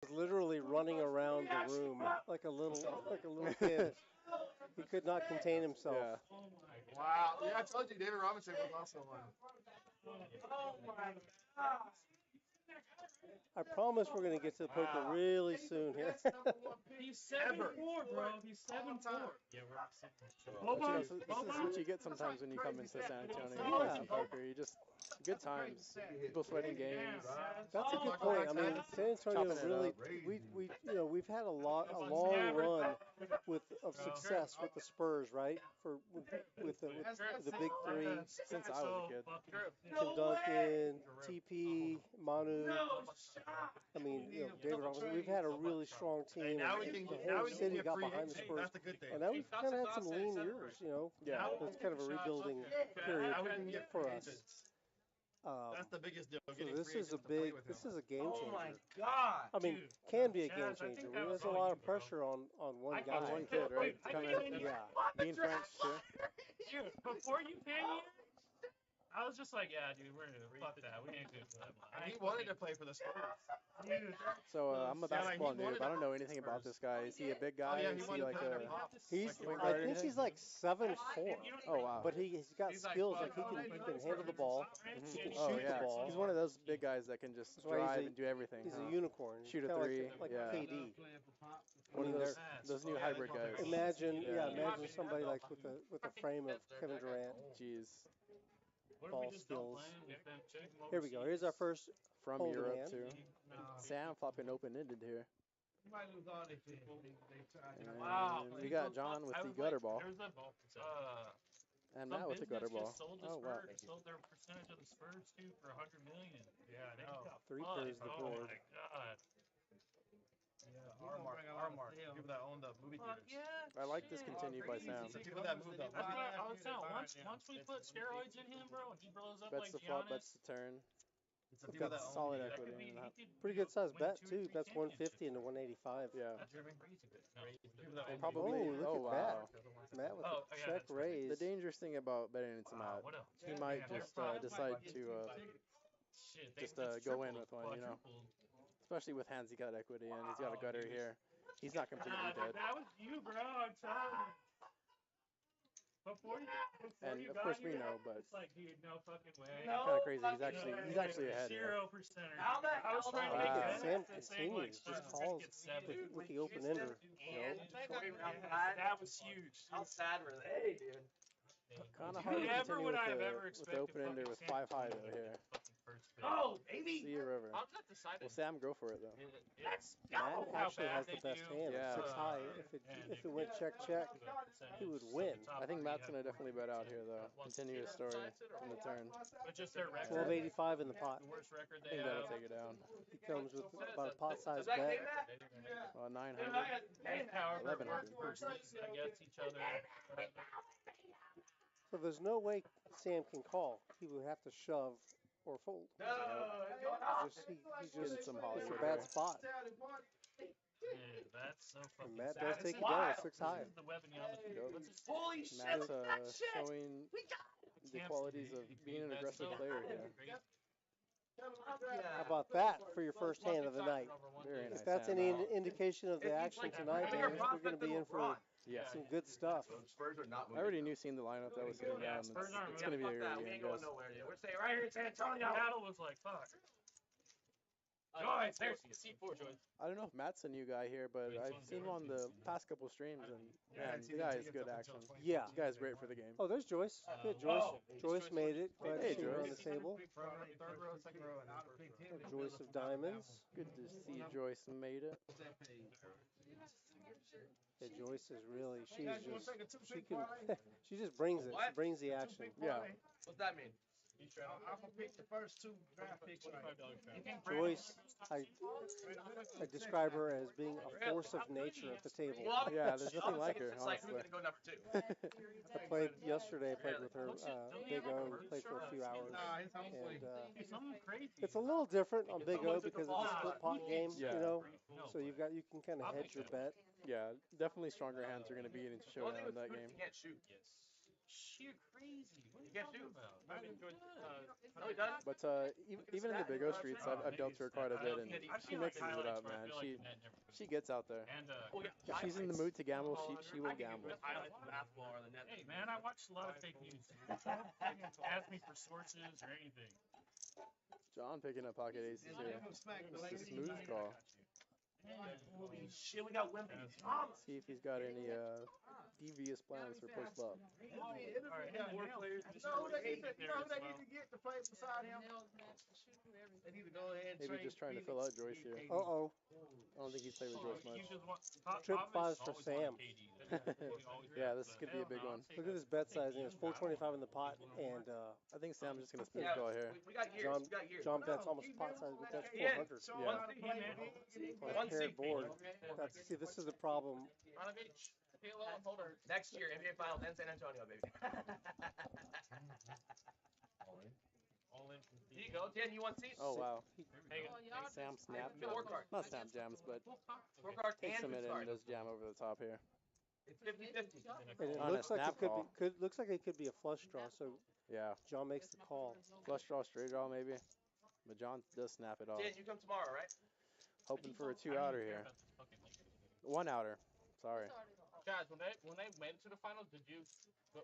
was literally running around the room like a little kid. He could not contain himself. Yeah. Oh my God. Wow. Yeah, I told you David Robinson was also one. Oh my God. I promise we're going to get to the poker really soon here. He's 7-4, bro. He's 7-4. Yeah, we're Hold But, on. this is Hold what you on. get sometimes when you come into San Antonio and Yeah. play some poker. You just good times, people sweating games. That's a good point. I mean, San Antonio Chopping it really we've had a long run of success with the Spurs, right? With the big three, Since I was a kid. Tim Duncan, TP, Manu. I mean, David Robinson. We've had a really strong team. Now And we can the now whole we can city get got free behind the hits. Spurs. That's a good thing. And now we've kind of had some lean years, Yeah. It's kind of a rebuilding Now we period can get for free us. agents. Um, That's the biggest deal. so Getting this free is agents to play with him. this is a game changer. Oh my God. I mean, Dude. can be a game Chaz, I changer. think that There's was a all lot you, of bro. pressure on one I guy. On one kid, right? It's I kind can't of Yeah. being French too. Dude, before you came here, I was just like, yeah, dude, we're gonna fuck that. We ain't good for that. And he wanted to play for the Spurs. Dude, So I'm a basketball he wanted noob. I don't know to anything play about for this guy. Is he a big Oh guy? yeah, he Is he wanted like to play a? for Pop. He's Like I think he's like 7'4", Oh wow. but he's got skills. Like he can handle the ball. he He can Oh shoot the yeah. ball. He's one of those big guys that can just That's why drive and do everything. He's huh? a unicorn. Shoot a Kinda three, like yeah. KD. One of they're- those new hybrid guys. Imagine somebody like with the frame of Kevin Durant. Jeez. Ball skills. Here Here we go. Here's our first From Folded Europe hand. too. Sam flopping open-ended here. Wow. And we got John with the gutter ball. There's that ball. And Some Matt with the gutter business ball. just sold the Oh wow. Spurs, sold their percentage of the Spurs too for $100 million. Yeah, they got Three fucked. clears the Oh board. my God. Yeah, R-Mark. People that own the movie Fuck theaters. yeah. I like this continued by Sam. The people that move the That's what I was saying. Once we put steroids in him, bro, and he blows up Bets like the flop, Giannis, bets the turn. It's the He's people got that own solid the that equity could be, in he that. could Pretty good sized win bet 2 or too. 3 That's 150 championships. into 185. Yeah. That's crazy. No. people that own the Probably. Oh, look Oh at wow. Matt with Oh, the yeah, check that's right. raise. The dangerous thing about betting into Matt, What else? he might Yeah, just they're decide to Shit, just, that's go in tripled, with one, you know. quadrupled. especially with hands he got equity and he's got a gutter here. He's not completely Nah, dead. that was you, bro. I'm telling you. Before And you of got course we here, know, but it's like, dude, no fucking way. kind of crazy. He's actually ahead. Here. 0%. I was trying to make Wow. bets Sam that saying like continues. Spurs Just were gonna calls get 7. with the open ender. That was huge. How sad were they, dude? Kind of hard to Never continue would I have with ever the expected open ender with 5-high though here. Oh, baby! See you, River. I'm not decided. Well, Sam, go for it though. It's Matt how actually bad has they the best do. hand. Yeah. 6 high. If it went check, he would win. I think Matt's gonna definitely bet out here though. Continue his story in the turn. But just their record. 1285 in the pot. The worst record I they think that'll have. take it down. He comes with about a pot-sized Does that get bet. that? 900. However, 1100. versus against each other. So there's no way Sam can call. He would have to shove or fold. He's Getting just some it's a Hollywood bad there. spot. Dude, that's so fucking And Matt sad. does take it wild. down at 6 high. This is the weapon you on the field. What's his Holy shit! Matt's that shit! showing the qualities of being an aggressive player here. How about that for your first hand of the night? Very nice. If that's hand. any indication of the action tonight, man, we're going to be in for Yeah. some good stuff. Spurs are not I moving. already knew seeing the lineup that was sitting Yeah, down. Spurs aren't It's going to be a Fuck that. great We game, ain't going guys. nowhere, dude. We're staying right here in San Antonio. Battle was like, fuck. Joyce, there's C4, Joyce. I don't know if Matt's a new guy here, but I've seen him on the past couple streams, and man, the guy is good action. Yeah. The guy's great for the game. Oh, there's Joyce. Good, Joyce. Joyce made it. Glad Hey, to see her on the Joyce. table. Third row, second row. Joyce of diamonds. Good to see Joyce made it. Yeah, Joyce is really. She just brings it. She brings the action. Yeah. What's that mean? I'm gonna pick the first 2 draft picks right. Joyce, I describe her as being a force of nature at the table. Yeah, there's nothing like her, It's like, we're honestly. gonna go number 2. I played yesterday. I played with her, Big O. We played for a few hours, and Something crazy. it's a little different on Big O because it's a split pot game, Yeah. you know. So you can kind of hedge your bet. Yeah, definitely stronger hands are going to be in showdown in that You game. can't shoot. sheer crazy. What are you can't talking shoot. about? I mean, Good. no, he doesn't. But even in the Big O streets, I've dealt her quite a bit, and she mixes it up, man. She gets out there. And If she's in the mood to gamble, she will gamble. Highlights of basketball or the net. hey man, I watched a lot of fake news. Ask me for sources or anything. John picking up pocket aces here. It's a smooth call. Holy shit, we got Wimpy. See if he's got any devious plans for post flop. Four players. No, they need to get to play beside him. They need to go ahead and Maybe trade just trying to Felix. fill out Joyce here. Uh-oh. I don't think he's played with Joyce much. Trip fives for Sam. Yeah, this could be a big one. Look at this bet sizing. It's 425 in the pot, and I think Sam's just going to spin the call here. We got years. John bets almost pot size, but that's 400. Yeah. On a paired board. See, this is the problem. Next year, NBA Finals and San Antonio, baby. All in. Here you go, 10, you want seats? Oh, wow. Hey, Sam snap. Scorecard. Not snap jams, but Scorecard takes a and minute good and does jam over the top here. It's 50-50. And it On a looks like snap it could call. be looks like it could be a flush draw. So Yeah. John makes the call. Flush draw, straight draw maybe. But John does snap it off. 10, you come tomorrow, right? Hoping for a 2-outer here. 1-outer. Sorry. Guys, when they made it to the finals, did you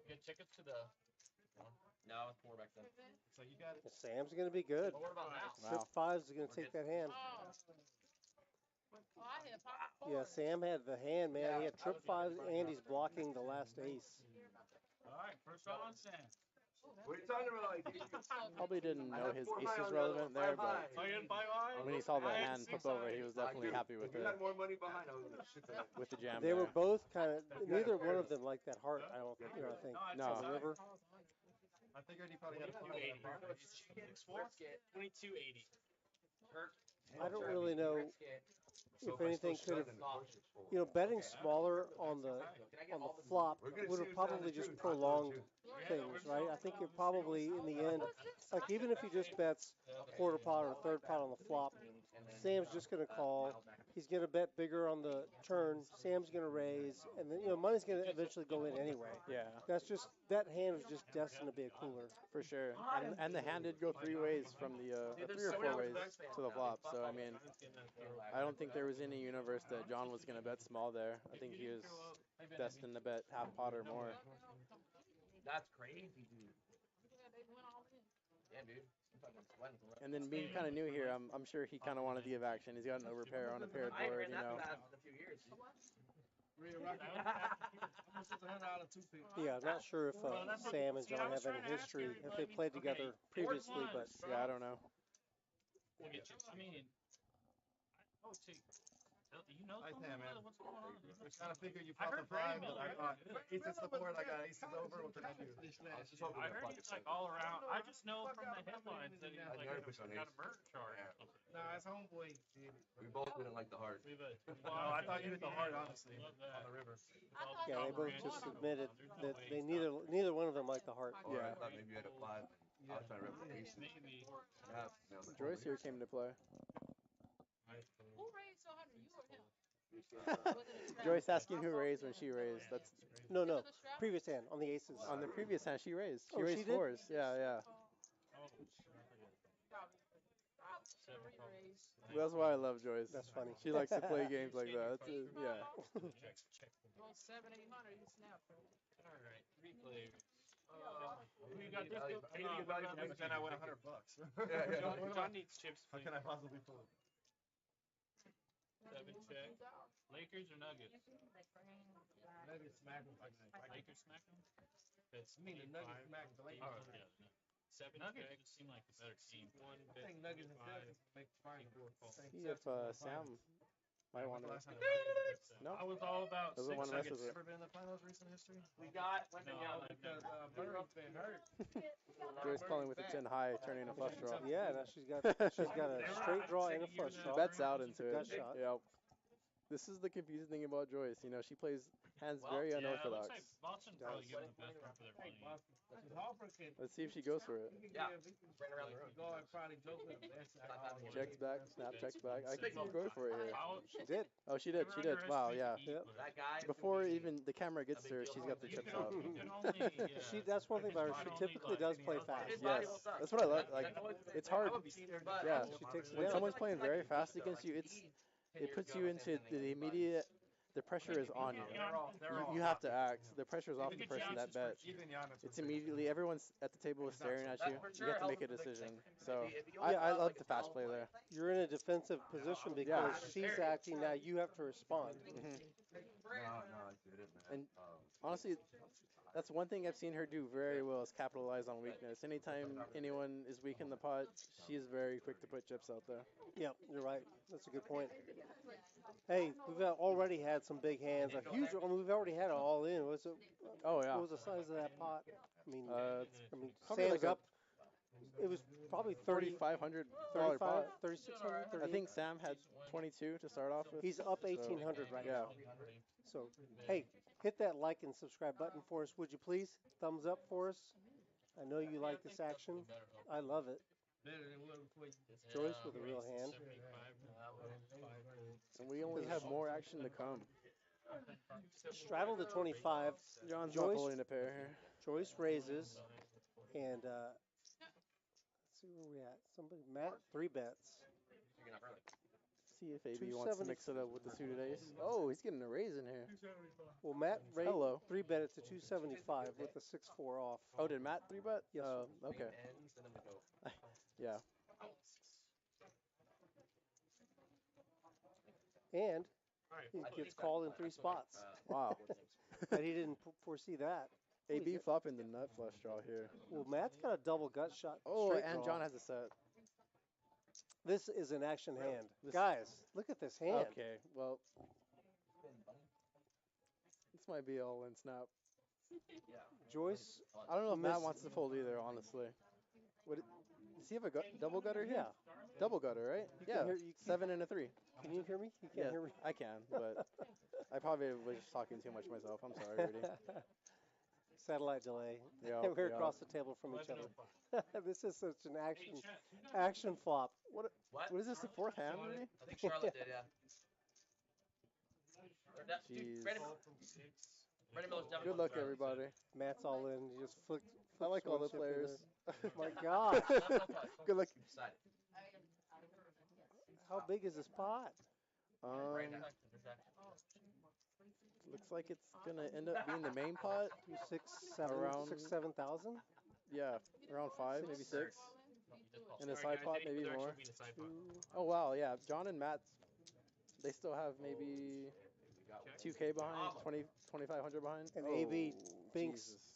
get tickets to the? No, it's 4 back then. So you got it. Sam's going to be good. But what about now? Trip Wow. fives is going to take that hand. Yeah, Sam had the hand, man. He had trip fives, and he's blocking the last ace. All right, first round on Sam. What are you talking about? Probably didn't know his ace was relevant there, but Oh, you didn't buy mine? when he saw the hand flip over, he was definitely happy with If you had it, more money behind, I would have shit that. with the jam They were there. both kind of. Neither one of them liked that heart. I don't. I think. No. On the river. I figured he probably got a 280. 2280. I don't really know if anything could have. You know, betting smaller on the flop would have probably just prolonged things, right? I think it probably in the end, like even if he just bets a quarter pot or a third pot on the flop, Sam's just going to call. He's going to bet bigger on the turn. Sam's going to raise, and then money's going to eventually go in anyway. Yeah, That hand was just destined to be a cooler. for sure. And the hand did go 3 ways from the 3 or 4 ways to the flop. So I mean, I don't think there was any universe that John was going to bet small there. I think he was destined to bet half pot or more. That's crazy, dude. Yeah, dude. And then being kind of new here, I'm sure he kind of wanted to give action. He's got an overpair on a paired I ain't board, ran you that know. fast in a few years. Real Rocky. Almost $100 2-pick. Yeah, I'm not sure if Sam and John have any history, if they played together previously, but Yeah, I don't know. We'll get you. I mean, I would say, you know Hi, something Pam, man. about what's going on? I kind of figured you I popped the heard prime, Barry but I Miller. thought, aces the board, I got aces over, what can I do? I was just hoping I to heard fuck he's it. like all around. I just know from the headlines that he's I like never percent got a ace. murder charge or something. Nah, it's homeboy. Dude. We both didn't like the heart. No, I thought you hit the heart, honestly, on the river. yeah, they both just admitted that they neither one of them liked the heart. Or I Yeah. thought maybe you had a 5. I was trying to rep the aces. Maybe. Yeah, I was like, Joyce here came to play. Who raised 100? You or him? Joyce asking who raised when she raised. That's No, previous hand on the aces. on the previous hand she raised. She Oh, raised she did? 4s. Yeah. That's why I love Joyce. That's funny. She likes to play games like that. Yeah. Well, 700-800, you snap. All right, replay. We got got this. But then I went $100. John needs chips. How can I possibly pull it? 7 check. Lakers or Nuggets? Nuggets smack them tonight. Lakers smack them. That's I mean, the Nuggets smack the Lakers. Oh yeah. No. 7 Nuggets just seem like a better team. I think Nuggets and Celtics make fine. See if Sam might want to. No. I was all about Doesn't 6 wanna mess Nuggets. with it. Ever been in the finals recent history? We got Wimpy No, down. Because Bird's been hurt. Joyce calling with a 10 high, turning a flush draw. Yeah, now she's got a straight draw and a flush She draw. bets out into Gut it. shot. Yep. This is the confusing thing about Joyce. You know, she plays hands Well, very Yeah, it looks unorthodox. like Boston probably give them the best run for their money. Let's see if she goes for it. Yeah. Right around the room. Go and probably joke with him. That's Checks back, snap checks back. I can see her going for it here. She did. Oh, she did. She did. Wow, yeah. Yep. That guy. Before even the camera gets to her, she's got the chips out. You can only, yeah, She. That's one thing about her. She typically does play fast. Yes, that's what I love. Like, it's hard. Yeah, She takes it when down. someone's playing very fast against you, it puts you into the immediate. The pressure is on you. You have to act. The pressure is off the person that bets. It's immediately everyone's at the table staring at you. You have to make a decision. So I love the fast play there. You're in a defensive position because she's acting. Now you have to respond. No, I did it, man. And honestly, that's one thing I've seen her do very well is capitalize on weakness. Anytime anyone is weak in the pot, she is very quick to put chips out there. Yep, you're right. That's a good point. Hey, we've already had some big hands. A huge. I mean, we've already had it all in. What's it? Oh yeah. What was the size of that pot? I mean, Probably Sam's like up. It was probably 30, $3,500 35, pot. 3,600. I think Sam had 22 to start off with. He's up 1,800 right now. So, hey, hit that like and subscribe button for us, would you please? Thumbs up for us. I know you like this action. I love it. Joyce with a real hand. And we only have more action to come. Straddle to 25. John's Joyce- not pulling a pair here. Joyce raises. And let's see where we at. Matt, 3 bets. See if AB wants to mix it up with the suited ace. Oh, he's getting a raise in here. Well, Matt Hello. 3 bet it to 275 with the 6-4 off. Oh, did Matt 3-bet? Yes, Oh, okay. Yeah. And he gets called in 3 spots. Wow. But he didn't foresee that. AB flopping the nut flush draw here. Well, Matt's got a double gut shot. Oh, straight and draw. John has a set. This is an action hand. Guys, look at this hand. Okay, well, this might be all in snap. Joyce, I don't know if Matt wants to fold either, honestly. Does he have a double gutter here? yeah. Double gutter, right? can Yeah, hear- 7 and a 3. Can you hear me? You can't Yeah, hear me? I can, but I probably was just talking too much myself. I'm sorry, Rudy. Satellite delay. Yeah, We're yeah. across the table from each other. This is such an action flop. What? What is this, the 4th hand, Rudy? I think Charlotte did, yeah. Jeez. Brandon Miller's definitely Good luck, everybody. Matt's all in. He just flicked. I like all the one chip in players. there. My God. Good luck. Excited. How big is this pot? Looks like it's gonna end up being the main pot. 7,000? Yeah, around 5, maybe 6. And the side pot, maybe more. Two. Oh wow, yeah. John and Matt, they still have maybe 2K behind, 2,500 behind. And AB thinks. Jesus.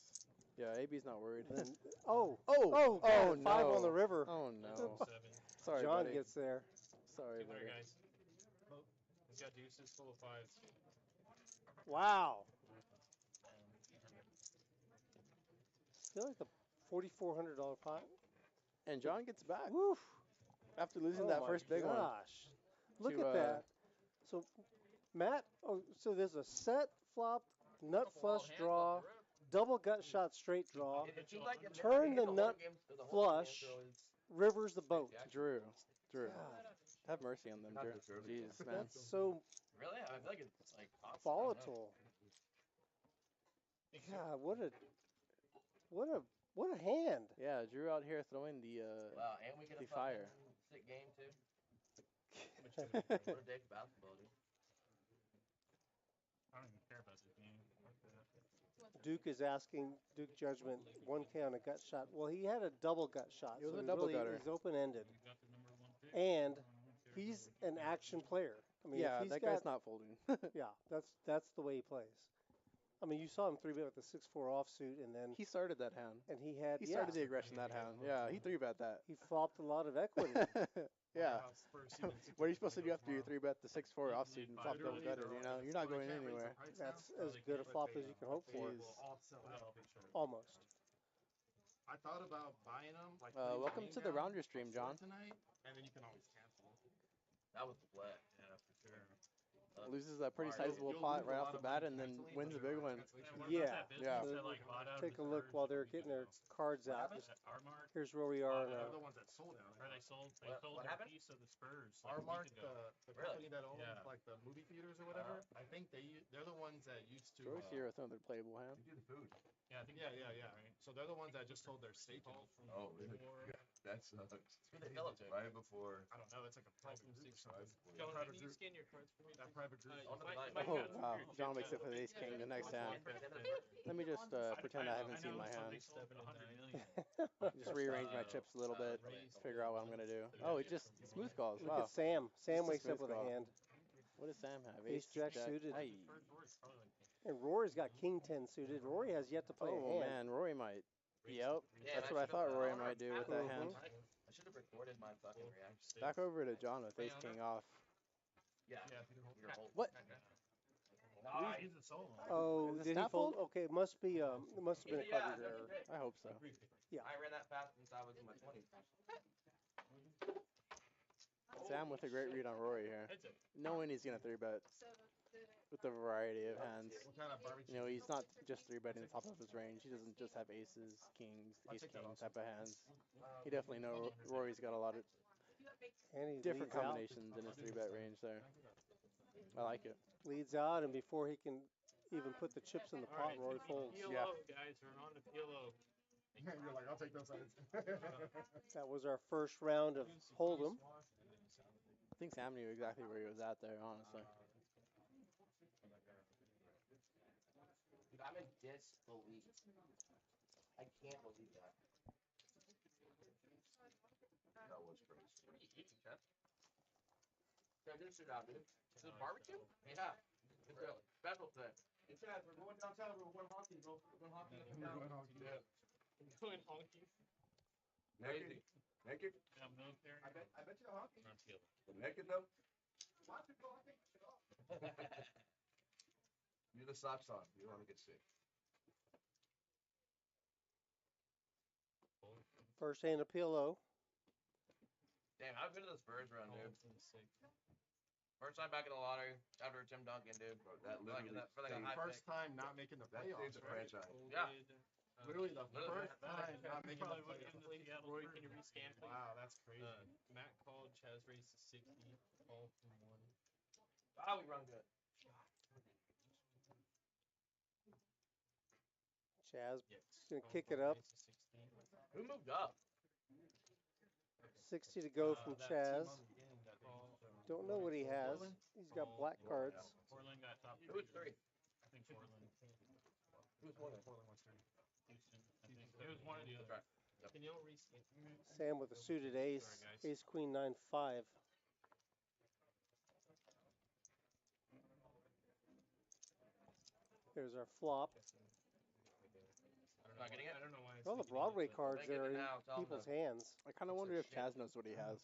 Yeah, AB's not worried. Then, Oh, God, no. 5 on the river. Oh no. Sorry, John buddy. gets there. Sorry, buddy. guys. He's got deuces full of 5s. Wow. Still like the $4,400 pot. And John gets back Woof. after losing Oh that my first big one. gosh. Look to, at that. So, Matt, so there's a set, flop, nut flush draw, double gut shot straight draw, turn the nut flush, rivers the boat. Drew. God, Have mercy on them, Drew. Jesus, man. that's so Really? I feel like it's like awesome. volatile. God, what a hand. Yeah, Drew out here throwing the Wow, and we get the a fire. sick game too. What a day for basketball, dude. I don't even care about this game. Duke is asking Duke Judgment 1K on a gut shot. Well, he had a double gut shot. It was so a double really, gutter. He's open-ended. You got the number 1 pick. And he's an action player. I mean, Yeah, if he's that got, guy's not folding. Yeah, that's the way he plays. I mean, you saw him 3-bet with the 6-4 offsuit, and then He started that hand. he had He started the aggression that hand. Yeah, he 3-bet that. he flopped a lot of equity. Yeah. Spurs season What are you supposed to do after you 3-bet the 6-4 offsuit and flop double gutter? You know, you're not going anywhere. That's as good a flop as you can hope for. Jeez. Almost. I thought about buying them. Like Welcome to the Rounder stream, John. tonight, and then you can always cancel. That was the play. Yeah, for sure. loses a pretty sizable pot right off the bat and then wins a big one. Yeah. Yeah. So that like bought out take a of look Verge while and they're getting their Verge cards out. Just at Armark. here's where we are. They're the ones that sold out. Or they sold What their happened? piece of the Spurs like a Armark, week ago. the Really? company that owns Yeah. like the movie theaters or whatever. I think they're the ones that used to. Joyce here with another playable hand. You do the food. Yeah, I think Yeah. So they're the ones that just sold their stake. Oh, really? That sucks. Who they sell it to? Right before. I don't know. It's like a private group. Right before. John, Private can you group. scan your cards for me? That private group. Oh, Oh, wow. John wakes up with ace king the next hand. Let me just pretend I haven't seen my hand. Just rearrange my chips a little bit, figure out what I'm going to do. Oh, it just smooth calls. Look Wow. at Sam. Sam Just a wakes up smooth with a call. hand. What does Sam have? Ace jack suited. Aye. And Rory's got king 10 suited. Rory has yet to play a Oh, hand. man. Rory might. Yep. Yeah, That's what I thought Rory might do with that hand. I should have recorded my fucking reaction. Back over to John with ace king off. Yeah. Your whole- What? He's a solo. Oh, Is this did he tap fold? fold? Okay, it must be a coverage error. I hope so. I ran that fast since I was in my 20s. Sam with a great read on Rory here. Knowing he's going to 3-bet with the variety of hands. What kind of barbecue? You know, he's not just 3-betting the top of his range. He doesn't just have aces, kings, ace king type of hands. He definitely knows Rory's got a lot of And he different leads out. combinations in his 3-bet range there. I like it. Leads out, and before he can even put the chips in the pot, Rory folds. Yeah. Guys, we're on the PLO. You're like, I'll take those sides. That was our first round of Hold'em. I think Sam knew exactly where he was at there, honestly. Dude, I'm in disbelief. I can't believe that. That was crazy. What are you eating, Chad? Yeah, good shit out, dude. Is it barbecue? Yeah. It's a special thing. Hey, Chad, we're going downtown. We're going hockey, bro. We're going hockey. Yeah. Going honky. Naked? Naked? Yeah, military. I bet you hockey. Not PLO. Naked though? Watch it go. I think shit off. You the socks on. You don't want to get sick. First hand of PLO. Damn, I've been to the Spurs run, dude. First time back in the lottery after Tim Duncan, dude. Bro, that literally. For like a high First pick. time not making the That playoffs. stays a Right? franchise. Yeah. Literally the Literally. first time not making the Probably would playoffs. in the Seattle. Roy, can you rescan, please? Wow, that's crazy. Matt called, Chaz raised to 60, call from 1. Wow, we run good. Chaz Yes. gonna kick it up. Raised to 60. Who moved up? 60 to go from That Chaz. team on the game that they used, Don't know what he has. He's got black cards. Portland got top Who was 3? I think Portland. Who's one? Portland was three. Houston. I think it was one of the That's other. right. Yep. Can you all rescan? Sam with a suited ace. Sorry, guys. Ace queen 9-5. There's our flop. I Not getting it? I don't know why. it's All the thinking Broadway about cards Make it are in now, tell 'em people's to- hands. I kind of wonder if Chaz knows what he has.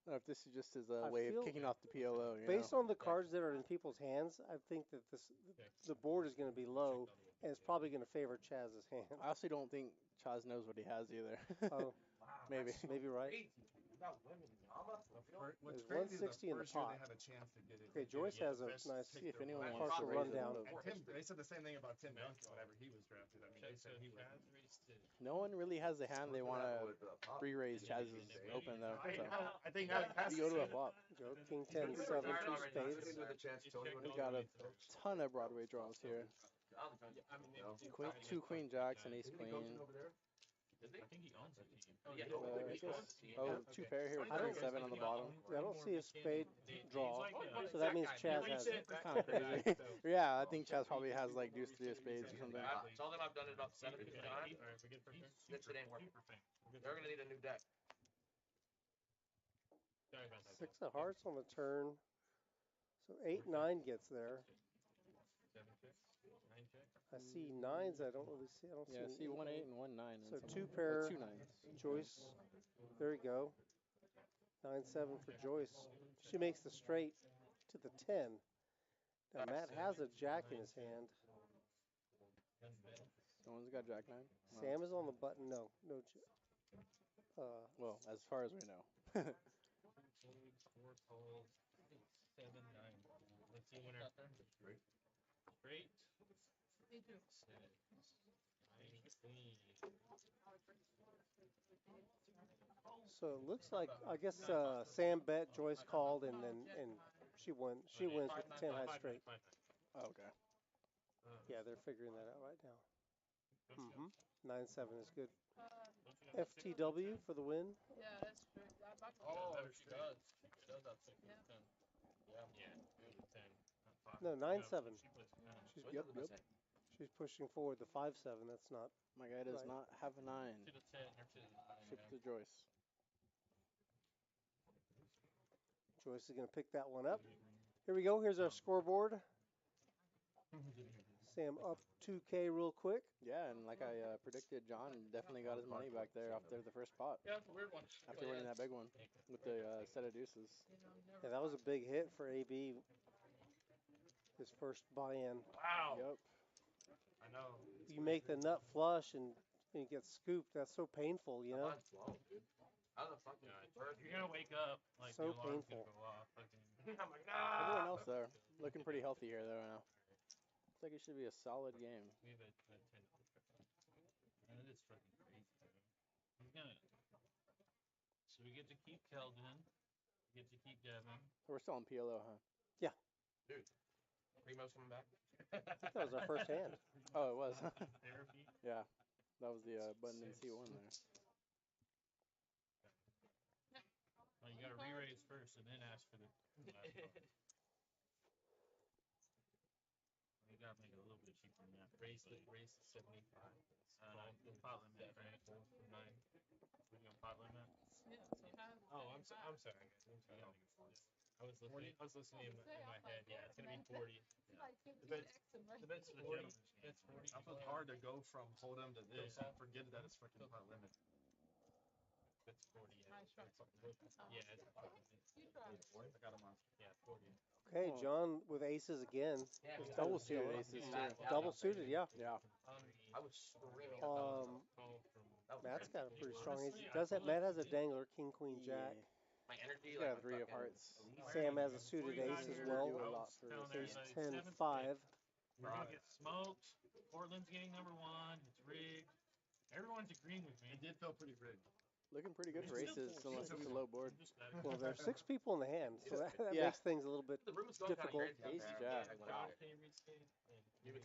Or if this is just his I way feel- of kicking off the PLO. You Based know? on the cards that are in people's hands, I think that the board is going to be low, and it's probably going to favor Chaz's hand. I also don't think Chaz knows what he has either. Oh, Maybe. maybe right. Crazy. Without women, mama. What's There's crazy is 160 the in the first year pot. they had a chance to get it. Okay, Joyce has a nice See if anyone Right. wants to partial raise it. rundown. And Tim, they said the same thing about Tim Duncan whenever he was drafted. I mean, they said he was. Chaz raised to. No one really has the hand they want to With, pop. re-raise Chaz's open though. I So. think now he has You go to a flop. Joe, king 10, 7, 2 spades. With a chance to tell you We got a ton of Broadway draws here. I mean, Queen, 2 queen jacks and ace queen. Did they? I think he owns a team. Yeah. I guess, oh, 2 pair here with I don't- 7 on the bottom. I don't see a spade draw, He's so that means Chaz has it. That's kind of crazy. Yeah, I think Chaz probably has like deuce 3 of spades or something. Tell them I've done it about 7 times. Alright, we good for turn? This shit ain't working. Super fan. They're gonna need a new deck. Sorry about that. 6 of hearts on the turn. So 8, 9 gets there. 7 check, 9 check. I see 9s. I don't really see. I don't Yeah, see. see 1 8 and 1 9. So 2 pair. 2 9s. Joyce. There you go. 9-7 for Joyce. She makes the straight to the 10. Now Matt has a jack in his hand. Someone's got jack 9. Wow. Sam is on the button. No, no. Well, as far as we know. 4 calls. 7, 9. Let's see winner. Straight. Straight. Me too. 6. 9, clean. So it looks like, I guess Sam bet, Joyce called, and she won. She wins with the 10 high straight. Oh, okay. Yeah, they're figuring that out right now. 9-7 is good. Uh, FTW for the win. yeah, that's true. Oh, she does. She does have 6 Yeah. 10. Yeah, good with 10. No, 9-7. She puts 10. She's What Yep, does the yep. say? she's pushing forward the 5-7. That's not My guy does right. not have a 9. To the 10 or to the 9. Ship to Joyce. Joyce is going to pick that one up. Here we go. Here's our scoreboard. Sam up 2K real quick. Yeah, and like I predicted, John definitely got his money back there after the first pot. Yeah, it's a weird one. After winning that big one with the set of deuces. Yeah, that was a big hit for AB. His first buy-in. Wow. Yep. I know. You make the nut flush and you get scooped. That's so painful, you know? Mine's slow, dude. How the fuck did Yeah, it first? you're gonna wake up like So the alarm's painful. gonna go off. Fucking. I'm like, Everyone nah. else there looking pretty healthy here though now. Looks like it should be a solid game. We have a 10. And it is fucking crazy, bro. He's gonna. So we get to keep Keldon. We get to keep Devin. We're still on PLO, huh? Dude, Primo's coming back. I think that was our first hand. Oh, it was. Therapy. Yeah, that was the button in C1 there. Oh, you gotta re-raise first and then ask for the last call. You gotta make it a little bit cheaper than that. Raise the 75. The pot limit, right? 9. We're gonna pot limit. Yeah, so how, Oh, I'm sorry, guys. I'm sorry. I was listening in my head. Yeah, it's gonna be 40. it's like 50 But- extra money. The bet's 40. It's 40. I feel hard to go from hold'em to this Yeah. and forget that it's freaking pot limit. It's 40. Yeah, Nice try. yeah, it's 40. You try. I got him on. Yeah, 40. Okay, John with aces again. Yeah, Just Double trying to suited seal it. aces too. Yeah. Double suited, yeah. Yeah. I was screaming. Um, Call from. That was Matt's got a crazy. pretty strong ace. Honestly, I Does feel have, Matt like has a he did. dangler, king, queen, jack. My energy, He's like, got a 3 of fucking- hearts. Sam has a suited ace as well. Do a lot for Down his there, Ace like, 10, seventh 5. We're gonna get smoked. Portland's getting number 1. It's rigged. Everyone's agreeing with me. It did feel pretty rigged. Looking pretty good for It's still aces full. unless it's a low board. I'm just betting. Well, there's 6 people in the hand, so that Yeah. makes things a little bit The room is going kind of difficult. crazy. Ace out there. jack. Like, Josh wow. Hayes and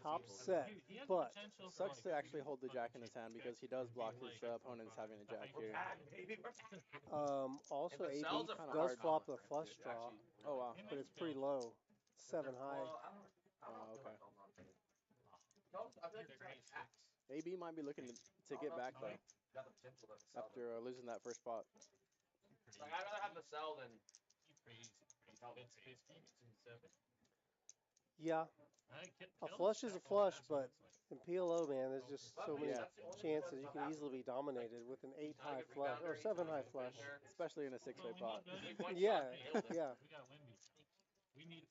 Top Dude, set, Dude, he has but potential for, Sucks like, to actually hold the fucking jack in his hand because he does block his opponents having a jack We're here. back, baby. We're back. Also And the AB cells are kinda does hard. flop the flush draw, Actually, Oh wow. but it's pretty low. 7 high. well, I don't Oh, feel okay. like going on. No, I feel like it's like hacks. AB might be looking to get back though Got the potential to sell them. after losing that first spot. Like, I'd rather have the sell than It's 50. It's in 7. Yeah, a flush is a flush, but in PLO, man, there's just so many Yeah. chances you can easily be dominated with an 8 high flush or 7 high flush. Especially in a 6-way pot. Yeah, yeah. We got Wimby. We need.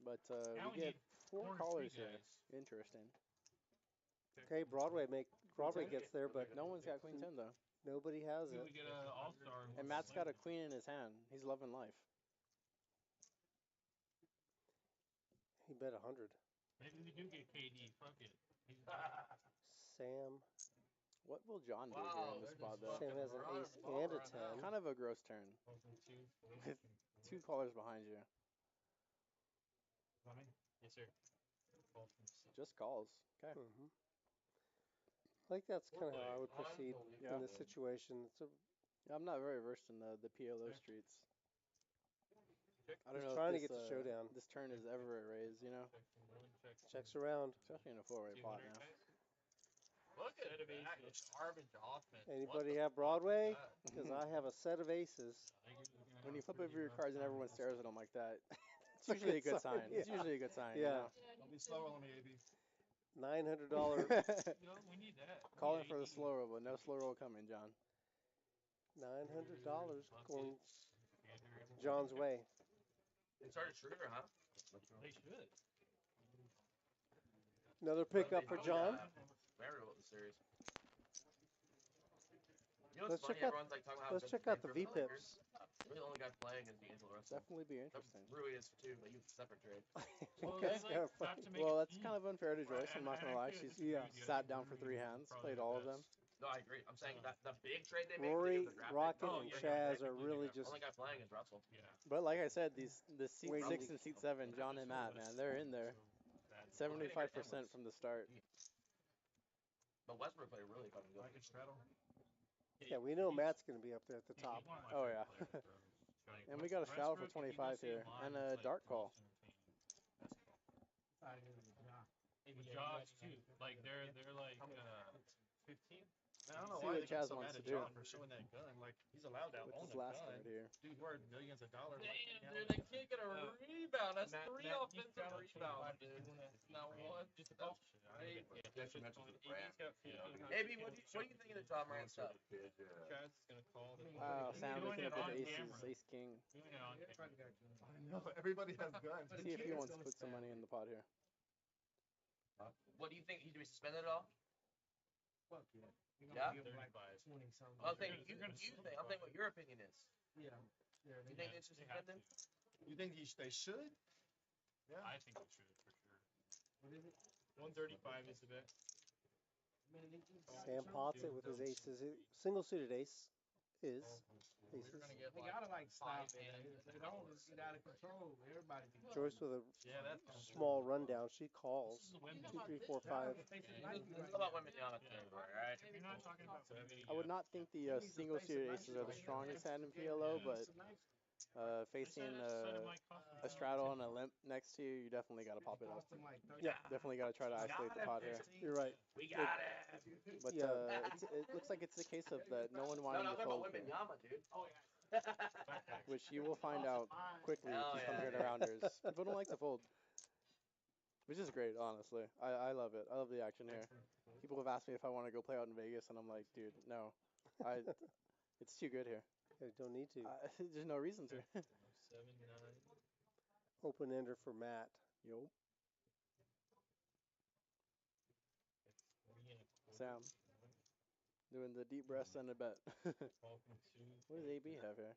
But Now we get need 4 corner callers three here. guys. Interesting. Okay, Broadway gets there, but No one's got queen 10 though. nobody has We it. get an all-star. And Matt's got a queen in his hand. He's loving life. He bet 100. Maybe we do get KD. Fuck it. Sam. What will John do here Wow, in this they're spot just though? Sam has an Running ace ball and a right now. 10. Kind of a gross turn. With 2 callers behind you. Yes, sir. Just calls. Okay. Mhm. I think that's kind of how I would proceed Yeah. in this situation. It's a, Yeah, I'm not very versed in the PLO streets. I don't He's know trying if to this, get to showdown. This turn is ever a raise, you know? checks around. Especially in a 4-way pot now. Look at that. It's garbage offense. Anybody have Broadway? Because I have a set of aces. When you flip over your cards and everyone stares at them like that, it's usually a good sign. It's Yeah. usually a good sign. Yeah. Don't be slow on me, AB. $900, You know? We need that. Calling for the slow roll, but no slow roll coming, John. $900 going John's way. They started Schroeder, huh? They should. Another pickup for John. Very well, the series. You know Let's what's funny? check out- Everyone's like talking about how Let's good check the out the Lakers V-pips. are. We're the only guy playing is D'Angelo Russell. Definitely be interesting. Rui is too, but he's a separate trade. Well, Okay. they like have to make Well, a that's team. kind of unfair to Joyce. I'm not gonna lie. Actually, She's I think sat down for 3 hands, probably played all of them. best. No, I agree. I'm saying that the big trade they made. Rory, the draft Rocket, pick, and yeah, Chaz yeah, are really just only guy playing is Russell. Yeah. But like I said, the seat Waiting. 6 and seat 7, John and Matt, man, they're in there. 75% from the start. But Westbrook played really fucking good. I can straddle. yeah. We know Matt's going to be up there at the top. Oh, yeah. And we got a straddle for 25 here, and a dark call. With Josh too, like they're like 15. I don't know See why what they get Chaz so wants mad to at do. John for showing that gun. Like, he's allowed to With own this a last gun. card here. Dude worth millions of dollars. Damn, dude, that kid got a rebound. That's 3 offensive rebounds, dude. Not one. AB, what do you think of the John Morant stuff? Chaz is gonna call the. Wow, Sam Doing looking it up at on the aces, camera. ace king. Doing it on camera. I know, everybody has guns. See if he wants to put some money in the pot here. What do you think? He should be suspended at all? Fuck yeah. Yeah? 35. 20 something. I'm saying what your opinion is. Yeah. You think they should suspend him? You think they should? Yeah. I think it should for sure. What is it? 135 is the bet. Sam pots it with his aces. Single suited ace is aces. They gotta like stop it. If they don't, it's get out of control. Everybody can Joyce with a Yeah, that's small rundown. She calls. This is a win. 2, 3, 4, 5. It's about women young, right? You're not talking about I would not think the single suited aces are the strongest hand in PLO, but facing a straddle and a limp next to you, you definitely got to pop it up. Yeah. Definitely got to try to isolate the pot here. You're right. We got it. But Yeah. it looks like it's the case of that no one No, wanting I'm to talking about fold, women here, Yama, dude. which you will find out quickly if you come here to Rounders. People don't like to fold, which is great, honestly. I love it. I love the action here. People have asked me if I want to go play out in Vegas, and I'm like, dude, no. It's too good here. I don't need to. There's no reason to. 7-9. Open ender for Matt. Yo. Sam. Doing the deep breaths and a bet. What does AB have here?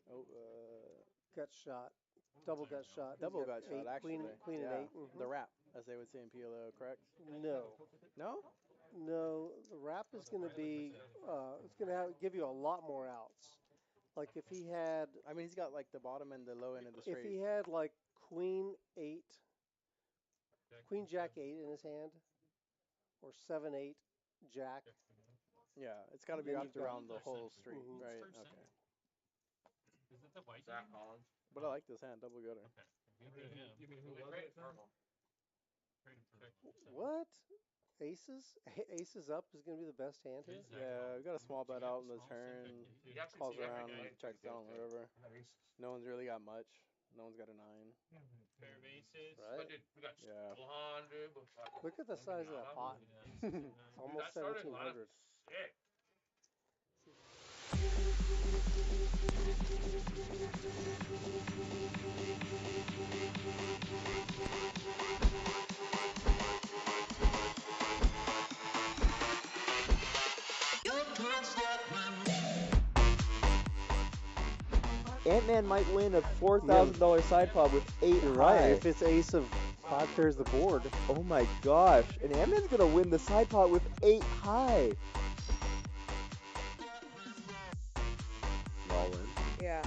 Oh, Gut shot. Double gut shot. double He's got gut shot, eight, actually. Queen Yeah. and 8. Mhm. The wrap, as they would say in PLO, correct? No. No? No, the wrap is going to be, it's going to give you a lot more outs. Like if he had, I mean, he's got like the bottom and the low end of the if straight. he had like Queen 8, Queen Jack 8 in his hand, or 7, 8, Jack. Yeah, it's got to be Then wrapped you've got- around the whole street, Mhm. right? 6%. Okay. Is it the white Zach game? Collins. But I like this hand, double gutter. Okay. Good to him. Great purple. Great protect. What? Aces? Aces up is going to be the best hand here? Yeah, we got a small bet out in the turn. You actually Calls see every around, game. checks down the river. No one's really got much. No one's got a 9. Pair of aces. Right? But dude, we got Yeah. 100. But fucking Look at the size of that pot. Yeah, It's almost that started 1,700. sick. Ant-Man might win a $4,000 side pot with 8 You're high. right. If it's ace of 5 pairs the board. Oh my gosh. And Ant-Man's gonna win the side pot with 8 high. All in. Yeah.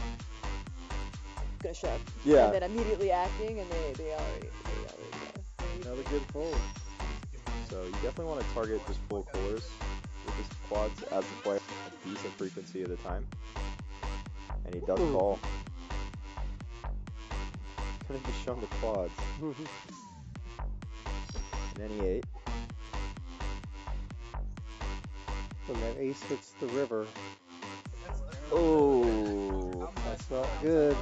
Gonna shove. Yeah. And then immediately acting, and they already Another good fold. So you definitely want to target just full colors with his quads as a player a decent frequency of the time. And he does call. Gonna be shown the quads. And then he 8. When that ace hits the river, Oh, that's not good.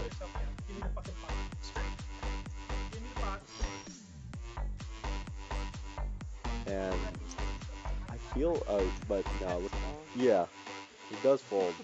and I feel, but no, yeah, he does fold.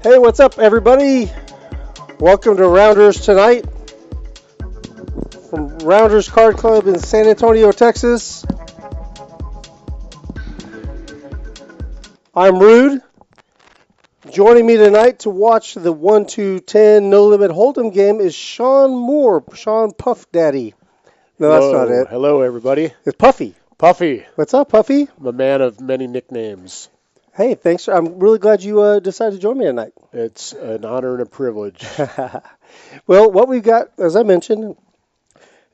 Hey, what's up, everybody? Welcome to Rounders tonight from Rounders Card Club in San Antonio, Texas. I'm Rude. Joining me tonight to watch the 1-2-10 No Limit Hold'em game is Sean Moore, Sean Puff Daddy. No, that's not it. Hello, everybody. It's Puffy. Puffy. What's up, Puffy? I'm a man of many nicknames. Hey, thanks. I'm really glad you decided to join me tonight. It's an honor and a privilege. Well, what we've got, as I mentioned,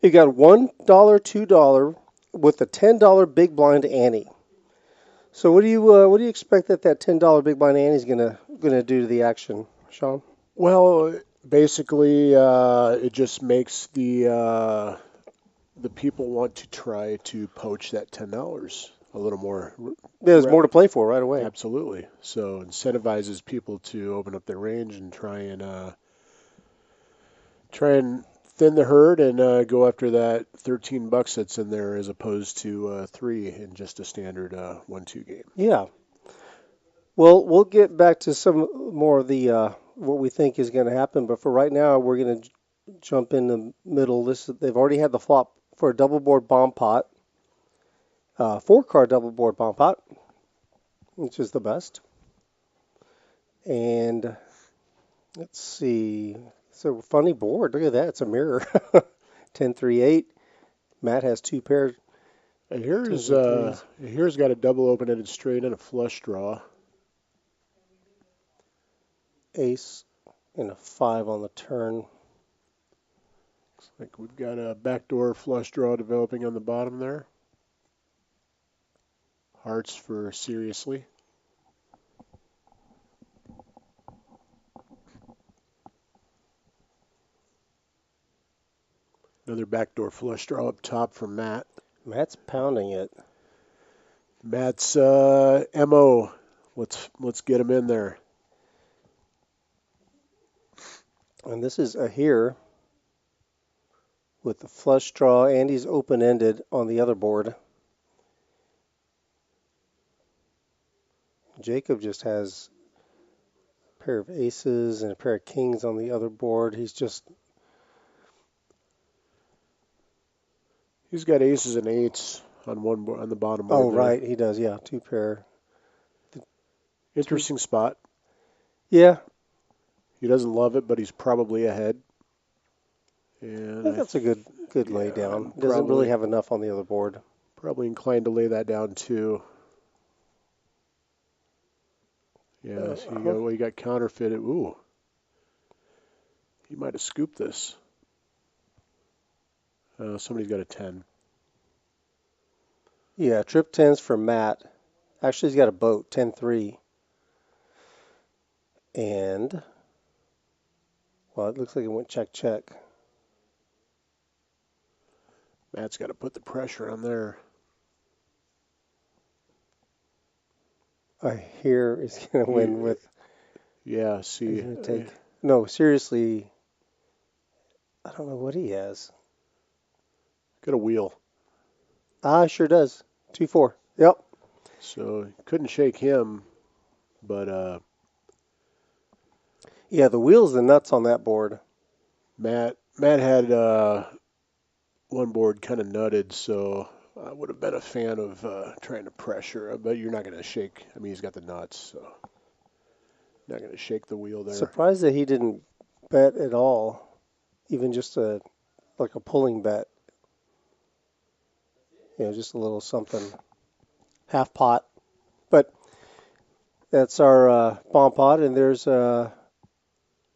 you got $1, $2 with a $10 big blind ante. So what do you expect that $10 big blind ante is gonna do to the action, Sean? Well, basically, it just makes the people want to try to poach that $10 a little more. There's more to play for right away. Absolutely. So incentivizes people to open up their range and try and thin the herd and go after that $13 that's in there as opposed to 3 in just a standard 1-2 game. Yeah. Well, we'll get back to some more of the what we think is going to happen, but for right now, we're going to jump in the middle. They've already had the flop for a double board bomb pot, 4-card double board bomb pot, which is the best. And let's see, it's a funny board. Look at that, it's a mirror. 10-3-8. Matt has 2 pairs. And here's got a double open-ended straight and a flush draw. Ace and a 5 on the turn. Looks like we've got a backdoor flush draw developing on the bottom there. Hearts for seriously. Another backdoor flush draw up top for Matt. Matt's pounding it. Matt's MO. Let's get him in there. And this is a here with the flush draw, and he's open-ended on the other board. Jacob just has a pair of aces and a pair of kings on the other board. He's got aces and 8s on on the bottom board. Oh, there. Right, he does. Yeah, 2 pair. Interesting spot. Yeah. He doesn't love it, but he's probably ahead. And I think that's a good lay down. Doesn't really have enough on the other board. Probably inclined to lay that down too. Yeah, so you got counterfeited. Ooh. He might have scooped this. Somebody's got a 10. Yeah, trip 10s for Matt. Actually, he's got a boat, 10-3. And, well, it looks like it went check. Matt's got to put the pressure on there. I hear is going to win with. Yeah, see. No, seriously, I don't know what he has. Got a wheel. Sure does. 2-4. Yep. So couldn't shake him, but yeah, the wheel's the nuts on that board. Matt had one board kind of nutted, so I would have been a fan of trying to pressure, but you're not going to shake. I mean, he's got the nuts, so not going to shake the wheel there. Surprised that he didn't bet at all, even just like a pulling bet. You know, just a little something, half pot. But that's our bomb pot, and there's a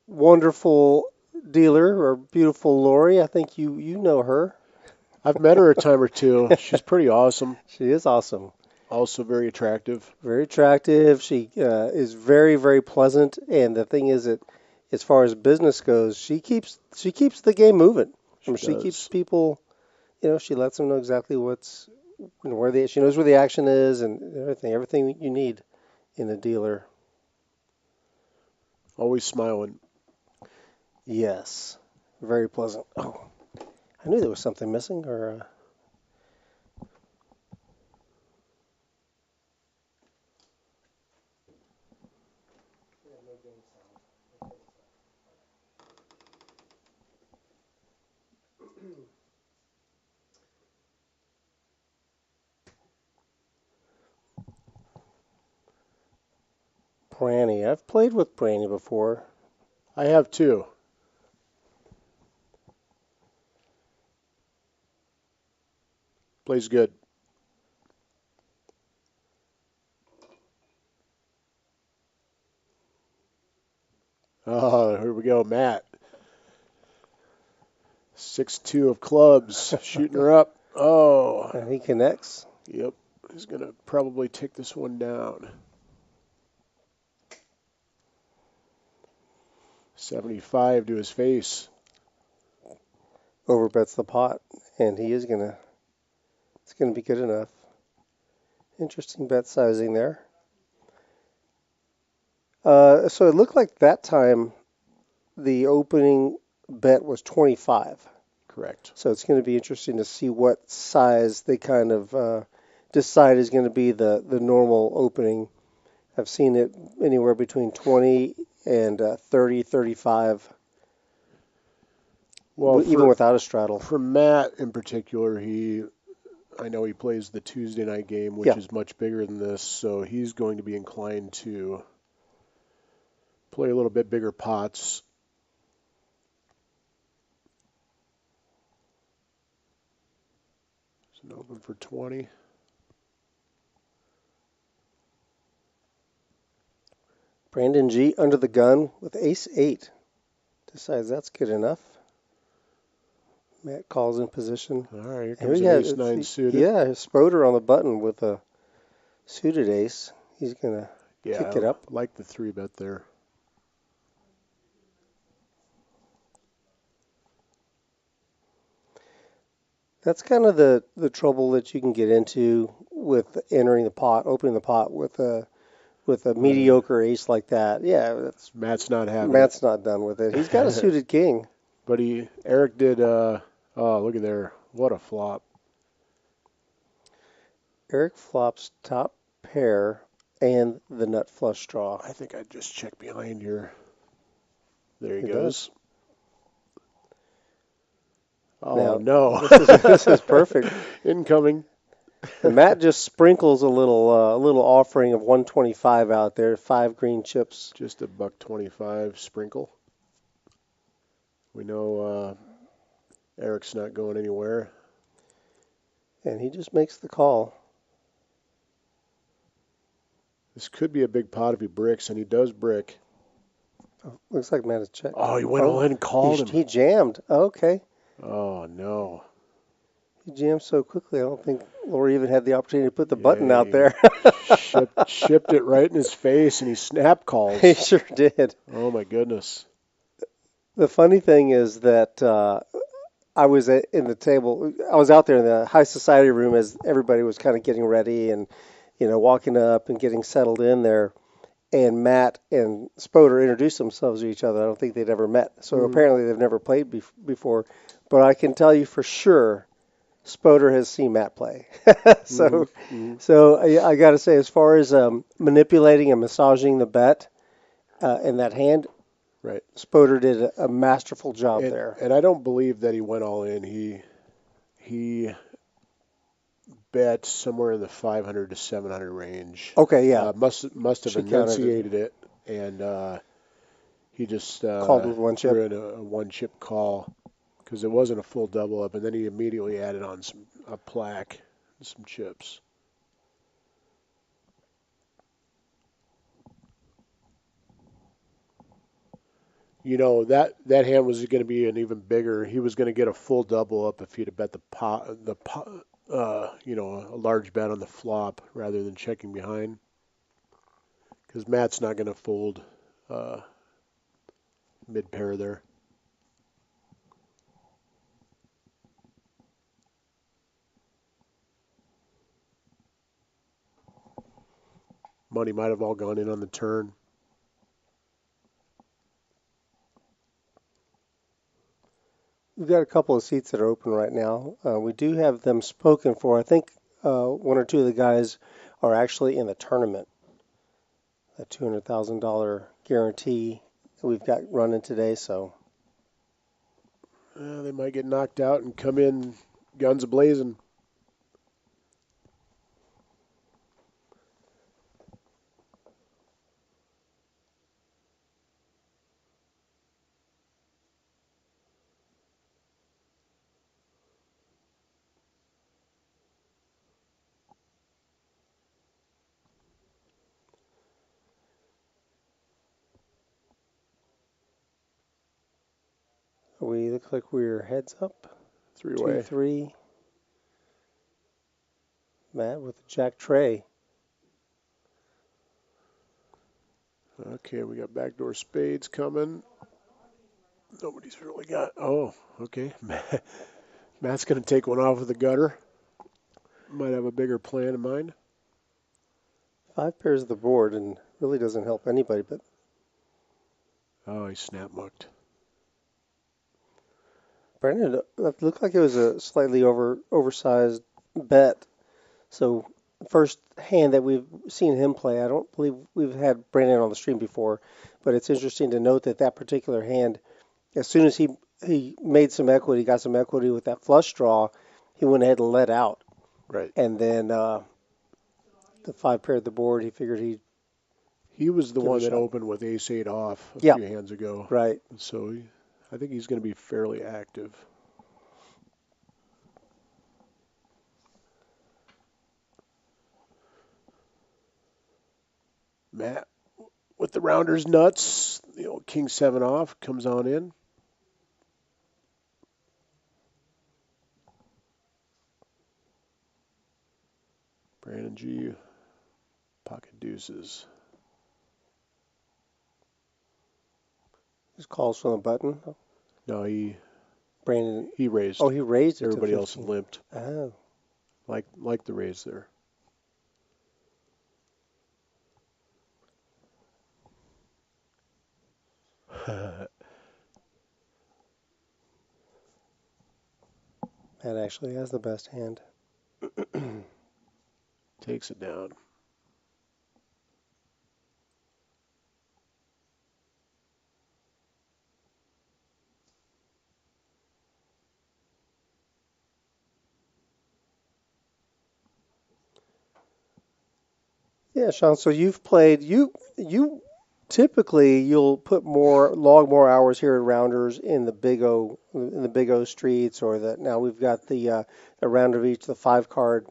wonderful dealer, or beautiful Lori. I think you know her. I've met her a time or two. She's pretty awesome. She is awesome. Also very attractive. Very attractive. She is very, very pleasant. And the thing is that as far as business goes, she keeps the game moving. She keeps people, she lets them know exactly she knows where the action is and everything you need in a dealer. Always smiling. Yes. Very pleasant. Oh, I knew there was something missing, or Branny. I've played with Branny before. I have too. Plays good. Oh, here we go, Matt. 6-2 of clubs, shooting her up. Oh. And he connects. Yep. He's going to probably take this one down. 75 to his face. Overbets the pot, and he is gonna. It's gonna be good enough. Interesting bet sizing there. So it looked like that time the opening bet was 25. Correct. So it's going to be interesting to see what size they kind of decide is going to be the normal opening. I've seen it anywhere between 20 and 30, 35. Well, even without a straddle. For Matt in particular, I know he plays the Tuesday night game, which is much bigger than this, so he's going to be inclined to play a little bit bigger pots. It's an open for 20. Brandon G under the gun with ace-8. Decides that's good enough. Matt calls in position. All right, here comes an ace-9 suited. Yeah, Spoder on the button with a suited ace. He's going to kick it up. I like the 3-bet there. That's kind of the trouble that you can get into with entering the pot, opening the pot with a mediocre ace like that. Yeah, Matt's not having Matt's not done with it. He's got a suited king. But Eric did, oh, look at there. What a flop. Eric flops top pair and the nut flush draw. I think I'd just check behind here. There he goes. Does. Oh, no. This is perfect. Incoming. And Matt just sprinkles a little offering of 125 out there, 5 green chips. Just a $1.25 sprinkle. We know Eric's not going anywhere. And he just makes the call. This could be a big pot if he bricks, and he does brick. Oh, looks like Matt has checked. Oh, he went all in and called him. He jammed. Okay. Oh, no. He jammed so quickly, I don't think Lori even had the opportunity to put the button out there. shipped it right in his face, and he snap calls. He sure did. Oh, my goodness. The funny thing is that I was in the table. I was out there in the high society room as everybody was kind of getting ready and, walking up and getting settled in there. And Matt and Spoder introduced themselves to each other. I don't think they'd ever met. So apparently they've never played before. But I can tell you for sure, Spoder has seen Matt play. So I got to say, as far as manipulating and massaging the bet in that hand, right, Spoder did a masterful job there. And I don't believe that he went all in. He bet somewhere in the 500 to 700 range. Okay, yeah. Must have enunciated it, and he just called with one chip. threw in a one-chip call because it wasn't a full double up, and then he immediately added on a plaque and some chips. That hand was going to be an even bigger. He was going to get a full double up if he'd have bet a large bet on the flop rather than checking behind. Because Matt's not going to fold mid-pair there. Money might have all gone in on the turn. We've got a couple of seats that are open right now. We do have them spoken for. I think one or two of the guys are actually in the tournament. a $200,000 guarantee that we've got running today. So They might get knocked out and come in guns a-blazing. we look like we're heads up. Three-way. 2-3. Matt with the Jack Tray. Okay, we got backdoor spades coming. Nobody's really got. Oh, okay. Matt's going to take one off of the gutter. Might have a bigger plan in mind. 5 pairs of the board and really doesn't help anybody. But Oh, he snap mucked. Brandon, it looked like it was a slightly oversized bet. So first hand that we've seen him play, I don't believe we've had Brandon on the stream before, but it's interesting to note that that particular hand, as soon as he made some equity, got some equity with that flush draw, he went ahead and let out. Right. And then the 5 pair of the board, he figured he was the give it a one that shot. opened with ace-8 off a Yeah. few hands ago. Right. So I think he's going to be fairly active. Matt with the rounders nuts. The old king 7 off comes on in. Brandon G. Pocket deuces. Just calls from the button. No, Brandon. he raised. Oh, he raised it. Everybody to else 15. limped. Oh. Like the raise there. That actually has the best hand. Takes it down. Yeah, Sean. So you've played. You typically you'll log more hours here at Rounders in the Big O streets, or that now we've got the round of each, the 5 card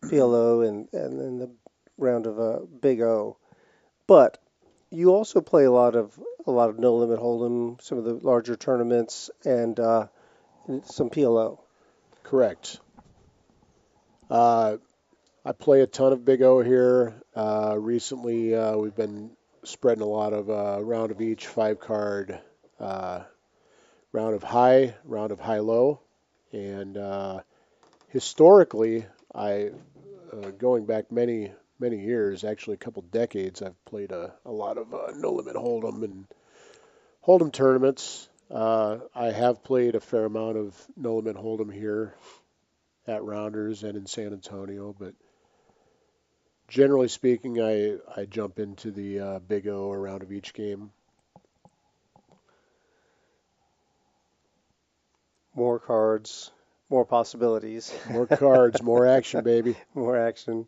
PLO and then the round of Big O. But you also play a lot of no limit hold'em, some of the larger tournaments, and some PLO. Correct. I play a ton of Big O here. Recently, we've been spreading a lot of round of each, 5 card, round of high low, and historically, going back many years, actually a couple decades, I've played a lot of no limit hold'em and hold'em tournaments. I have played a fair amount of no limit hold'em here at Rounders and in San Antonio, but generally speaking, I jump into the Big O a round of each game. More cards, more possibilities. More cards, more action, baby. More action.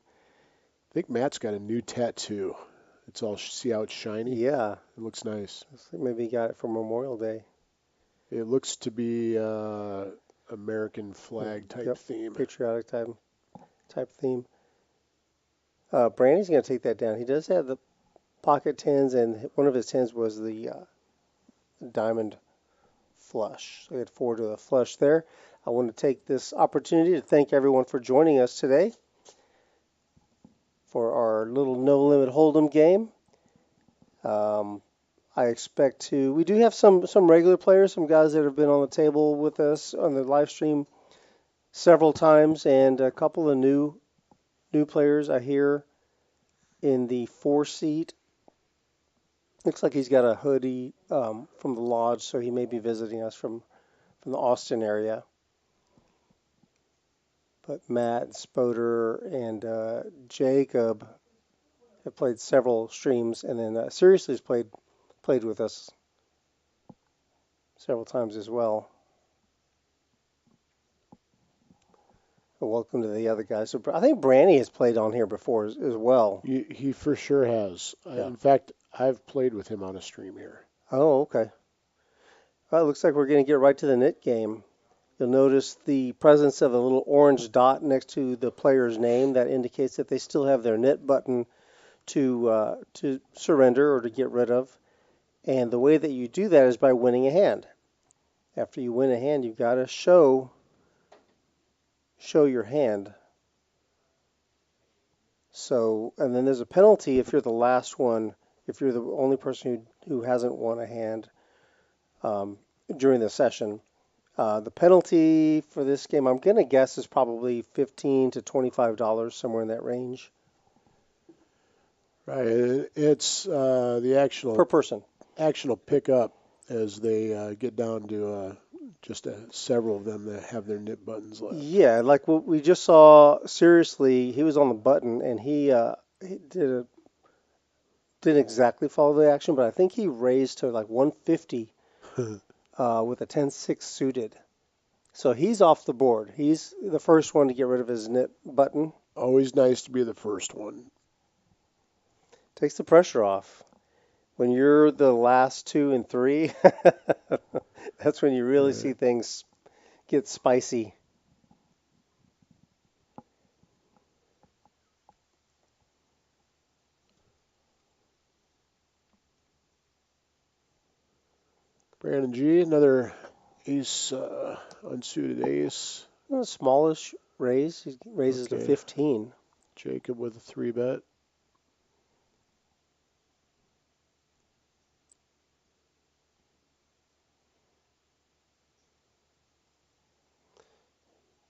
I think Matt's got a new tattoo. It's all, see how it's shiny? Yeah. It looks nice. Maybe he got it for Memorial Day. It looks to be American flag type theme. Patriotic type theme. Brandy's going to take that down. He does have the pocket 10s, and one of his 10s was the diamond flush. So he had 4 to the flush there. I want to take this opportunity to thank everyone for joining us today for our little no limit hold'em game. We do have some regular players, some guys that have been on the table with us on the live stream several times, and a couple of new players I hear in the 4 seat. Looks like he's got a hoodie from the lodge, so he may be visiting us from the Austin area. But Matt, Spoder, and Jacob have played several streams, and then Seriously has played with us several times as well. Welcome to the other guys. So I think Branny has played on here before as well. He for sure has. Yeah. In fact, I've played with him on a stream here. Oh, okay. Well, it looks like we're going to get right to the nit game. You'll notice the presence of a little orange dot next to the player's name. That indicates that they still have their nit button to surrender or to get rid of. And the way that you do that is by winning a hand. After you win a hand, you've got to show your hand. So, and then there's a penalty if you're the last one, if you're the only person who hasn't won a hand during the session. The penalty for this game, I'm going to guess, is probably $15 to $25, somewhere in that range. Right. It's the actual per person. Actual pickup as they get down to just several of them that have their nip buttons left. Yeah, like what we just saw. Seriously, he was on the button and he didn't exactly follow the action, but I think he raised to like 150 with a 10-6 suited. So he's off the board. He's the first one to get rid of his nip button. Always nice to be the first one. Takes the pressure off. When you're the last 2 and 3, that's when you really see things get spicy. Brandon G, another ace, unsuited ace. A smallish raise. He raises to 15. Jacob with a 3-bet.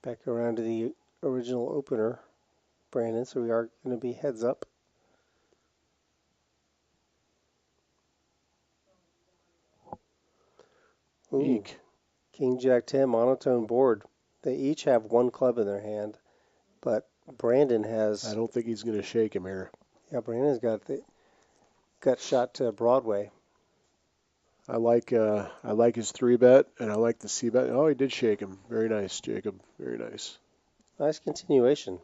Back around to the original opener, Brandon. So we are going to be heads up. Ooh. Eek. King Jack 10 monotone board. They each have one club in their hand, but Brandon has. I don't think he's going to shake him here. Yeah, Brandon's got the gut shot to Broadway. I like his 3-bet, and I like the C-bet. Oh, he did shake him. Very nice, Jacob. Very nice. Nice continuation.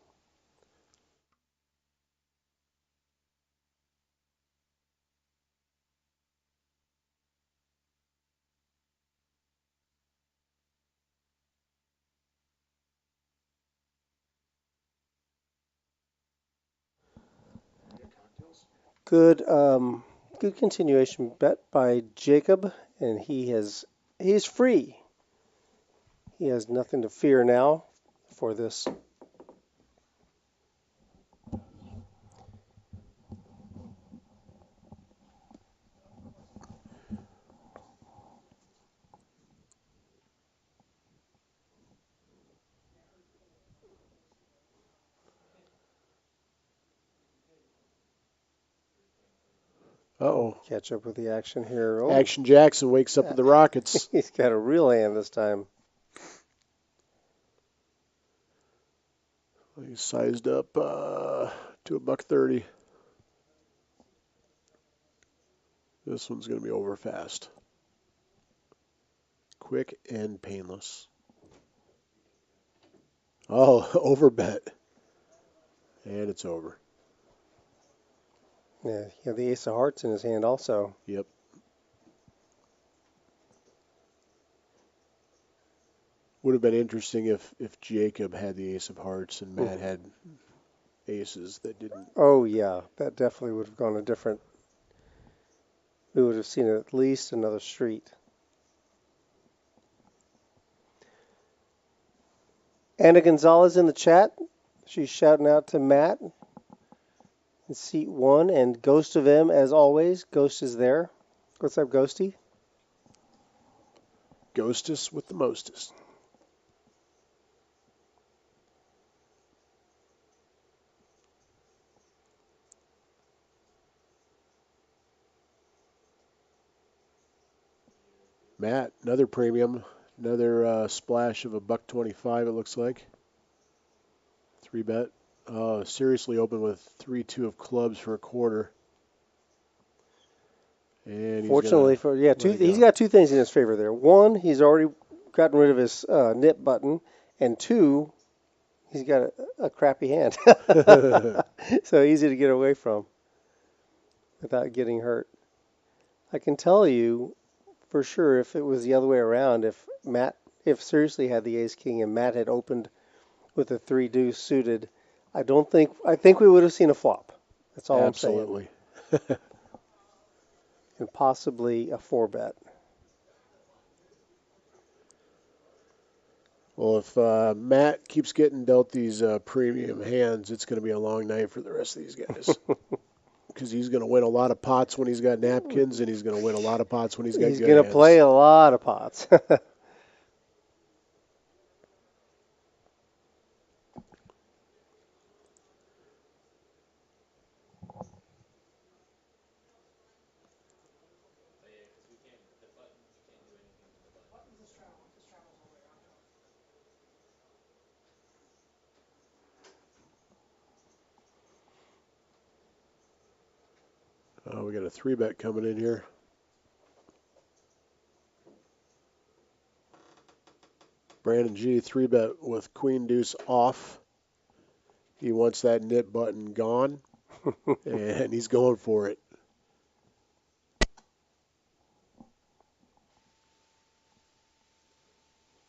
Good continuation bet by Jacob, and he's free. He has nothing to fear now for this. Uh-oh. Catch up with the action here. Oh. Action Jackson wakes up with the Rockets. He's got a real hand this time. He's sized up to $1.30. This one's going to be over fast. Quick and painless. Oh, overbet. And it's over. Yeah, he had the ace of hearts in his hand also. Yep. Would have been interesting if Jacob had the ace of hearts and Matt had aces that didn't. Oh, yeah. That definitely would have gone a different. We would have seen at least another street. Anna Gonzalez in the chat. She's shouting out to Matt in seat 1, and Ghost of M as always. Ghost is there. What's up, Ghosty? Ghostus with the mostest. Matt, another premium, another splash of $1.25. It looks like 3-bet. seriously open with 3-2 of clubs for a quarter. And Fortunately for he's got two things in his favor there. One, he's already gotten rid of his nip button, and two, he's got a crappy hand, so easy to get away from without getting hurt. I can tell you for sure if it was the other way around, if Seriously had the ace king and Matt had opened with a 3 deuce suited, I think we would have seen a flop. That's all Absolutely. I'm saying. And possibly a 4-bet. Well, if Matt keeps getting dealt these premium hands, it's going to be a long night for the rest of these guys. Because he's going to win a lot of pots when he's got napkins, and he's going to win a lot of pots when he's got good hands. He's going to play a lot of pots. We got a 3-bet coming in here. Brandon G, 3-bet with queen deuce off. He wants that nip button gone, and he's going for it.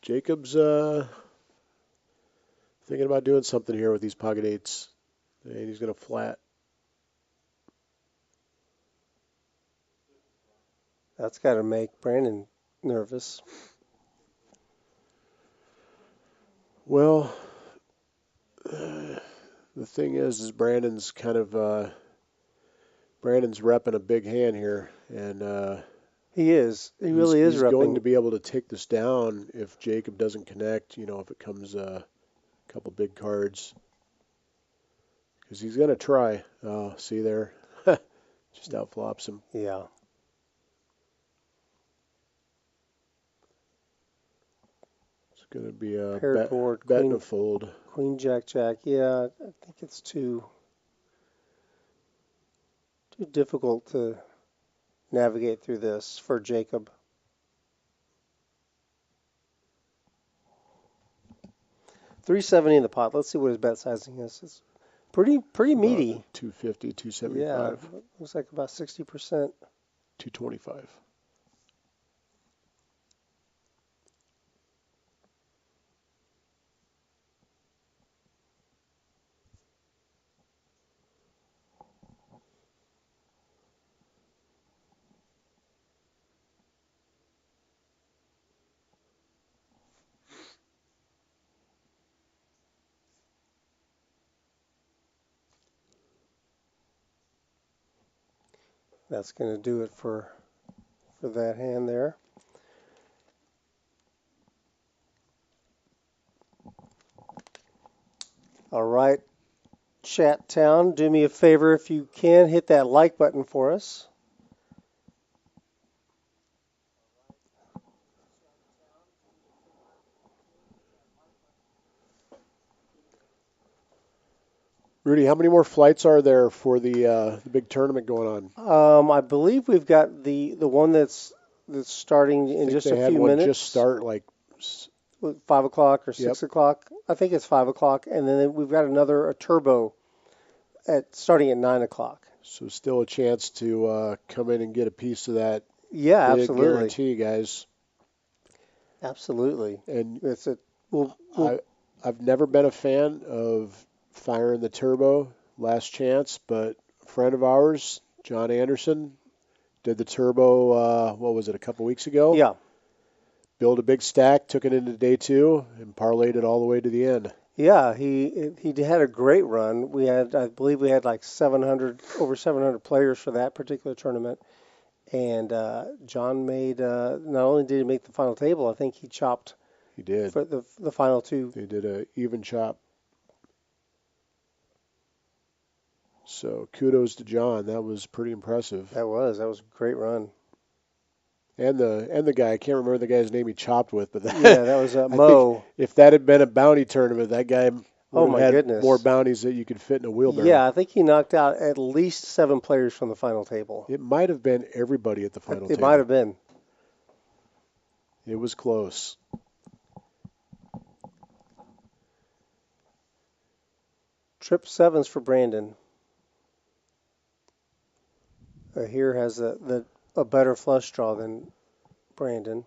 Jacob's thinking about doing something here with these pocket eights, and he's going to flat. That's got to make Brandon nervous. Well, the thing is Brandon's kind of Brandon's repping a big hand here, and he is. He really is. He's repping. going to be able to take this down if Jacob doesn't connect. You know, if it comes a couple big cards, because he's going to try. Oh, see there, just outflops him. Yeah. Going to be a paired board, bet and a fold. Queen, Jack, Jack. Yeah, I think it's too difficult to navigate through this for Jacob. $370 in the pot. Let's see what his bet sizing is. It's pretty meaty. 250, 275. Yeah, looks like about 60%. 225. That's going to do it for that hand there. All right, Chat Town, do me a favor if you can, hit that like button for us. Rudy, how many more flights are there for the big tournament going on? I believe we've got the one that's starting in just a few minutes. Just start like 5 o'clock or 6 o'clock. I think it's 5 o'clock, and then we've got a turbo starting at 9 o'clock. So still a chance to come in and get a piece of that. Yeah, big absolutely. Guarantee, guys. Absolutely. And it's I've never been a fan of firing the turbo last chance, but a friend of ours, John Anderson, did the turbo. What was it? A couple weeks ago. Yeah. Built a big stack, took it into day 2, and parlayed it all the way to the end. Yeah, he had a great run. I believe we had like over 700 players for that particular tournament, and John made not only did he make the final table, I think he chopped. He did for the final 2. They did a even chop. So kudos to John. That was pretty impressive. That was a great run. And the guy, I can't remember the guy's name he chopped with, but that was Mo. If that had been a bounty tournament, that guy Oh would my have had goodness. more bounties that you could fit in a wheelbarrow. Yeah, I think he knocked out at least 7 players from the final table. It might have been everybody at the final It table. might have been. It was close. Trip 7s for Brandon. Here has a better flush draw than Brandon.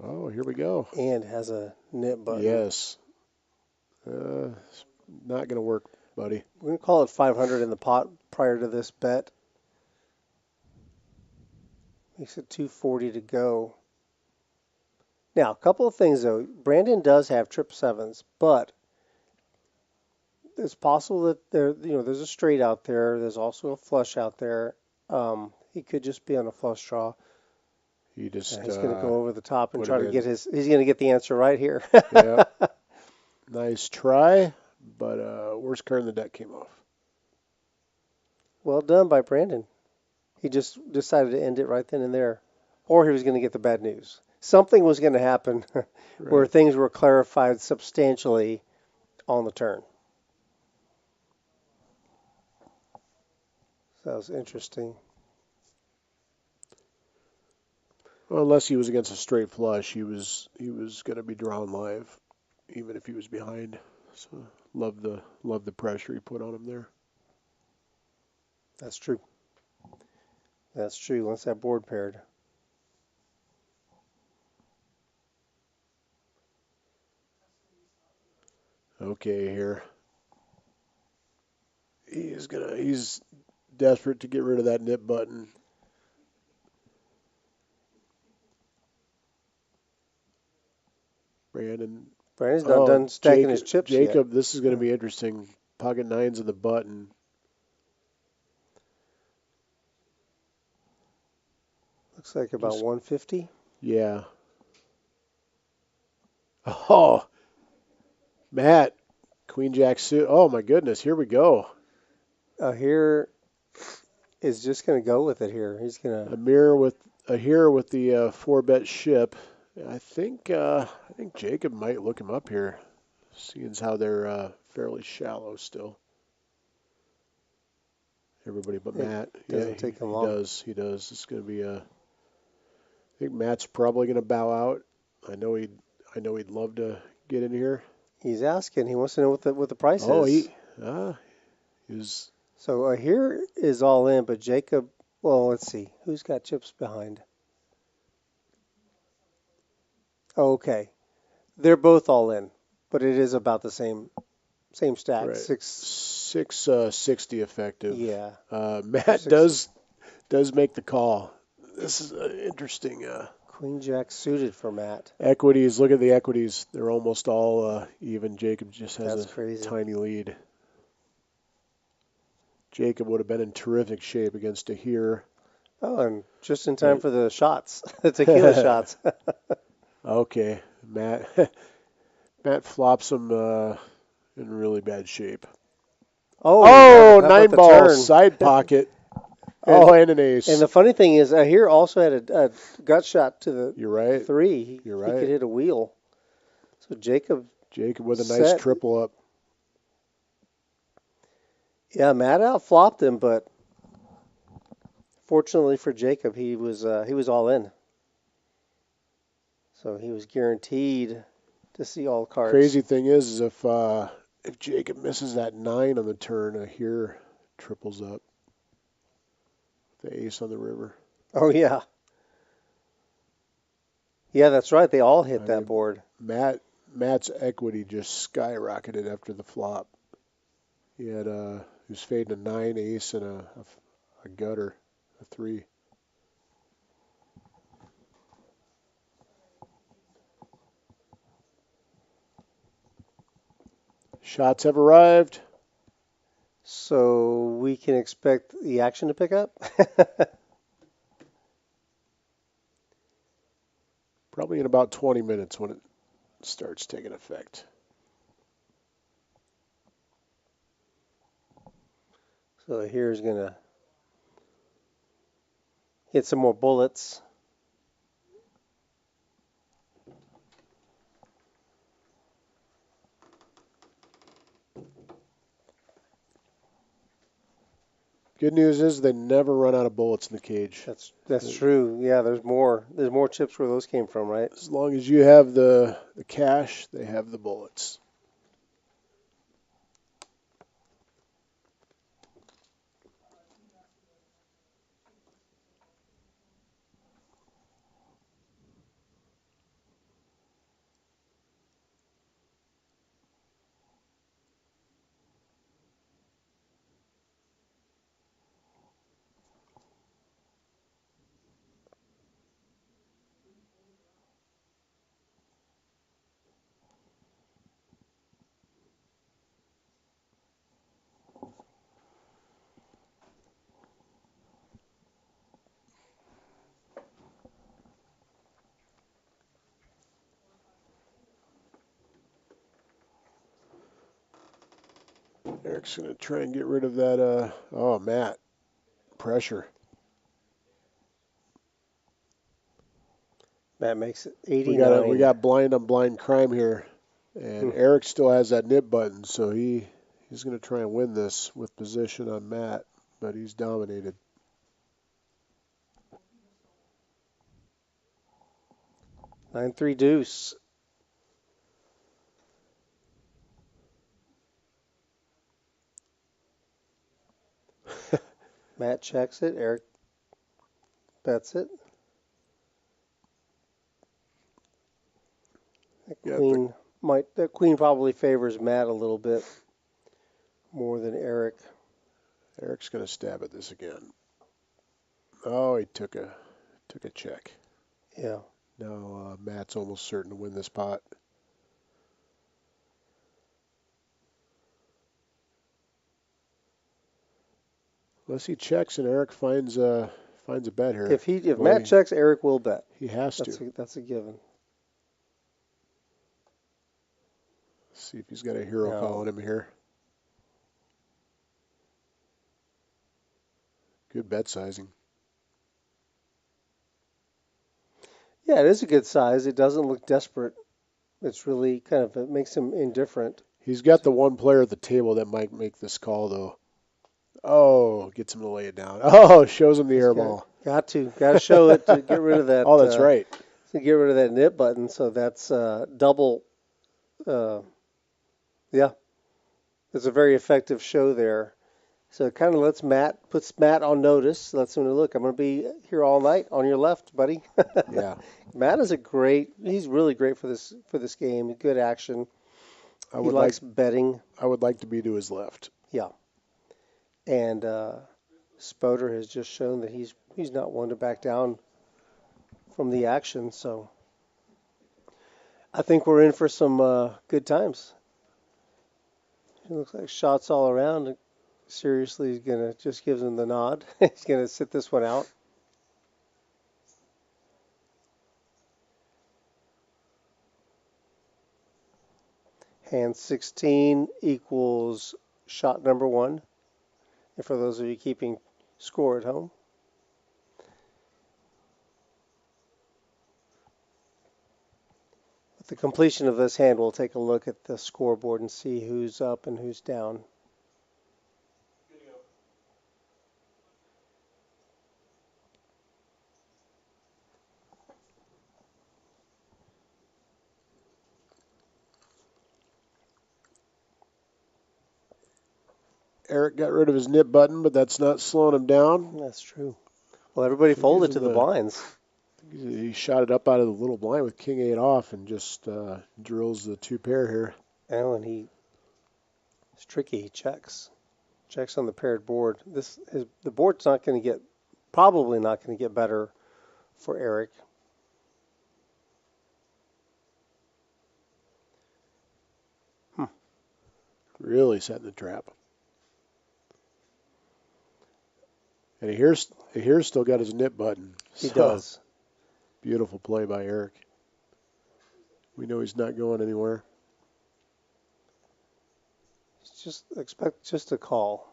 Oh, here we go. And has a nip button. Yes. It's not going to work, buddy. We're going to call it 500 in the pot prior to this bet. Makes it 240 to go. Now, a couple of things, though. Brandon does have trip 7s, but it's possible that there's a straight out there. There's also a flush out there. He could just be on a flush draw. He's going to go over the top and try to get in. he's going to get the answer right here. Yep. Nice try, but worst card in the deck came off. Well done by Brandon. He just decided to end it right then and there. Or he was going to get the bad news. Something was going to happen where things were clarified substantially on the turn. So that was interesting. Well, unless he was against a straight flush, he was going to be drawn live, even if he was behind. So love the pressure he put on him there. That's true. That's true. Once that board paired. Okay, here. He's desperate to get rid of that nip button. Brandon's not done stacking his chips Jacob, yet. this is going to be interesting. Pocket 9s of the button. Looks like about 150. Yeah. Oh, Matt, Queen Jack suit. Oh my goodness, here we go. Here is just going to go with it here. He's going to a mirror with the 4-bet ship. I think Jacob might look him up here, seeing as how they're fairly shallow still. Everybody but Matt. Doesn't take him long. He does. It's going to be I think Matt's probably going to bow out. I know he'd love to get in here. He's asking. He wants to know what the price is. He's. So here is all in, but Jacob. Well, let's see. Who's got chips behind? Oh, okay, they're both all in, but it is about the same stack. Right. 660 effective. Yeah. Matt does make the call. This is interesting. Queen Jack suited for Matt. Equities. Look at the equities. They're almost all even. Jacob just has crazy. Tiny lead. Jacob would have been in terrific shape against a here. Oh, and just in time for the shots, the tequila shots. Okay, Matt flops him in really bad shape. Oh, 9 ball side pocket. And an ace. And the funny thing is, here also had a gut shot to the You're right. 3. You're right. He could hit a wheel. So Jacob with a nice triple up. Yeah, Matt outflopped him, but fortunately for Jacob, he was all in. So he was guaranteed to see all cards. Crazy thing is if Jacob misses that 9 on the turn, here triples up. The ace on the river. Oh yeah. Yeah, that's right. They all hit that board. Matt's equity just skyrocketed after the flop. He was fading a 9 ace and a gutter, a 3. Shots have arrived. So we can expect the action to pick up? Probably in about 20 minutes when it starts taking effect. So here's going to hit some more bullets. Good news is they never run out of bullets in the cage. That's true. Yeah, there's more. There's more chips where those came from, right? As long as you have the cash, they have the bullets. Eric's going to try and get rid of that. Oh, Matt. Pressure. Matt makes it 89. We got blind on blind crime here. And Eric still has that nip button, so he's going to try and win this with position on Matt, but he's dominated. 9-3 deuce. Matt checks it. Eric bets it. The queen probably favors Matt a little bit more than Eric. Eric's going to stab at this again. Oh, he took a check. Yeah. Now Matt's almost certain to win this pot. Unless he checks and Eric finds a bet here. If Matt checks, Eric will bet. He has to. That's a given. Let's see if he's got a hero call on him here. Good bet sizing. Yeah, it is a good size. It doesn't look desperate. It's really it makes him indifferent. He's got the one player at the table that might make this call, though. Oh, gets him to lay it down. Oh, shows him the air ball. Got to show it to get rid of that. Oh, that's right. To get rid of that nip button. So that's double. Yeah, it's a very effective show there. So it kind of puts Matt on notice. Lets him know, look, I'm going to be here all night on your left, buddy. Yeah. Matt is he's really great for this game. Good action. He likes betting. I would like to be to his left. Yeah. And Spoder has just shown that he's not one to back down from the action. So I think we're in for some good times. It looks like shots all around. Seriously, he's going to just gives him the nod. He's going to sit this one out. Hand 16 equals shot number 1. And for those of you keeping score at home. With the completion of this hand, we'll take a look at the scoreboard and see who's up and who's down. Eric got rid of his nip button, but that's not slowing him down. That's true. Well, everybody folded to the blinds. He shot it up out of the little blind with king 8 off and just drills the 2 pair here. Oh, and it's tricky. He checks on the paired board. The board's probably not going to get better for Eric. Really setting the trap. And here's still got his nip button. He does. Beautiful play by Eric. We know he's not going anywhere. Expect just a call.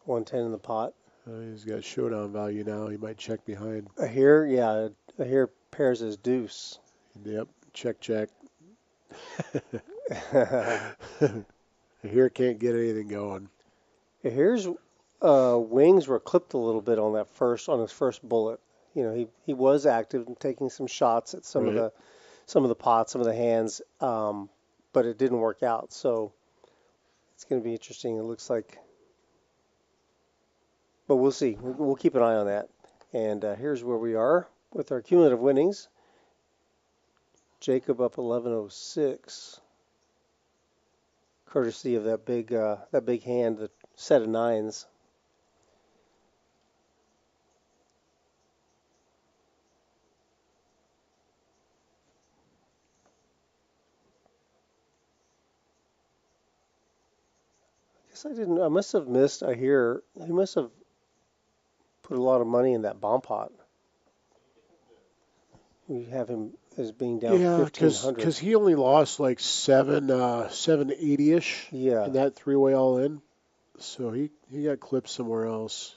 $110 in the pot. He's got showdown value now. He might check behind. A here pairs his deuce. Yep. Check, check. Here can't get anything going. Here's wings were clipped a little bit on his first bullet. You know, he was active and taking some shots at some of Right. the pots, some of the hands, but it didn't work out. So it's going to be interesting. It looks like, but we'll see. We'll keep an eye on that. And here's where we are with our cumulative winnings. Jacob up 1106, courtesy of that big hand, the set of nines. I must have missed. He must have put a lot of money in that bomb pot. We have him as being down Yeah, 1,500. because he only lost like 780-ish Yeah. in that three-way all-in. So he got clipped somewhere else.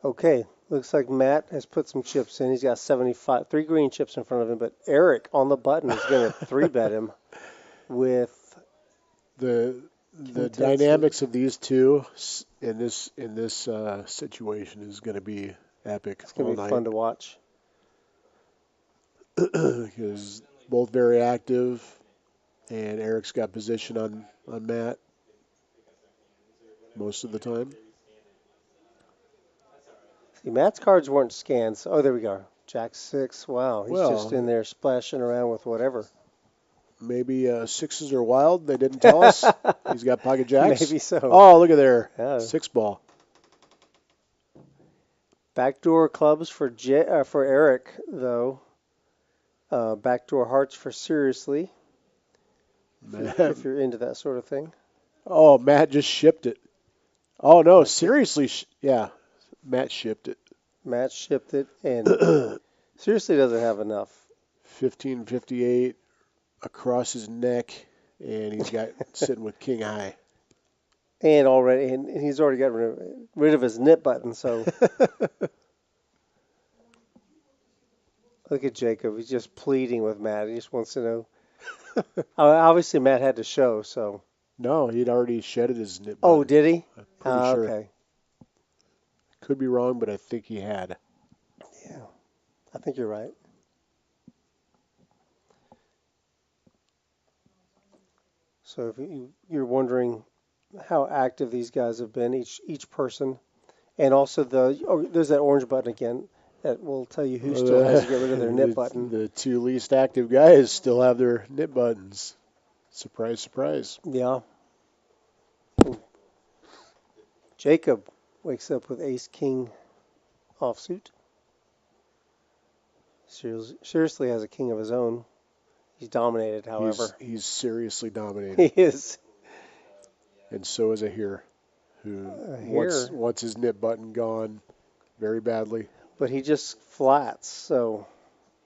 Okay, looks like Matt has put some chips in. He's got 75, 3 green chips in front of him, but Eric on the button is going to 3-bet him with The King 10 dynamics of these two in this situation is going to be epic. It's going to be fun to watch. Because both very active, and Eric's got position on Matt most of the time. See, Matt's cards weren't scanned. So, oh, there we go. Jack 6. Wow, he's just in there splashing around with whatever. Maybe sixes are wild. They didn't tell us. He's got pocket jacks. Maybe so. Oh, look at there. Yeah. 6-ball. Backdoor clubs for Eric, though. Backdoor hearts for Seriously. If you're into that sort of thing. Oh, Matt just shipped it. Oh, no, seriously. Yeah, Matt shipped it. Matt shipped it, and Seriously doesn't have enough. 1558 across his neck, and he's got sitting with king high. And he's already got rid of his nip button, so. Look at Jacob. He's just pleading with Matt. He just wants to know. Obviously, Matt had to show, so. No, he'd already shedded his nip button. Oh, did he? I'm pretty sure. Okay. Could be wrong, but I think he had. Yeah, I think you're right. So if you're wondering how active these guys have been, each person, and also there's that orange button again that will tell you who still has to get rid of their nip button. The 2 least active guys still have their nip buttons. Surprise, surprise. Yeah. Jacob wakes up with ace king offsuit. Seriously has a king of his own. He's dominated, however. He's seriously dominated. He is. And so is a here, who wants his nip button gone very badly. But he just flats, so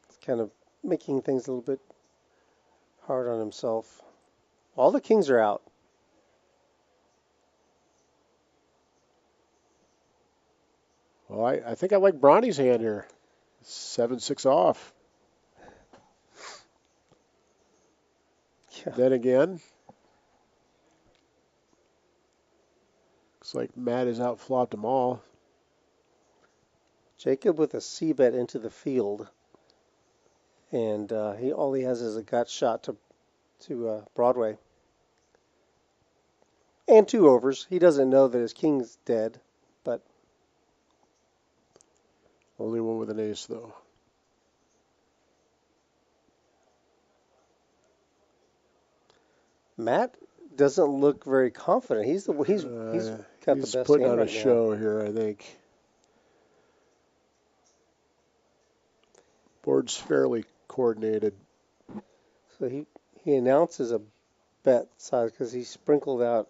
it's kind of making things a little bit hard on himself. All the kings are out. Well, I think I like Bronny's hand here. 7-6 off. Yeah. Then again, looks like Matt has outflopped them all. Jacob with a C-bet into the field. And all he has is a gut shot to Broadway. And 2 overs. He doesn't know that his king's dead, but... Only one with an ace, though. Matt doesn't look very confident. He's got the best hand putting on right a show here, I think. Board's fairly coordinated. So he announces a bet size because he sprinkled out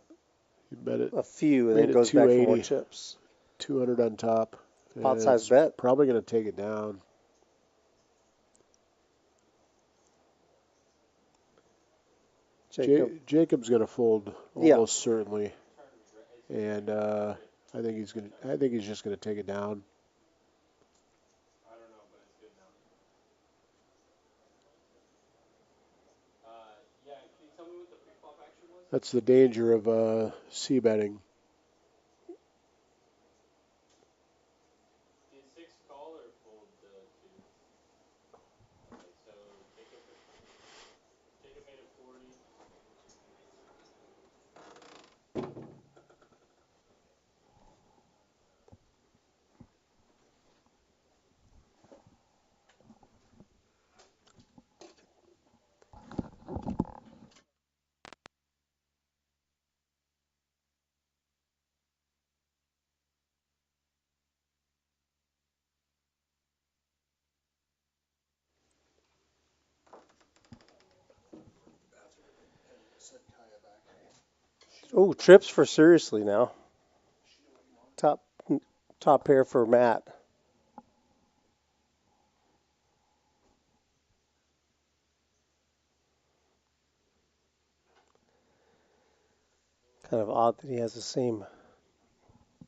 a few and then goes back for more chips. 200 on top. Pot size bet. Probably going to take it down. Jacob's going to fold almost certainly. And I think he's gonna. I think he's just gonna take it down. I don't know, but it's good now. Yeah, can you tell me what the pre-flop action was? That's the danger of c betting. Did 6 call or fold the 2? Okay, so Jacob made it 40. Oh, trips for seriously now. Top top pair for Matt. Kind of odd that he has the same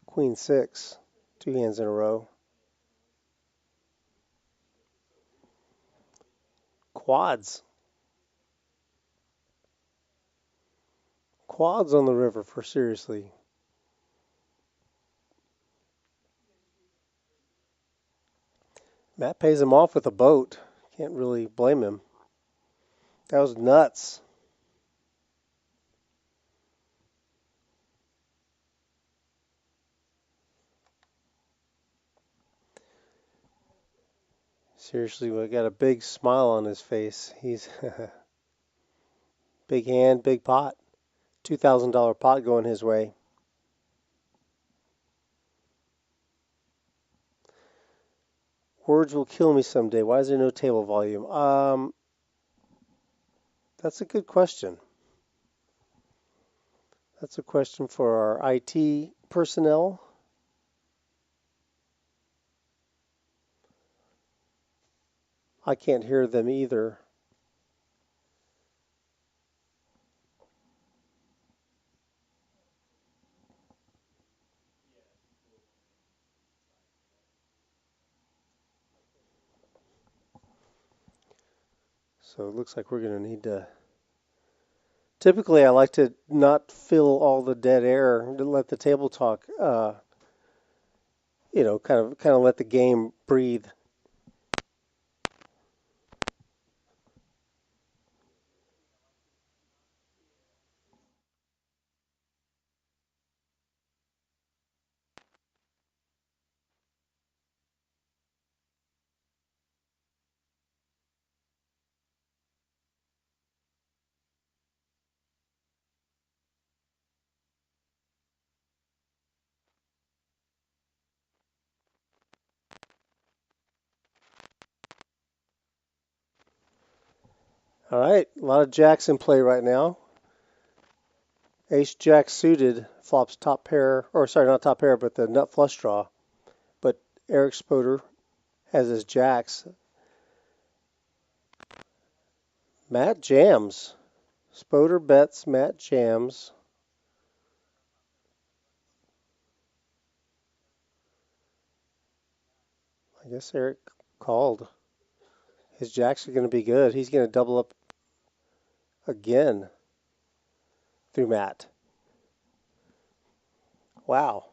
Queen 6, 2 hands in a row. Quads. Quads on the river for seriously. Matt pays him off with a boat. Can't really blame him. That was nuts. Seriously, we got a big smile on his face. He's big hand, big pot. $2,000 pot going his way. Words will kill me someday. Why is there no table volume? That's a good question. That's a question for our IT personnel. I can't hear them either. So it looks like we're going to need to. Typically, I like to not fill all the dead air to let the table talk, kind of let the game breathe. All right, a lot of jacks in play right now. Ace jack suited flops top pair, or sorry, not top pair, but the nut flush draw. But Eric Spoder has his jacks. Matt jams. Spoder bets, Matt jams. I guess Eric called. His jacks are going to be good. He's going to double up again through Matt. Wow.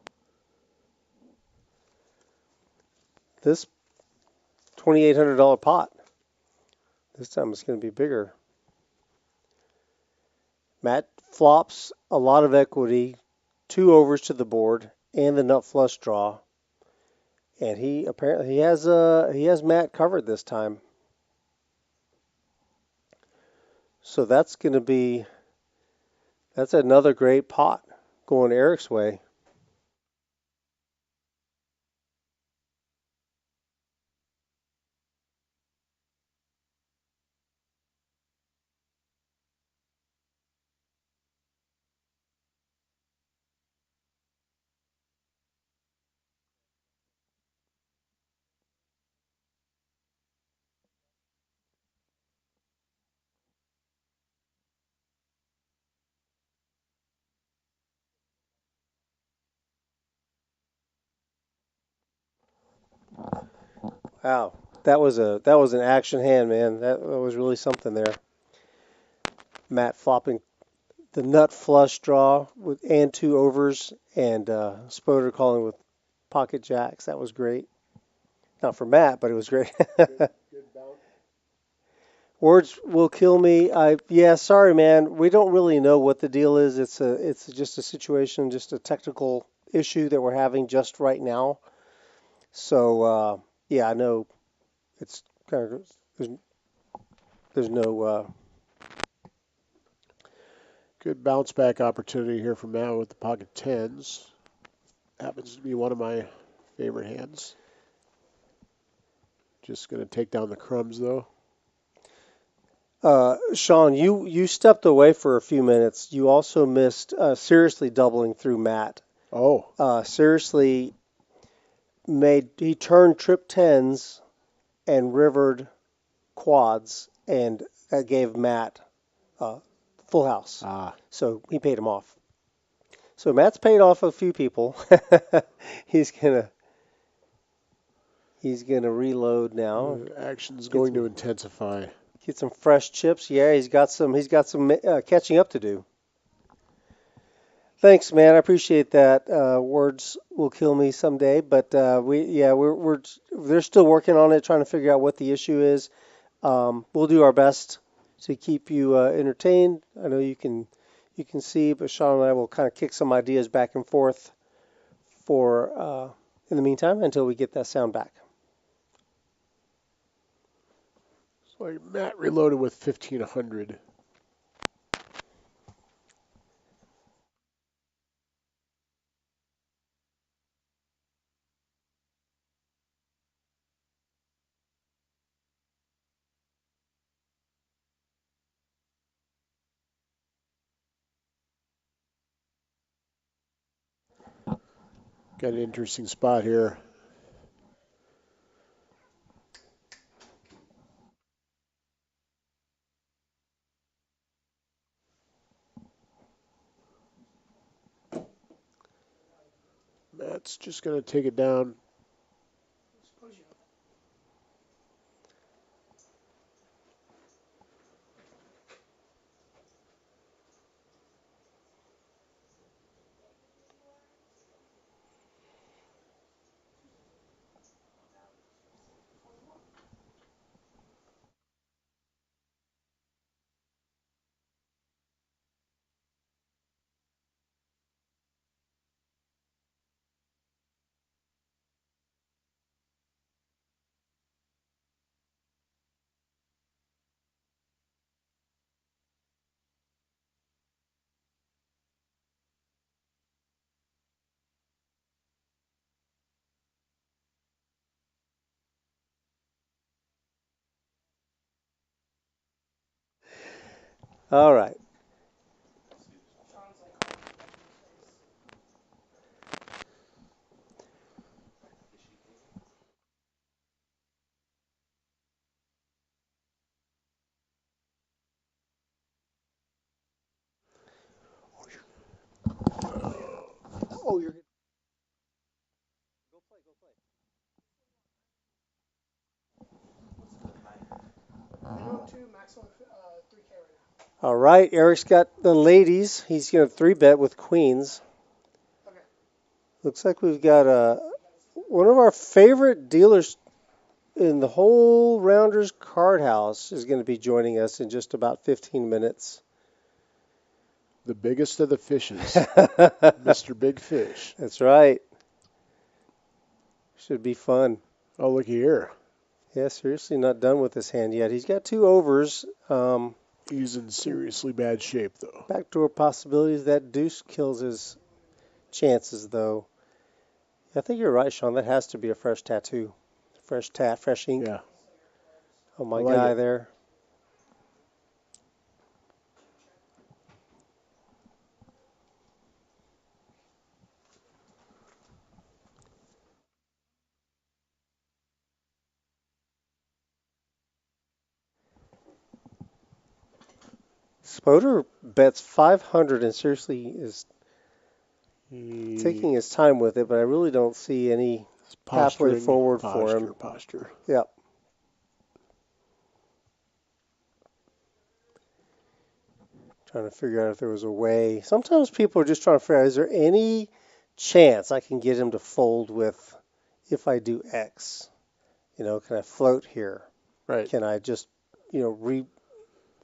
This $2,800 pot. This time it's going to be bigger. Matt flops a lot of equity, 2 overs to the board, and the nut flush draw. And he apparently he has Matt covered this time. So that's another great pot going Eric's way. Wow, that was an action hand, man. That was really something there. Matt flopping the nut flush draw with and two overs, and Spoder calling with pocket jacks. That was great. Not for Matt, but it was great. Words will kill me. Yeah, sorry, man. We don't really know what the deal is. It's just a situation, just a technical issue that we're having just right now. So yeah, I know it's kind of there's no Good bounce back opportunity here for Matt with the pocket tens. Happens to be one of my favorite hands. Just going to take down the crumbs though. Sean, you stepped away for a few minutes. You also missed seriously doubling through Matt. Oh, Seriously he turned trip tens and rivered quads, and that gave Matt full house. So he paid him off. So Matt's paid off a few people. He's gonna reload now. Action's going to intensify. Get some fresh chips. Yeah, he's got some catching up to do. Thanks, man. I appreciate that. Words will kill me someday, but they're still working on it, trying to figure out what the issue is. We'll do our best to keep you entertained. I know you can see, but Sean and I will kind of kick some ideas back and forth for in the meantime until we get that sound back. So Matt reloaded with 1,500. Got an interesting spot here. Matt's just going to take it down. All right. Oh, you're good. Go play. Minimum 2, maximum 3K right now. All right, Eric's got the ladies. He's going to 3-bet with queens. Okay. Looks like we've got one of our favorite dealers in the whole Rounders Card House is going to be joining us in just about 15 minutes. The biggest of the fishes, Mr. Big Fish. That's right. Should be fun. Oh, look here. Yeah, seriously, not done with this hand yet. He's got two overs. He's in seriously bad shape, though. Backdoor possibilities. That deuce kills his chances, though. I think you're right, Sean. That has to be a fresh tattoo. Fresh ink. Yeah. Oh, my guy there. Spoder bets 500 and seriously is taking his time with it, but I really don't see any halfway Posturing, forward for him. Posture. Yep. Trying to figure out if there was a way. Sometimes people are just trying to figure out, is there any chance I can get him to fold with if I do X? You know, can I float here? Right. Can I just, you know,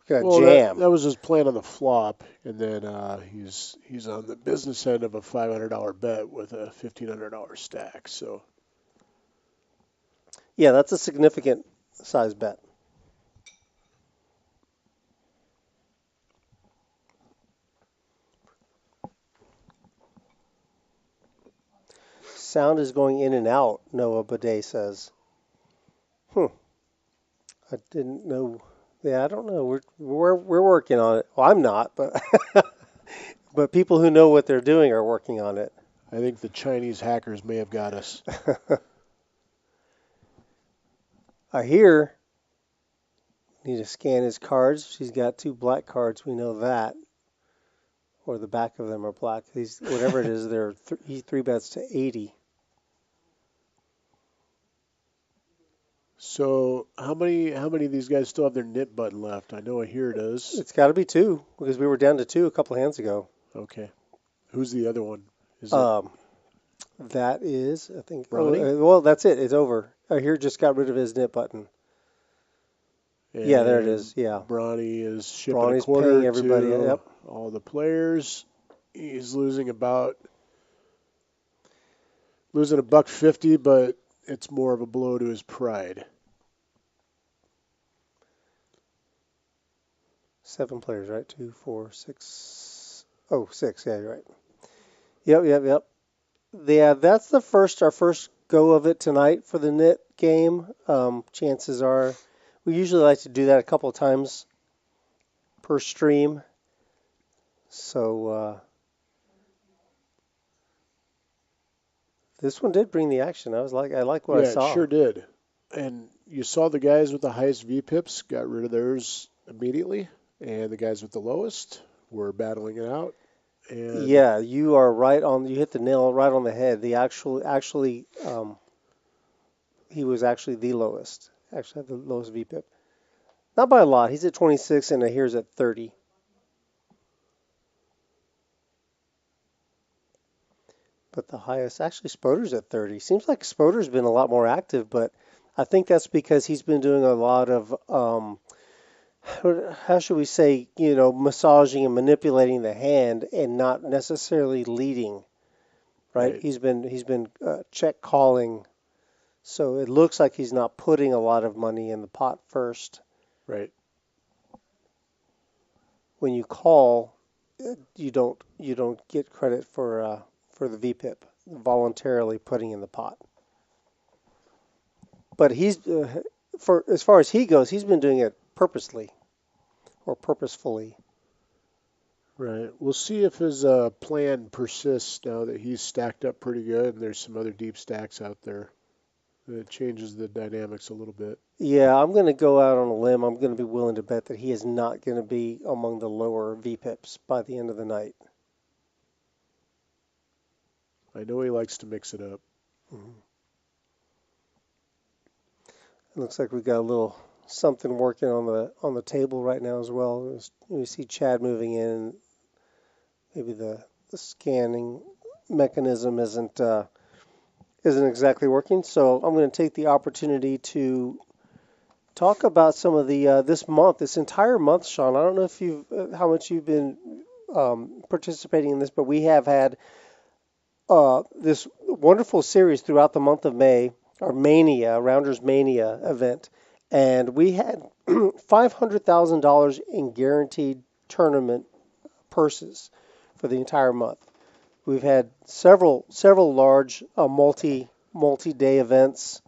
can I Well, jam? that was his plan on the flop, and then he's on the business end of a $500 bet with a $1,500 stack. So Yeah, that's a significant size bet. Sound is going in and out, Noah Bidet says. I didn't know. Yeah, I don't know. We're working on it. Well, I'm not, but but people who know what they're doing are working on it. I think the Chinese hackers may have got us. I hear need to scan his cards. She's got 2 black cards. We know that, or the back of them are black. These whatever it is, he 3-bets to 80. So how many of these guys still have their knit button left? I know here it is. It's got to be 2 because we were down to 2 a couple hands ago. Okay. Who's the other one? Is that is, I think. Ronnie? Well, that's it. It's over. I hear just got rid of his knit button. Yeah, there it is. Yeah. Bronny is shipping Bronny's a quarter paying everybody. to Yep. all the players. He's losing $1.50, but it's more of a blow to his pride. 7 players, right? 2, 4, 6. Oh, 6. Yeah, you're right. Yep. Yeah, that's our first go of it tonight for the knit game. Chances are, we usually like to do that a couple of times per stream. So this one did bring the action. I like what I saw. Yeah, it sure did. And you saw the guys with the highest VPIPs got rid of theirs immediately, and the guys with the lowest were battling it out. And yeah, you are right on. You hit the nail right on the head. He was actually the lowest. Actually had the lowest VPIP. Not by a lot. He's at 26 and here's at 30. But the highest, actually Spoder's at 30. Seems like Spoder's been a lot more active, but I think that's because he's been doing a lot of, how should we say, massaging and manipulating the hand and not necessarily leading, right? He's been check calling. So it looks like he's not putting a lot of money in the pot first. Right. When you call, you don't get credit for the VPIP voluntarily putting in the pot. But he's as far as he goes, he's been doing it purposely or purposefully. Right. We'll see if his plan persists now that he's stacked up pretty good and there's some other deep stacks out there. It changes the dynamics a little bit. Yeah, I'm going to go out on a limb. I'm going to be willing to bet that he is not going to be among the lower VPIPs by the end of the night. I know he likes to mix it up. Mm-hmm. It looks like we got a little something working on the table right now as well. We see Chad moving in. Maybe the scanning mechanism isn't exactly working. So I'm going to take the opportunity to talk about some of the this entire month, Sean. I don't know how much you've been participating in this, but we have had this wonderful series throughout the month of May, our Mania, Rounders Mania event, and we had $500,000 in guaranteed tournament purses for the entire month. We've had several large multi-day events,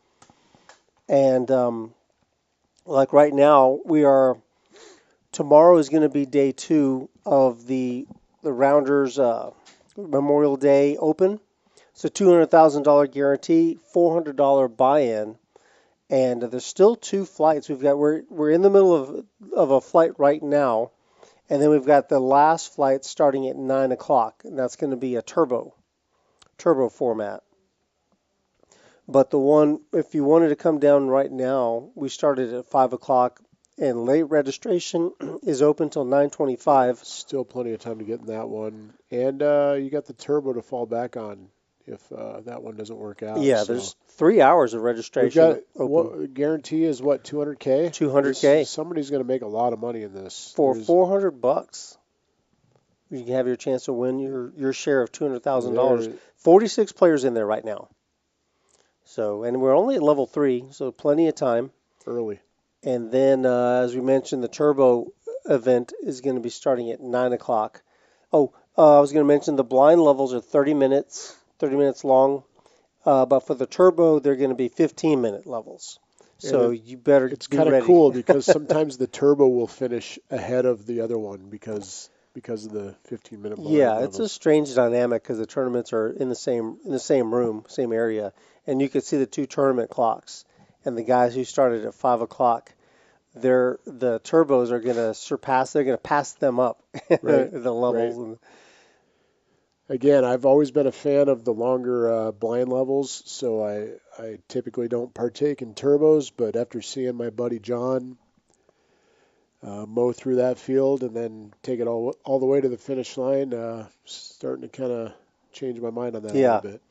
and like right now, tomorrow is going to be day 2 of the Rounders Memorial Day Open. It's a $200,000 guarantee, $400 buy-in, and there's still 2 flights. We're in the middle of a flight right now, and then we've got the last flight starting at 9 o'clock, and that's going to be a turbo format. But the one, if you wanted to come down right now, we started at 5 o'clock, and late registration is open till 9:25. Still plenty of time to get in that one. And you got the turbo to fall back on if that one doesn't work out. Yeah, So there's 3 hours of we've registration got open. what guarantee is what 200K. 200K Somebody's going to make a lot of money in this. for There's- $400. You can have your chance to win your share of $200,000. there- 46 players in there right now. So, and we're only at level 3, so plenty of time. early. And then, as we mentioned, the turbo event is going to be starting at 9 o'clock. Oh, I was going to mention the blind levels are 30 minutes long. But for the turbo, they're going to be 15-minute levels. So you better It's be kind of ready. cool because sometimes the turbo will finish ahead of the other one because of the 15-minute blind Yeah, levels. it's a strange dynamic because the tournaments are in the same room, same area, and you could see the 2 tournament clocks. And the guys who started at 5 o'clock, the turbos are going to surpass. They're going to pass them up Right, the levels. right. Again, I've always been a fan of the longer blind levels, so I typically don't partake in turbos, but after seeing my buddy John mow through that field and then take it all the way to the finish line, starting to kind of change my mind on that a Yeah. little bit.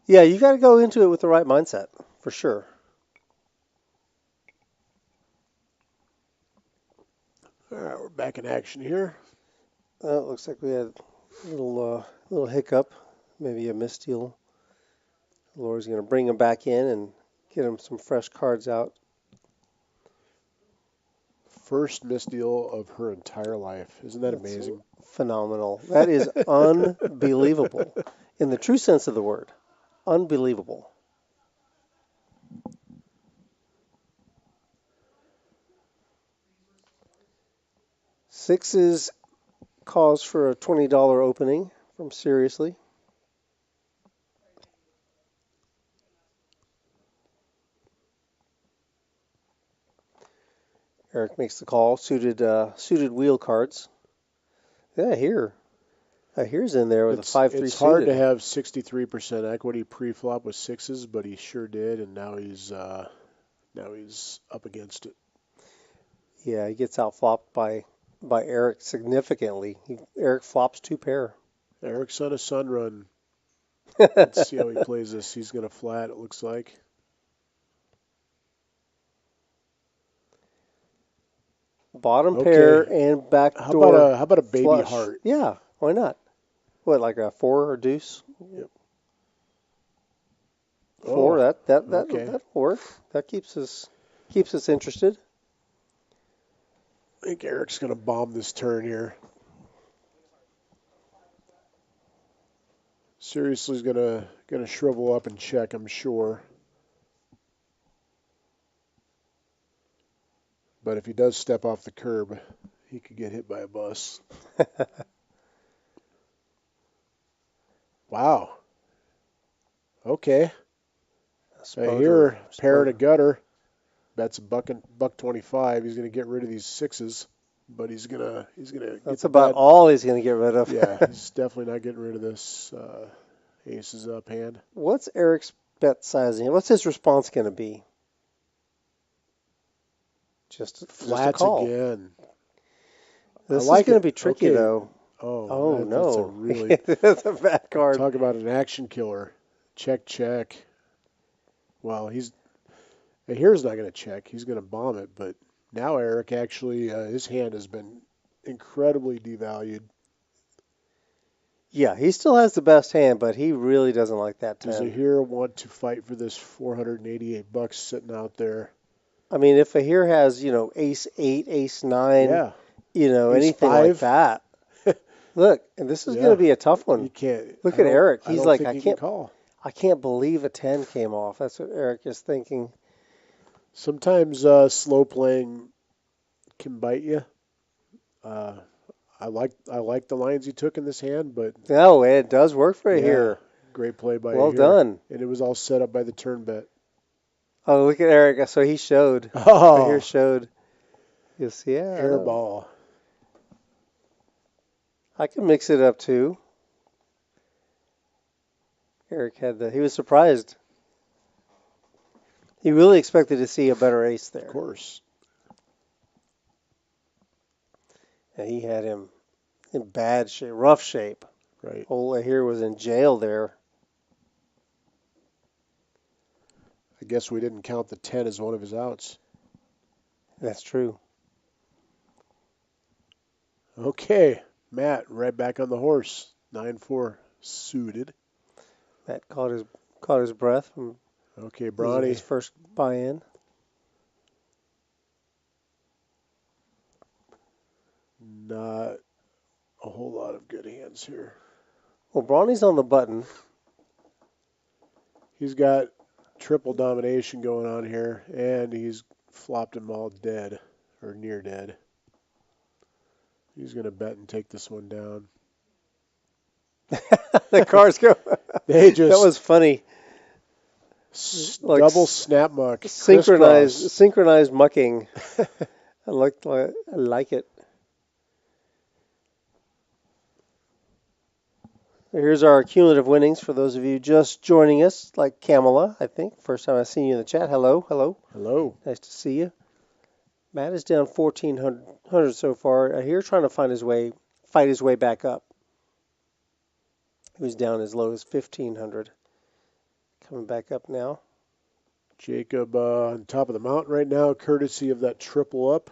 Yeah, you got to go into it with the right mindset, for sure. All right, we're back in action here. It looks like we had a little hiccup, maybe a misdeal. Laura's going to bring him back in and get him some fresh cards out. First misdeal of her entire life. Isn't that That's amazing? phenomenal. That is unbelievable, in the true sense of the word. Unbelievable. Sixes calls for a $20 opening from Seriously. Eric makes the call. Suited wheel cards. Yeah, here's in there with a 5-3 suited. It's hard to have 63% equity pre-flop with sixes, but he sure did, and now he's up against it. Yeah, he gets out flopped by Eric significantly. Eric flops 2 pair. Eric's on a sun run. Let's see how he plays this. He's going to flat, it looks like. Bottom pair and back door. How about a baby flush. heart? Yeah, why not? What, like a 4 or deuce? Yep. 4. Okay. That'll work. That keeps us interested. I think Eric's going to bomb this turn here. Seriously, he's going to shrivel up and check, I'm sure. But if he does step off the curb, he could get hit by a bus. Wow. Okay. I hear pair to gutter. That's $1.25. He's going to get rid of these sixes, but he's gonna. That's about all he's going to get rid of. Yeah, he's definitely not getting rid of this aces up hand. What's Eric's bet sizing? What's his response going to be? Just Flats a call. again. This is going to be tricky though. Oh no, that's a really that's a bad card. Talk about an action killer. Check. Well, here's not going to check. He's going to bomb it, but now Eric actually his hand has been incredibly devalued. Yeah, he still has the best hand, but he really doesn't like that 10. Does a hero want to fight for this $488 sitting out there? I mean, if a hero has, ace 8, ace 9, Yeah. Ace anything 5. like that. Look, and this is going to be a tough one. You can't. Look at Eric. He's like, I can't call. I can't believe a 10 came off. That's what Eric is thinking. Sometimes slow playing can bite you. I like the lines he took in this hand, but no, it does work for a hero. Great play by well done. And it was all set up by the turn bet. Oh, look at Eric. So he showed. Oh, here showed. Yes, yeah. Airball. I can mix it up too. Eric he was surprised. He really expected to see a better ace Of there. course. And he had him in bad shape, rough shape. Right. Ola here was in jail there. I guess we didn't count the 10 as one of his outs. That's true. Okay, Matt, right back on the horse. 9-4 suited. Matt caught his breath from Okay, using Bronny. his first buy-in. Not a whole lot of good hands here. Well, Bronny's on the button. He's got triple domination going on here, and he's flopped them all dead, or near dead. He's going to bet and take this one down. The cards go. They just That was funny. Like double snap muck. synchronized mucking. I like it. Here's our cumulative winnings for those of you just joining us, like Kamala, I think. First time I've seen you in the chat. Hello, hello. Hello. Nice to see you. Matt is down 1,400 so far. Here trying to fight his way back up. He was down as low as 1,500. Coming back up now. Jacob on top of the mountain right now, courtesy of that triple up.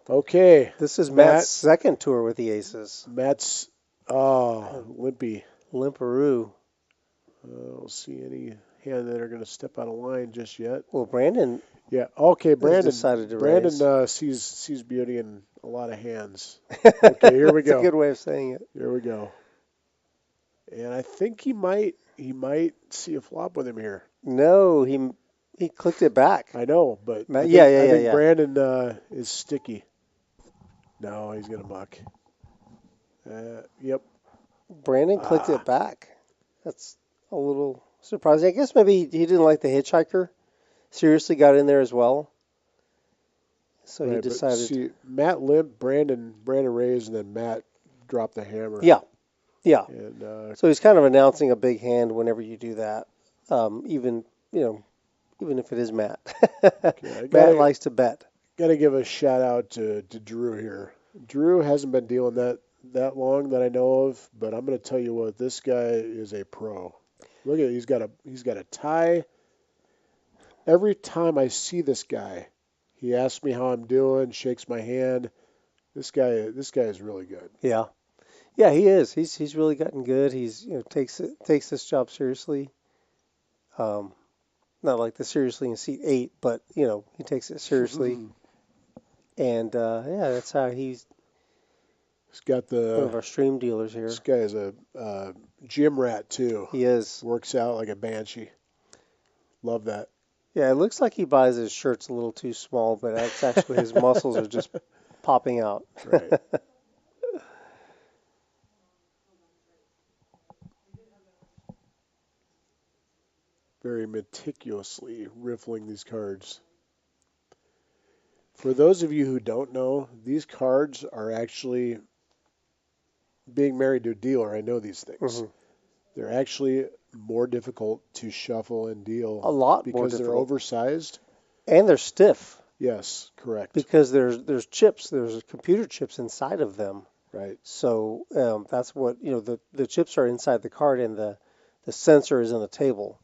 Okay. This is Matt's second tour with the aces. Matt's limpy. Limperoo. I don't see any hand that are going to step out of line just yet. Well, Brandon. Yeah. Okay, Brandon. Decided to raise. sees beauty in a lot of hands. Okay, here we go. That's a good way of saying it. Here we go. And I think he might see a flop with him here. No, he clicked it back. I know, but I think Brandon is sticky. No, he's gonna muck. Yep. Brandon clicked it back. That's a little surprising. I guess maybe he didn't like the hitchhiker. Seriously got in there as well. So he decided. But see, Matt limped, Brandon raised, and then Matt dropped the hammer. Yeah. And so he's kind of announcing a big hand whenever you do that. Even if it is Matt. Okay, Matt likes to bet. Got to give a shout out to Drew here. Drew hasn't been dealing that long that I know of, but I'm going to tell you what, this guy is a pro. Look at it, he's got a tie. Every time I see this guy, he asks me how I'm doing, shakes my hand. This guy is really good. Yeah, he is. He's really gotten good. He's takes this job seriously. Not like the seriously in seat 8, but he takes it seriously. And that's how he's got one of our stream dealers here. This guy is a gym rat too. He is. Works out like a banshee. Love that. Yeah, it looks like he buys his shirts a little too small, but that's actually his muscles are just popping out. Right. Very meticulously riffling these cards. For those of you who don't know, these cards are actually, being married to a dealer, I know these things. Mm-hmm. They're actually more difficult to shuffle and deal. A lot more difficult. Because they're oversized. And they're stiff. Yes, correct. Because there's chips, there's computer chips inside of them. Right. So that's what, the chips are inside the card and the sensor is in the table.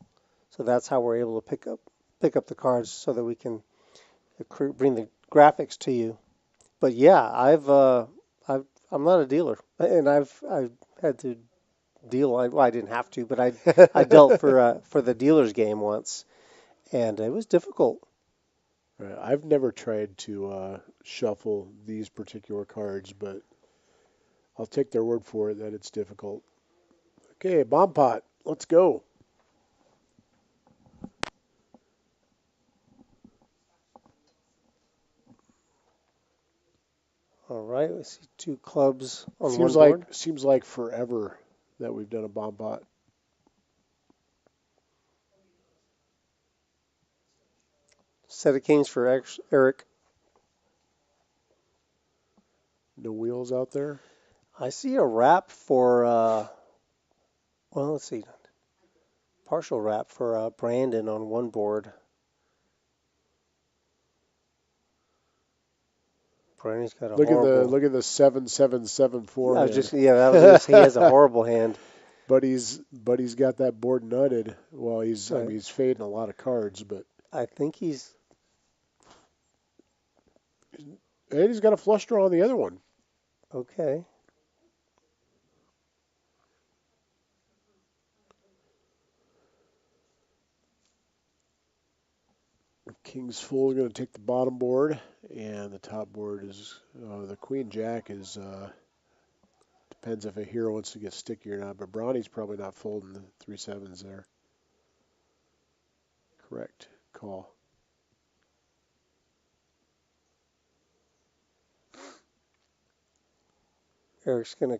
So that's how we're able to pick up the cards so that we can bring the graphics to you. But yeah, I'm not a dealer, and I've had to deal. I didn't have to, but I dealt for the dealer's game once, and it was difficult. Right. I've never tried to shuffle these particular cards, but I'll take their word for it that it's difficult. Okay, bomb pot. Let's go. All right, we see 2 clubs on one board. Seems like forever that we've done a bomb pot. Set of kings for Eric. No wheels out there. I see a wrap for Well, let's see. Partial wrap for Brandon on one board. Brandon's got a horrible. Look at the 7-7-7-4 I was hand. just I was gonna say he has a horrible hand. But he's got that board nutted. Well, he's Right. he's fading a lot of cards, but I think he's. and he's got a flush draw on the other one. Okay. King's full going to take the bottom board, and the top board is the Queen Jack is depends if a hero wants to get sticky or not. But Bronny's probably not folding the 3-7s there. Correct call. Eric's gonna.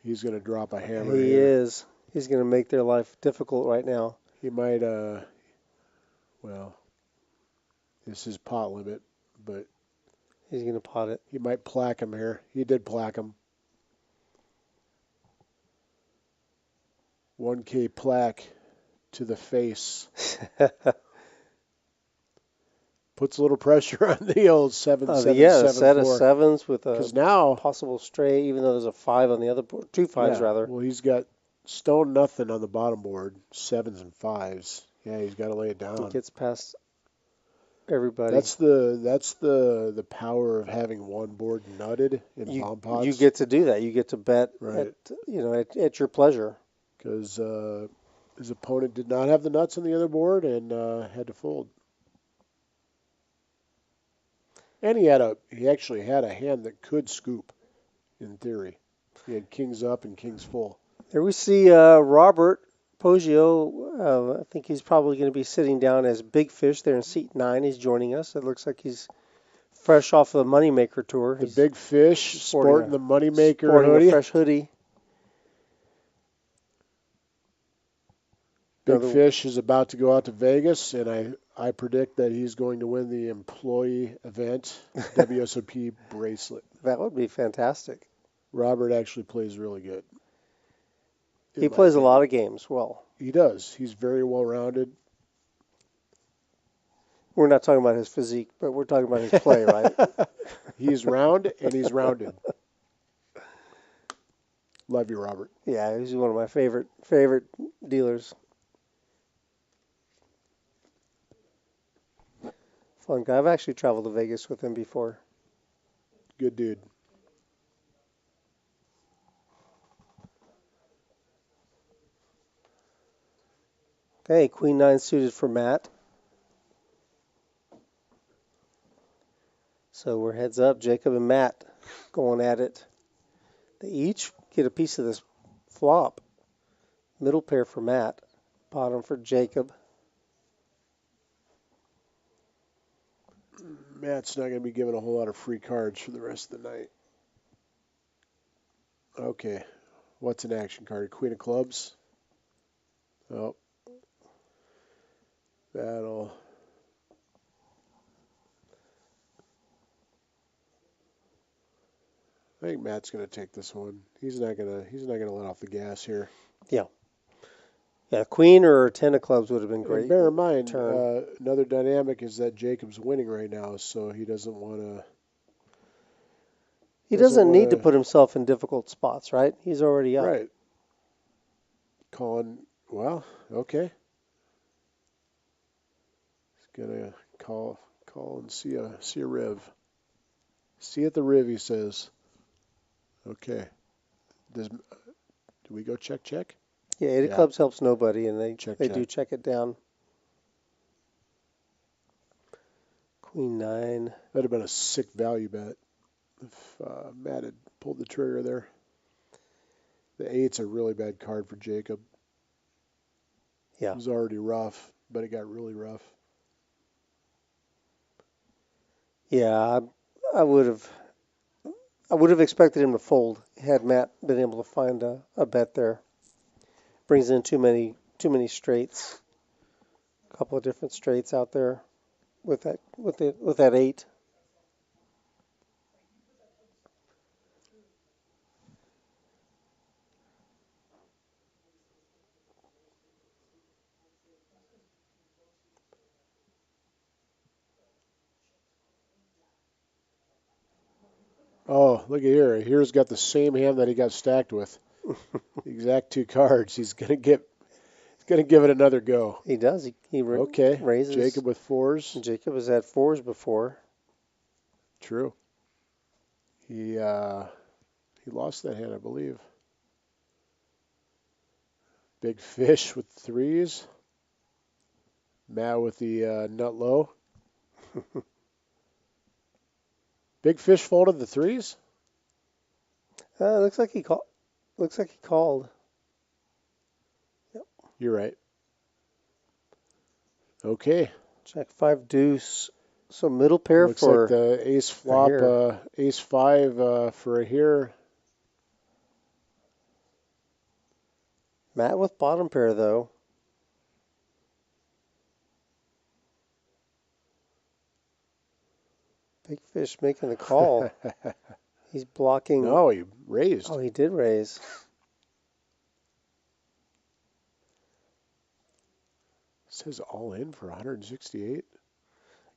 He's going to drop a hammer. He here. is. He's gonna make their life difficult right now. He might. Well, this is pot limit, but He's gonna pot it. he might plaque him here. He did plaque him. 1K plaque to the face. Puts a little pressure on the old 7-7-7-4. Yeah, a set of sevens with a Because now, possible straight, even though there's a 5 on the other board. 2 5s, rather. well, he's got stone nothing on the bottom board. 7s and 5s. Yeah, he's got to lay it down. He gets past everybody. That's the power of having one board nutted in palm pots. You get to do that. You get to bet Right. at your pleasure. Because his opponent did not have the nuts on the other board and had to fold. And he actually had a hand that could scoop, in theory. He had kings up and kings full. There we see Robert Poggio. I think he's probably going to be sitting down as Big Fish there in seat 9. He's joining us. It looks like he's fresh off of the Moneymaker tour. The Big Fish sporting the Moneymaker sporting hoodie. a fresh hoodie. Big Fish is about to go out to Vegas, and I predict that he's going to win the employee event WSOP bracelet. That would be fantastic. Robert actually plays really good. He plays a lot of games well. He does. He's very well-rounded. We're not talking about his physique, but we're talking about his play, right? He's round, and he's rounded. Love you, Robert. Yeah, he's one of my favorite dealers. Fun guy. I've actually traveled to Vegas with him before. Good dude. Okay, Queen 9 suited for Matt. So we're heads up, Jacob and Matt going at it. They each get a piece of this flop. Middle pair for Matt, bottom for Jacob. Matt's not going to be given a whole lot of free cards for the rest of the night. Okay, what's an action card? Queen of clubs. Oh, battle. I think Matt's going to take this one. He's not going to let off the gas here. Yeah, Queen or 10 of clubs would have been great. And bear in mind, another dynamic is that Jacob's winning right now, so he doesn't want to. He doesn't need to put himself in difficult spots, right? He's already up. Right. Calling. Well, okay. He's gonna call and see a riv. See at the riv, he says. Okay. Do we go check? Yeah, 8 of clubs helps nobody, and they do check it down. Queen 9. That'd have been a sick value bet if Matt had pulled the trigger there. The 8's a really bad card for Jacob. Yeah. It was already rough, but it got really rough. Yeah, I would have expected him to fold had Matt been able to find a bet there. Brings in too many straights. A couple of different straights out there with that 8. Oh, look at here. Here's got the same hand that he got stacked with. The exact 2 cards. He's gonna give it another go. He does. He Okay. raises. Jacob with 4s. Jacob has had 4s before. True. He lost that hand, I believe. Big fish with 3s. Matt with the nut low. Big fish folded the 3s. Looks like he called. Yep. You're right. Okay. Jack 5 deuce. So middle pair Looks for like the ace flop, ace 5 for a here. Matt with bottom pair though. Big fish making the call. He's blocking. No, he raised. Oh, he did raise. Says all in for 168.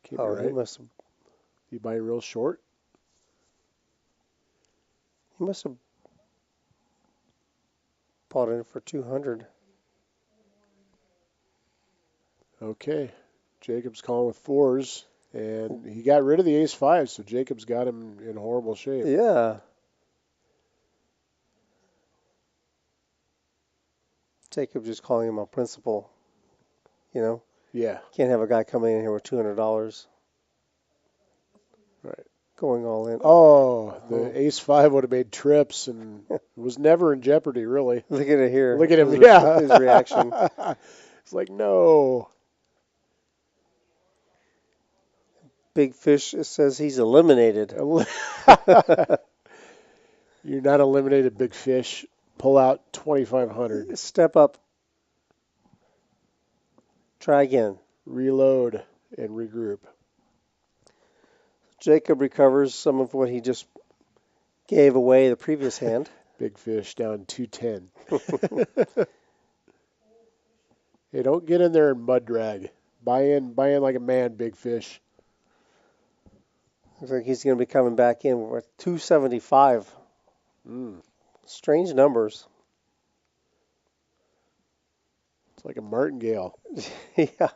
Can't Oh, be right. he must have. You buy real short. He must have bought in for 200. Okay. Jacob's calling with 4s, and he got rid of the ace 5, so Jacob's got him in horrible shape. Yeah. Jacob just calling him on principle. You know? Yeah. Can't have a guy coming in here with $200. Right. Going all in. Oh, the ace 5 would have made trips and was never in jeopardy, really. Look at it here. Look at him. Yeah. His reaction. It's like, no. Big fish says he's eliminated. You're not eliminated, big fish. Pull out 2,500. Step up. Try again. Reload and regroup. Jacob recovers some of what he just gave away the previous hand. Big fish down 210. Hey, don't get in there and mud drag. Buy in like a man, big fish. Looks like he's going to be coming back in with 275. Strange numbers. It's like a martingale. Yeah.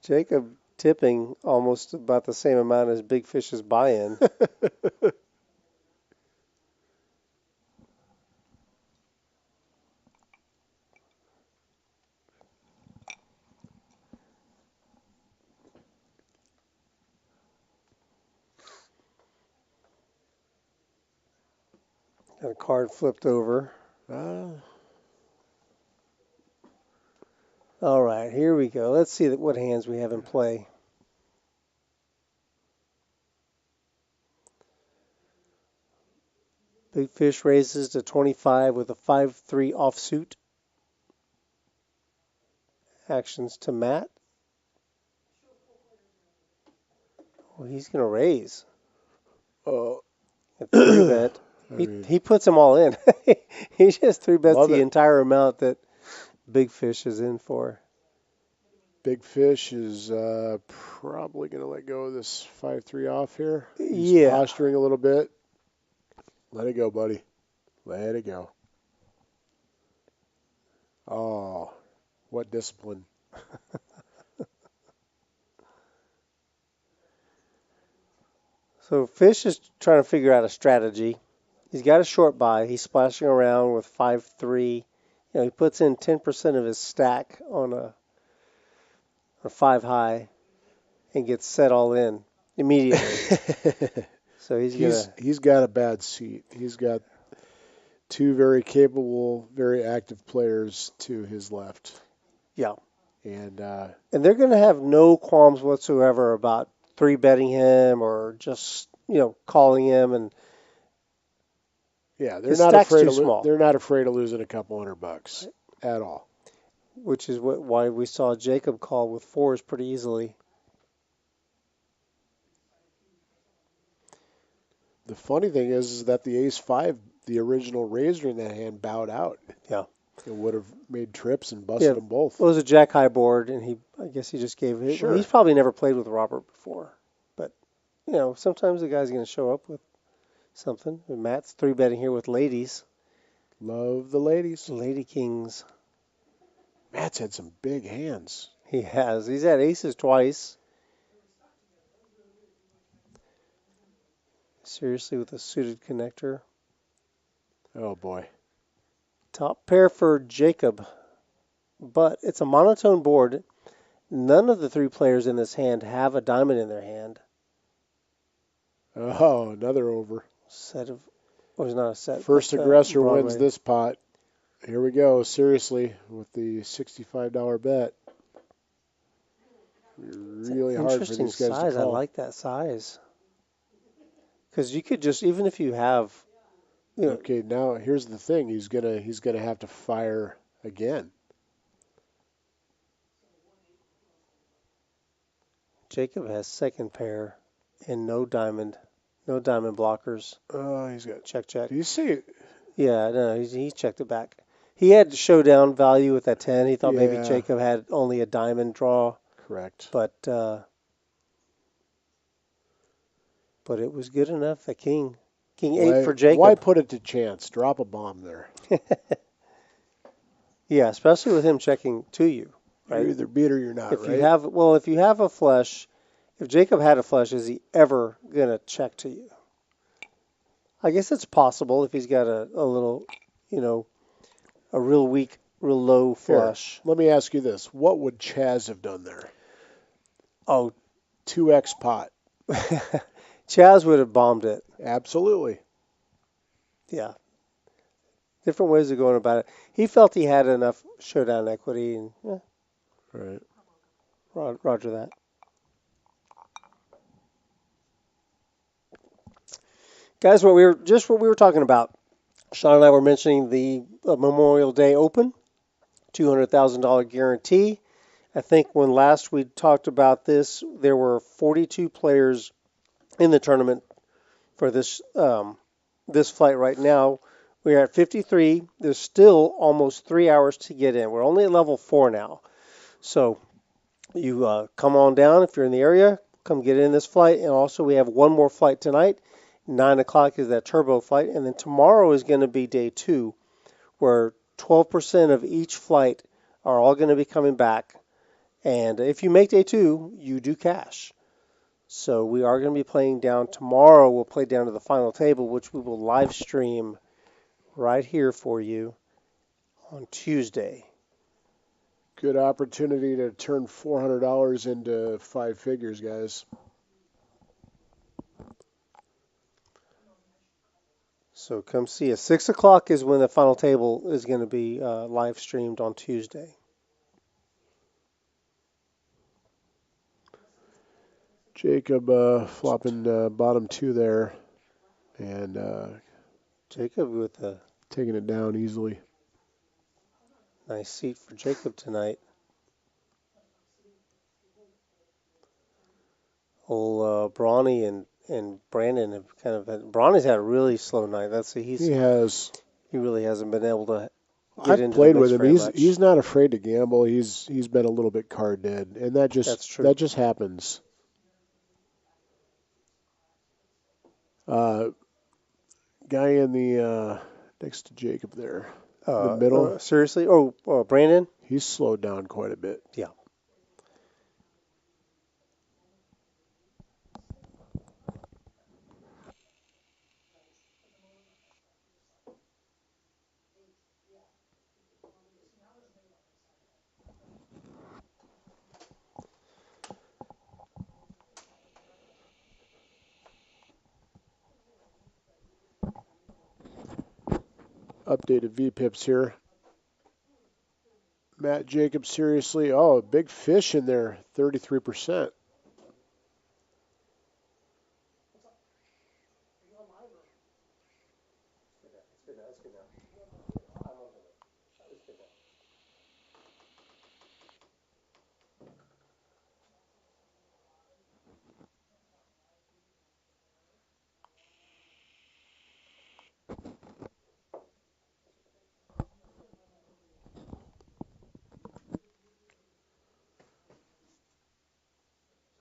Jacob tipping almost about the same amount as Big Fish's buy-in. Got a card flipped over. All right, here we go. Let's see what hands we have in play. Big Fish raises to 25 with a 5-3 offsuit. Actions to Matt. Well, he's going to raise. Oh. A 3-bet. He puts them all in. He just 3-bets the entire amount that Big Fish is in for. Big Fish is probably going to let go of this 5-3 off here. He's posturing a little bit. Let it go, buddy. Let it go. Oh, what discipline. So Fish is trying to figure out a strategy. He's got a short buy. He's splashing around with 5-3. You know, he puts in 10% of his stack on a 5 high and gets set all in immediately. So he's got a bad seat. He's got 2 very capable, very active players to his left. Yeah. And they're going to have no qualms whatsoever about 3-betting him or just, calling him. And yeah, they're not afraid of losing a couple $100 at all. Which is why we saw Jacob call with 4s pretty easily. The funny thing is that the ace 5, the original raiser in that hand, bowed out. Yeah. It would have made trips and busted them both. It was a jack-high board, and I guess he just gave it. Sure. Well, he's probably never played with Robert before. But sometimes the guy's going to show up with something. And Matt's 3-betting here with ladies. Love the ladies. Lady kings. Matt's had some big hands. He has. He's had aces twice. Seriously, with a suited connector. Oh, boy. Top pair for Jacob. But it's a monotone board. None of the 3 players in this hand have a diamond in their hand. Oh, another over. Set of, it's not a set. First but, aggressor Broadway. wins this pot. Here we go, seriously, with the $65 bet. Really hard for these guys size. to call. I like that size. Because you could just, even if you have, Okay, now here's the thing. He's gonna have to fire again. Jacob has second pair and no diamond blockers. Oh, he's got Check. Do you see it? Yeah, no, he checked it back. He had showdown value with that 10. He thought maybe Yeah. Jacob had only a diamond draw, Correct. but it was good enough. A king 8 for Jacob. Why put it to chance? Drop a bomb there. Yeah, especially with him checking to you. Right? You're either beat or you're not, if right? if you have a flush, if Jacob had a flush, is he ever gonna check to you? I guess it's possible if he's got a little, a real weak, real low flush. Here, let me ask you this. What would Chaz have done there? Oh, 2x pot. Chaz would have bombed it. Absolutely. Yeah. Different ways of going about it. He felt he had enough showdown equity, and Right. Roger that. Guys, what we were talking about. Sean and I were mentioning the Memorial Day Open, $200,000 guarantee. I think when last we talked about this, there were 42 players in the tournament for this flight right now. We're at 53. There's still almost 3 hours to get in. We're only at level 4 now. So you come on down if you're in the area. Come get in this flight. And also we have one more flight tonight. 9 o'clock is that turbo flight. And then tomorrow is going to be day 2, where 12% of each flight are all going to be coming back. And if you make day 2, you do cash. So we are going to be playing down tomorrow. We'll play down to the final table, which we will live stream right here for you on Tuesday. Good opportunity to turn $400 into 5 figures, guys. So come see us. 6 o'clock is when the final table is going to be live streamed on Tuesday. Jacob flopping bottom 2 there. And Jacob with a taking it down easily. Nice seat for Jacob tonight. Old Brawny and Brandon have kind of had. Brawny's had a really slow night. He has. He really hasn't been able to. I've played with him. He's not afraid to gamble. He's been a little bit card dead, and that's true. That just happens. Guy in the next to Jacob there, the middle. Seriously? Oh, Brandon? He's slowed down quite a bit. Yeah. Updated VPIPs here. Matt Jacobs, seriously. Oh, big fish in there, 33%.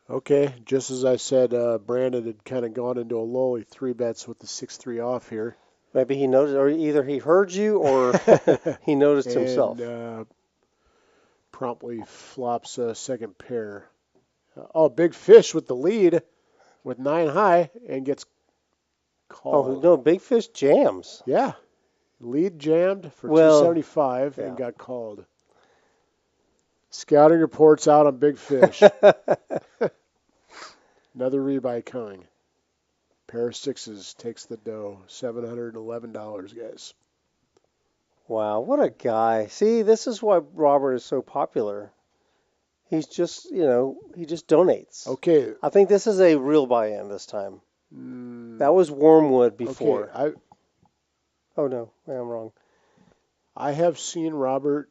Okay, just as I said, Brandon had kind of gone into a lull. He 3-bets with the 6-3 off here. Maybe he noticed, or either he heard you or he noticed himself. And promptly flops a second pair. Oh, big fish with the lead with 9 high and gets called. Oh, no, Big Fish jams. Yeah, lead jammed for Well, 275 yeah. and got called. Scouting reports out on Big Fish. Another rebuy coming. Pair of sixes takes the dough. $711, guys. Wow, what a guy. See, this is why Robert is so popular. He's just, he just donates. Okay. I think this is a real buy-in this time. That was Wormwood before. Okay, Oh, no, I'm wrong. I have seen Robert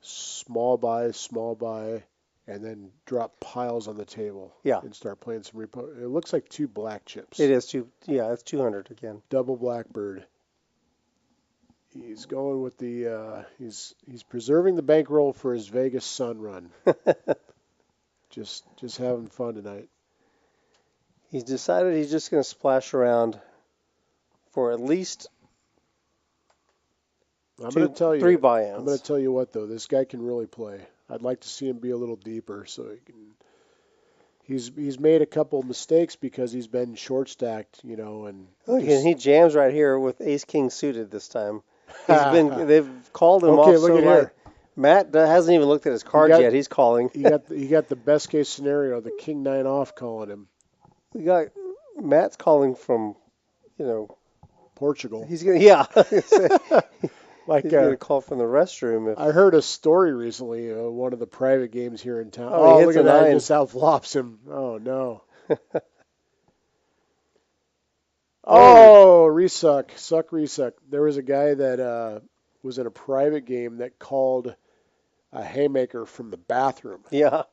small buy, and then drop piles on the table. Yeah. And start playing some repo. It looks like 2 black chips. It is it's 200 again. Double Blackbird. He's going with the he's preserving the bankroll for his Vegas Sun run. just having fun tonight. He's decided he's just going to splash around for at least three buy-ins. I'm going to tell you what though, this guy can really play. I'd like to see him be a little deeper so he can. He's made a couple of mistakes because he's been short stacked, and he jams right here with Ace King suited this time. They've called him off look so at hard. here. Matt hasn't even looked at his cards yet. He's calling. He got the best case scenario, the King 9 off calling him. We got Matt's calling from, Portugal. He's gonna like he's gonna call from the restroom. I heard a story recently, one of the private games here in town. Oh, Look at that! He just outflops him. Oh no. Oh, resuck. There was a guy that was in a private game that called a haymaker from the bathroom. Yeah.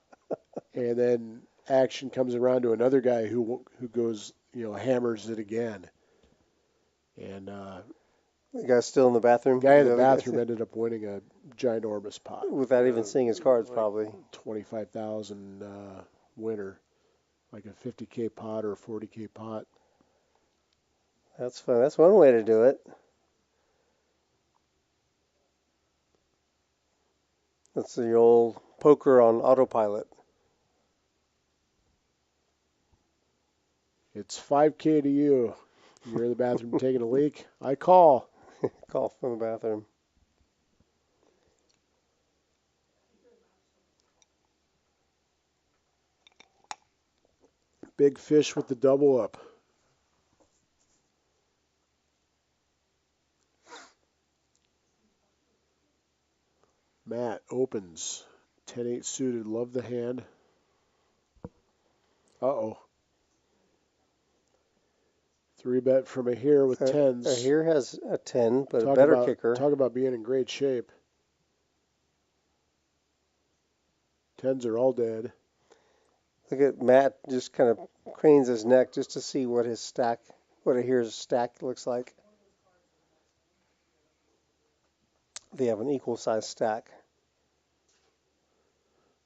And then action comes around to another guy who goes, hammers it again. And the guy's still in the bathroom. The guy in the bathroom ended up winning a ginormous pot. Without even seeing his cards, probably. 25,000 winner, like a 50K pot or a 40K pot. That's fun. That's one way to do it. That's the old poker on autopilot. It's 5K to you. You're in the bathroom taking a leak. I call. Call from the bathroom. Big fish with the double up. Matt opens. 10-8 suited. Love the hand. Uh-oh. 3-bet from a here with tens. A here has a 10, but a better kicker. Talk about being in great shape. Tens are all dead. Look at Matt just kind of cranes his neck just to see what a here's stack looks like. They have an equal size stack.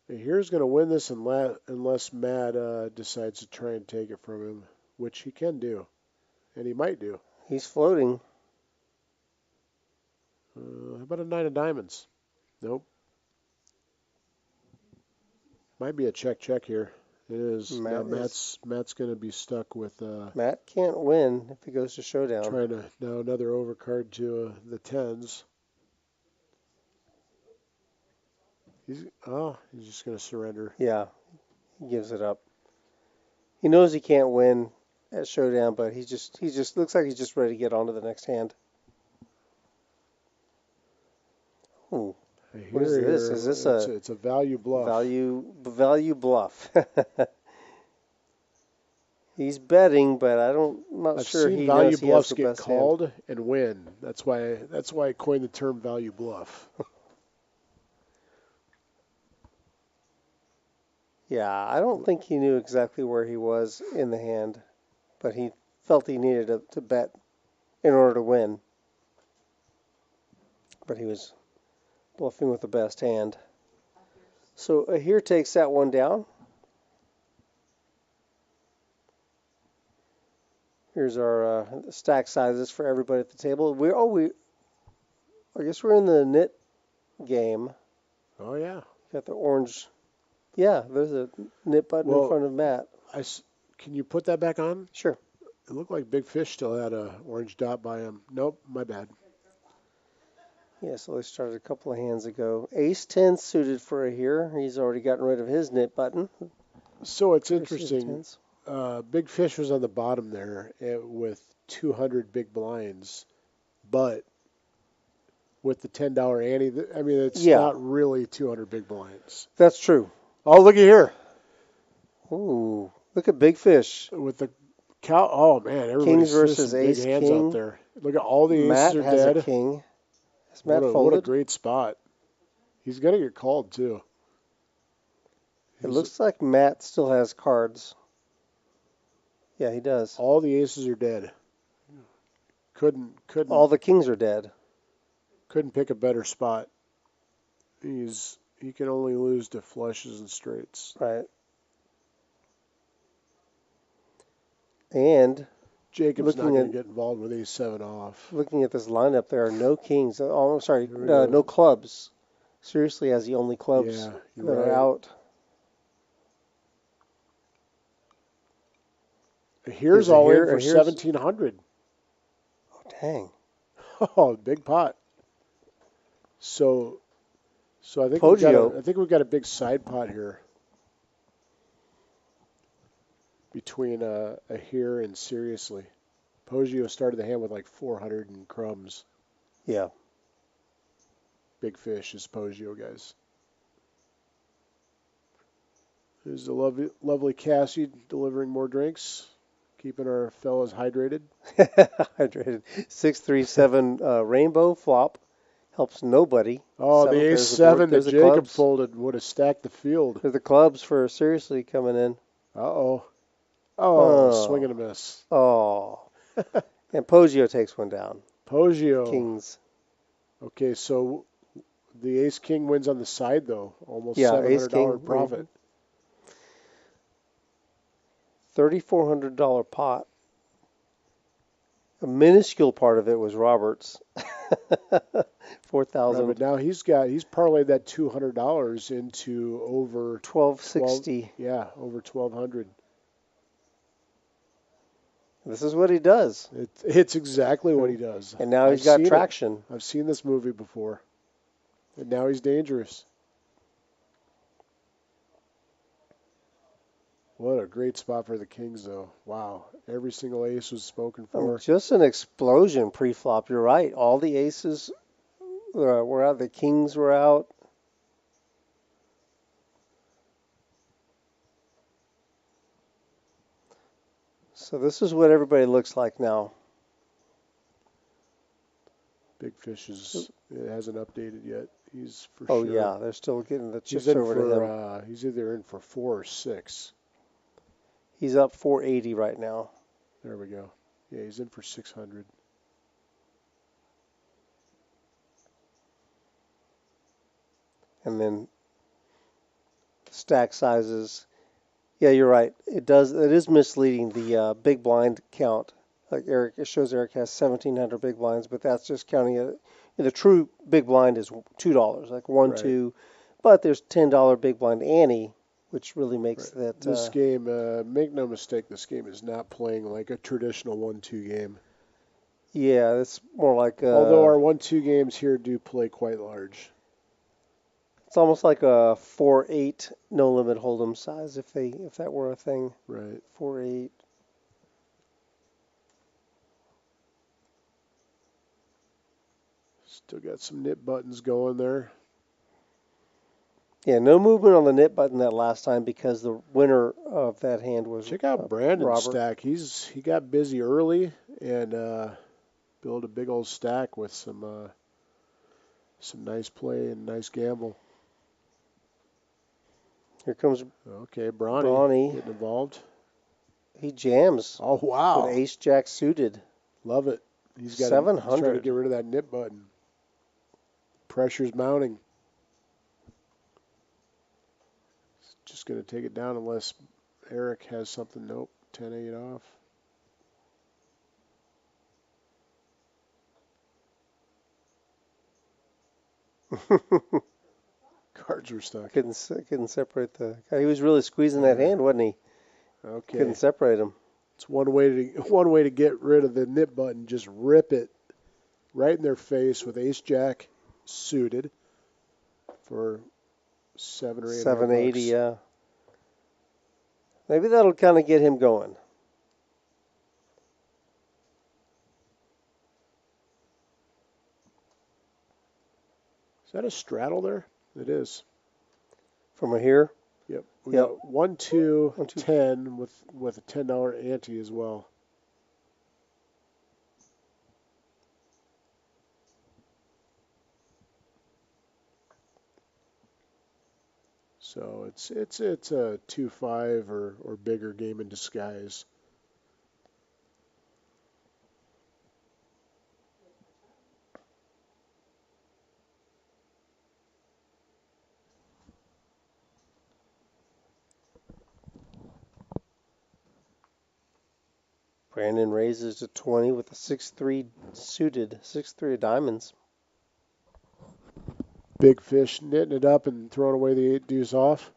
Here's going to win this unless Matt decides to try and take it from him, which he can do. And he might do. He's floating. How about a 9 of diamonds? Nope. Might be a check here. It is. Matt's going to be stuck with. Matt can't win if he goes to showdown. Trying to now another overcard to the tens. He's just going to surrender. Yeah, he gives it up. He knows he can't win at showdown, but he just looks like he's just ready to get on to the next hand. Ooh. What is this? Is this it's a value bluff. Value bluff. He's betting, but I'm not sure he knows he has the best hand. I've seen value bluffs get called and win. That's why I coined the term value bluff. Yeah, I don't think he knew exactly where he was in the hand, but he felt he needed to bet in order to win. But he was bluffing with the best hand. So here takes that one down. Here's our stack sizes for everybody at the table. I guess we're in the nit game. Oh yeah. Got the orange. Yeah, there's a nit button in front of Matt. Can you put that back on? Sure. It looked like Big Fish still had a orange dot by him. Nope, my bad. Yeah, so they started a couple of hands ago. Ace 10 suited for a here. He's already gotten rid of his nit button. So it's interesting. Big Fish was on the bottom there with 200 big blinds, but with the $10 ante, I mean, it's not really 200 big blinds. That's true. Oh, looky here. Ooh, look at Big Fish. With the cow. Oh, man, everybody's versus some ace big hands king. out there. Look at all the aces Matt are has dead. A king. Has Matt folded? What a great spot. He's going to get called, too. It looks like Matt still has cards. Yeah, he does. All the aces are dead. Couldn't. All the kings are dead. Couldn't pick a better spot. He can only lose to flushes and straights. Right. And Jacob's not going to get involved with ace 7 off. Looking at this lineup, there are no kings. Oh, I'm sorry, no clubs. Seriously, has the only clubs that are out. Here's all in for 1,700. Oh, dang. Oh, big pot. So I think we've got a big side pot here between a here and seriously. Poggio started the hand with like 400 and crumbs. Yeah. Big Fish is Poggio, guys. There's the lovely Cassie delivering more drinks, keeping our fellas hydrated. Hydrated. 637 rainbow flop. Helps nobody. Oh, the ace 7 that Jacob folded would have stacked the field. There's the clubs for seriously coming in. Uh-oh. Oh, swing and a miss. Oh. And Poggio takes one down. Poggio. Kings. Okay, so the ace king wins on the side, though. Almost $700 profit. $3,400 pot. A minuscule part of it was Robert's. 4,000. Right, but now he's parlayed that $200 into over 1,260. Yeah, over 1,200. This is what he does. It's exactly what he does. And now he's got traction. I've seen this movie before. And now he's dangerous. What a great spot for the Kings, though. Wow. Every single ace was spoken for. Just an explosion pre-flop. You're right. All the aces were out. The Kings were out. So this is what everybody looks like now. Big Fish hasn't updated yet. He's for sure. Oh, yeah. They're still getting the chips over to him. He's either in for 4 or 6. He's up 480 right now. There we go. Yeah, he's in for 600. And then stack sizes. Yeah, you're right. It is misleading, the big blind count. Like it shows Eric has 1,700 big blinds, but that's just counting it. The true big blind is $2, like 1, 2. But there's $10 big blind ante, which really makes that. This game, make no mistake, this game is not playing like a traditional 1-2 game. Yeah, it's more like. Although our 1-2 games here do play quite large. It's almost like a 4-8 no limit hold'em size if that were a thing. Right. 4-8. Still got some nip buttons going there. Yeah, no movement on the nip button that last time because the winner of that hand was. Check out Brandon's stack. He got busy early and built a big old stack with some nice play and nice gamble. Here comes Bronny getting involved. He jams. Oh, wow. With ace jack suited. Love it. He's got 700. He's trying to get rid of that nip button. Pressure's mounting. Just going to take it down unless Eric has something. Nope. 10-8 off. Cards were stuck. Couldn't separate the. God, he was really squeezing that hand, wasn't he? Okay. Couldn't separate them. It's one way to get rid of the nip button. Just rip it right in their face with ace jack suited for $700 or $800. 780, yeah. Maybe that'll kind of get him going. Is that a straddle there? It is. From here? Yep. We got 1, 2, 10 with a $10 ante as well. So it's a 2-5 or bigger game in disguise. Brandon raises to 20 with a 6-3 suited, 6-3 of diamonds. Big fish knitting it up and throwing away the 8 deuce off.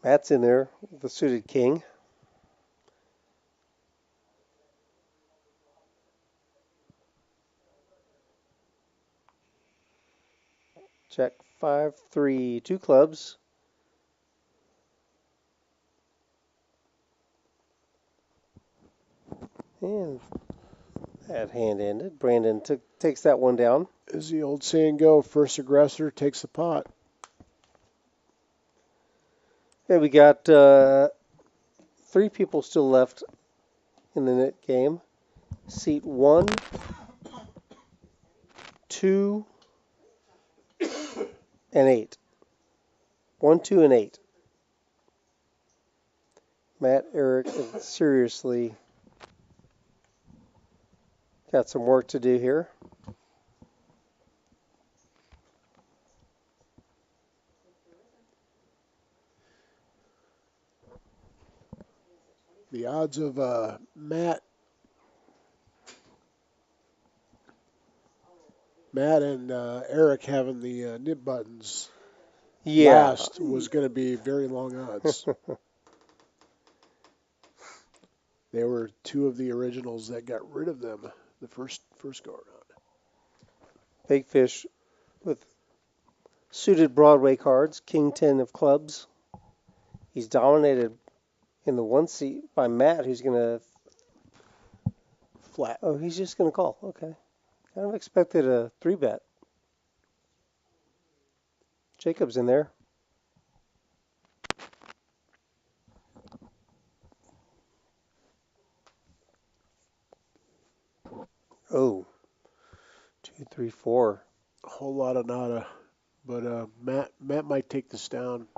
Matt's in there with the suited king. Jack 5-3, 2 clubs. And that hand ended. Brandon takes that one down. As the old saying go, first aggressor takes the pot. Okay, we got 3 people still left in the net game. Seat 1, 2, and 8. 1, 2, and 8. Matt, Eric, and seriously got some work to do here. The odds of Matt and Eric having the nib buttons last was going to be very long odds. They were 2 of the originals that got rid of them the first go around. Big fish with suited Broadway cards, King 10 of clubs. He's dominated in the 1 seat by Matt, who's going to flat. Oh, he's just going to call. Okay. Kind of expected a 3-bet. Jacob's in there. Oh, 2, 3, 4. A whole lot of nada. But Matt might take this down.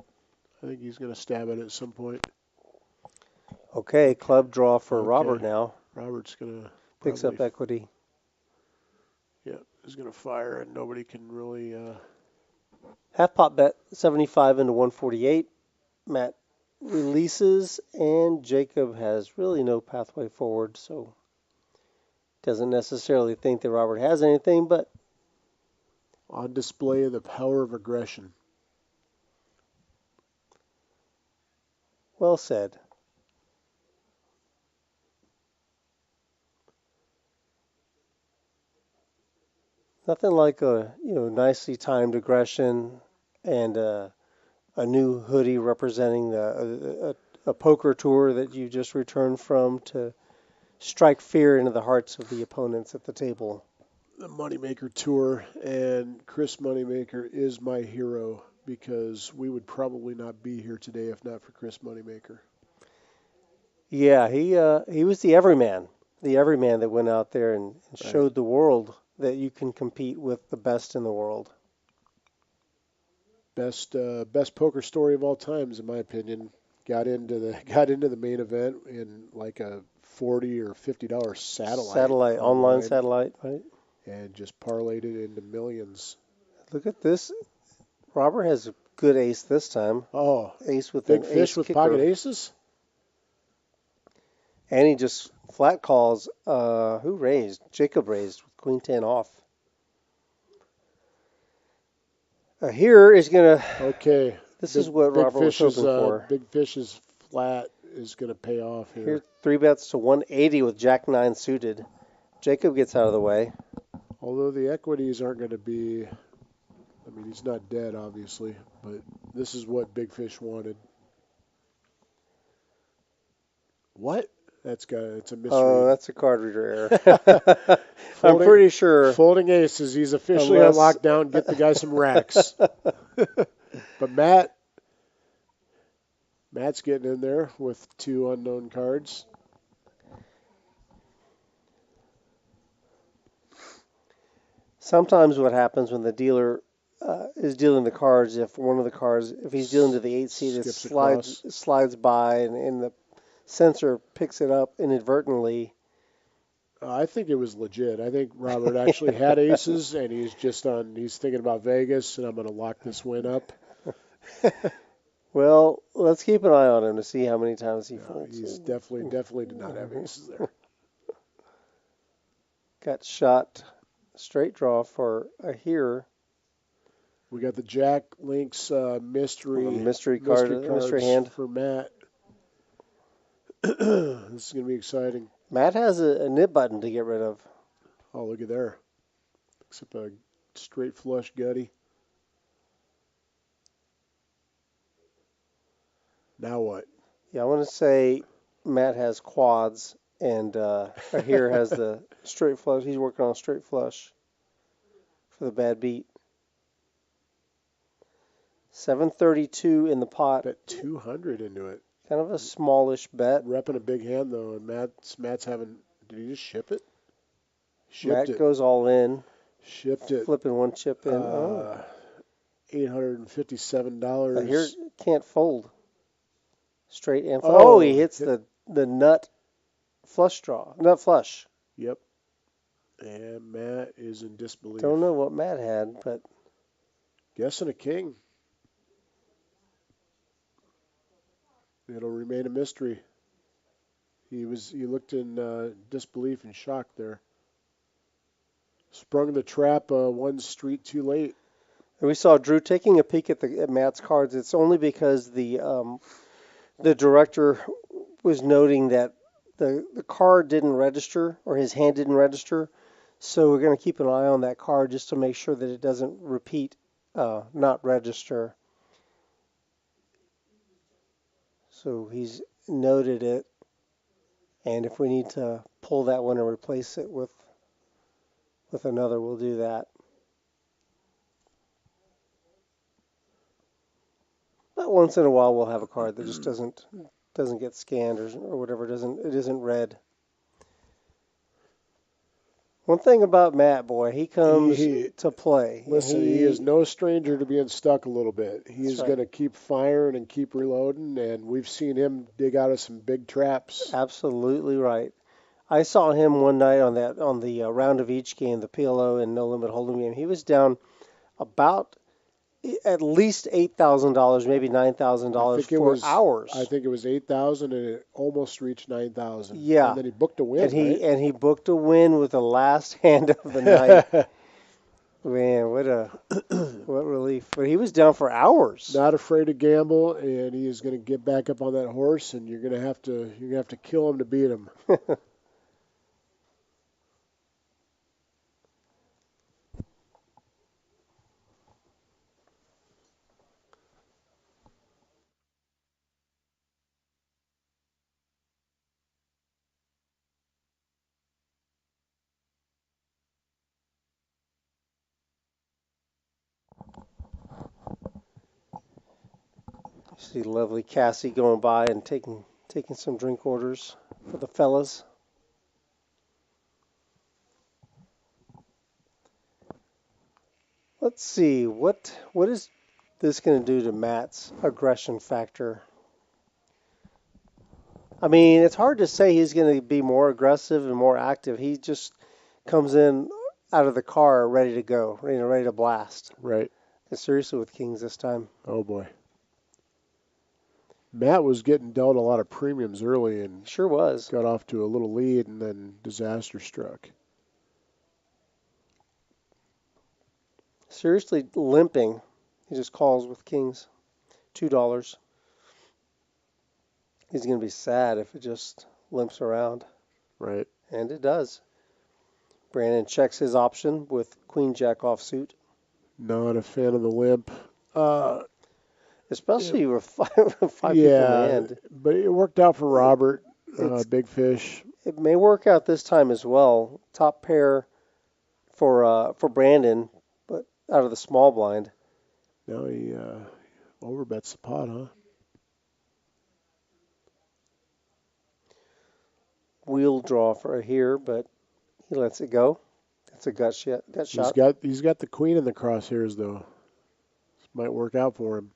I think he's going to stab it at some point. Okay, club draw for Robert now. Robert's going to picks up equity. Yeah, he's going to fire, and nobody can really. Half pot bet 75 into 148. Matt releases, and Jacob has really no pathway forward, so doesn't necessarily think that Robert has anything, but on display the power of aggression. Well said. Nothing like a nicely timed aggression and a new hoodie representing a poker tour that you just returned from to strike fear into the hearts of the opponents at the table. The Moneymaker Tour, and Chris Moneymaker is my hero because we would probably not be here today if not for Chris Moneymaker. Yeah, he was the everyman that went out there and showed the world that you can compete with the best in the world. Best poker story of all times, in my opinion. Got into the main event in like a $40 or $50 satellite online satellite, right? And just parlayed it into millions. Look at this. Robert has a good ace this time. Oh, ace with big fish with pocket aces. And he just flat calls. Who raised? Jacob raised with Queen 10 off. Here is going to... Okay. This is what Robert was hoping for. Big Fish's flat is going to pay off here. Here, 3 bets to 180 with Jack 9 suited. Jacob gets out of the way. Although the equities aren't going to be... I mean, he's not dead, obviously, but this is what Big Fish wanted. What? It's a mystery. Oh, that's a card reader error. I'm pretty sure. Folding aces. He's officially on lockdown. Get the guy some racks. But Matt's getting in there with 2 unknown cards. Sometimes what happens when the dealer is dealing the cards, if he's dealing to the 8 seed, it slides by and the sensor picks it up inadvertently. I think it was legit. I think Robert actually had aces, and he's thinking about Vegas, and I'm going to lock this win up. Well, let's keep an eye on him to see how many times he folds. He's definitely did not have aces there. Got shot straight draw for a here. We got the Jack Links mystery hand for Matt. This is going to be exciting. Matt has a nib button to get rid of. Oh, look at there. Except a straight flush gutty. Now what? Yeah, I want to say Matt has quads and here has the straight flush. He's working on a straight flush for the bad beat. 732 in the pot. Bet 200 into it. Kind of a smallish bet. Repping a big hand though, and Matt's having. Did he just ship it? Matt goes all in. Shipped it. Flipping 1 chip in. $857. Here can't fold. Straight and oh, he hits the nut flush draw. Nut flush. Yep. And Matt is in disbelief. Don't know what Matt had, but guessing a king. It'll remain a mystery. He looked in disbelief and shock there. Sprung the trap 1 street too late. And we saw Drew taking a peek at Matt's cards. It's only because the director was noting that the card didn't register, or his hand didn't register. So we're going to keep an eye on that card just to make sure that it doesn't repeat, not register. So he's noted it, and if we need to pull that one and replace it with another, we'll do that. But once in a while, we'll have a card that just doesn't get scanned or whatever. It isn't read. One thing about Matt, boy, he comes to play. Listen, he is no stranger to being stuck a little bit. He's going to keep firing and keep reloading, and we've seen him dig out of some big traps. Absolutely right. I saw him one night on the round of each game, the PLO and No Limit Hold'em game. He was down about at least $8,000, maybe $9,000 for hours. I think it was $8,000, and it almost reached $9,000. Yeah, and then he booked a win. And he booked a win with the last hand of the night. Man, what relief! But he was down for hours. Not afraid to gamble, and he is going to get back up on that horse, and you're going to have to kill him to beat him. See lovely Cassie going by and taking some drink orders for the fellas. Let's see, what is this going to do to Matt's aggression factor? I mean, it's hard to say he's going to be more aggressive and more active. He just comes in out of the car ready to go, ready to blast. Right. And seriously with kings this time. Oh, boy. Matt was getting dealt a lot of premiums early and sure was. Got off to a little lead and then disaster struck. seriously limping. He just calls with kings. $2. He's going to be sad if it just limps around. Right. And it does. Brandon checks his option with queen jack offsuit. Not a fan of the limp. Especially with five people in Yeah, hand. but it worked out for Robert. Big fish. It may work out this time as well. Top pair for Brandon, but out of the small blind. Now he overbets the pot, huh? Wheel draw for here, but he lets it go. It's a gut shot. He's got the queen in the crosshairs though. This might work out for him.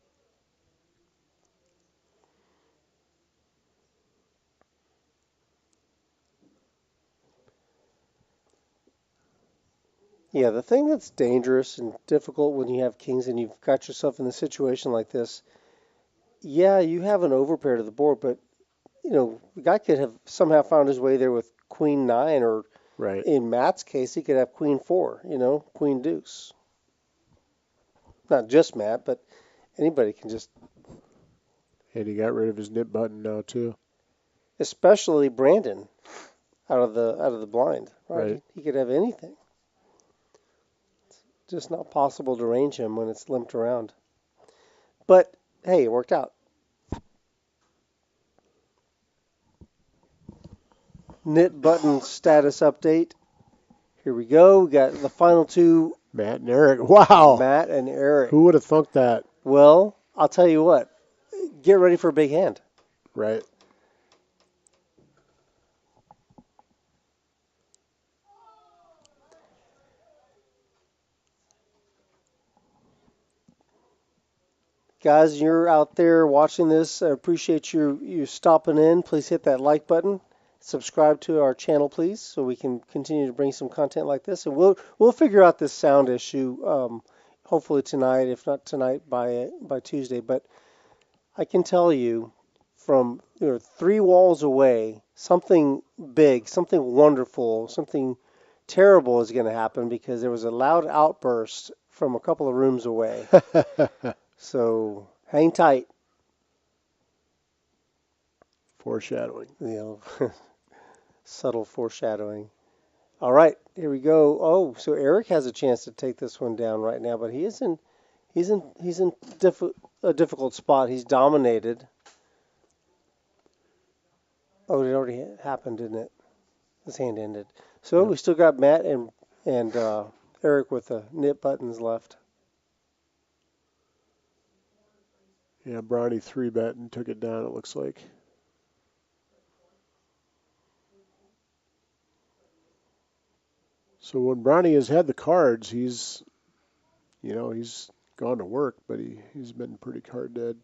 Yeah, the thing that's dangerous and difficult when you have kings and you've got yourself in a situation like this, yeah, you have an overpair to the board, but the guy could have somehow found his way there with queen 9, or right. In Matt's case, he could have queen 4, queen deuce. Not just Matt, but anybody can just. And he got rid of his nip button now too. Especially Brandon, out of the blind, right? He could have anything. It's just not possible to range him when it's limped around. But hey, it worked out. Knit button status update. Here we go. We got the final two. Matt and Eric. Wow. Matt and Eric. Who would have thunk that? Well, I'll tell you what. Get ready for a big hand. Right. Guys, you're out there watching this. I appreciate you stopping in. Please hit that like button. Subscribe to our channel, please, so we can continue to bring some content like this. And we'll figure out this sound issue hopefully tonight, if not tonight, by Tuesday. But I can tell you from 3 walls away, something big, something wonderful, something terrible is going to happen because there was a loud outburst from a couple of rooms away. So hang tight. Foreshadowing. Subtle foreshadowing. All right, here we go. Oh, so Eric has a chance to take this one down right now, but he's in a difficult spot. He's dominated. Oh, it already happened, didn't it? His hand ended. So we still got Matt and Eric with the nip buttons left. Yeah, Bronny 3-bet and took it down, it looks like. So when Bronny has had the cards, he's gone to work, but he's been pretty card dead.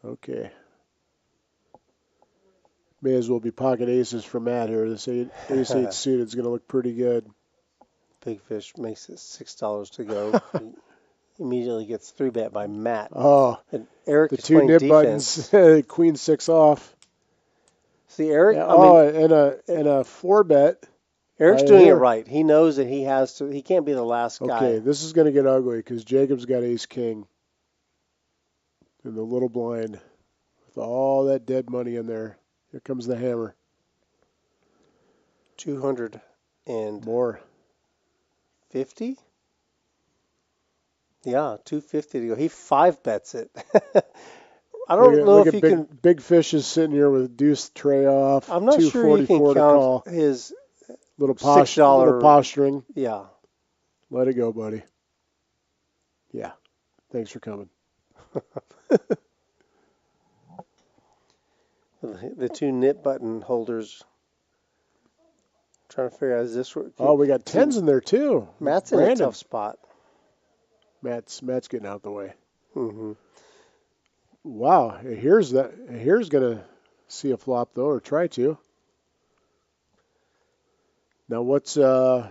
Okay. May as well be pocket aces for Matt here. This ace-8 suited is going to look pretty good. Big Fish makes it $6 to go. He immediately gets 3-bet by Matt. Oh, and Eric the is 2 nip defense. buttons, queen 6 off. See, Eric. Yeah, and a 4-bet. Eric's doing it right. He knows that he has to. He can't be the last guy. Okay, this is going to get ugly because Jacob's got ace-king in the little blind with all that dead money in there. Here comes the hammer. 200 and more. 50? Yeah, 250 to go. He 5-bets it. I don't know if you can. Big Fish is sitting here with deuce tray off. I'm not sure you can count his little $6 posturing. Yeah. Let it go, buddy. Yeah. Thanks for coming. The 2 nip button holders. Trying to figure out, is this? Oh, we got 10s in there too. Matt's in a tough spot. Matt's getting out the way. Mm-hmm. Wow, here's gonna see a flop though, or try to. Now what's Brandon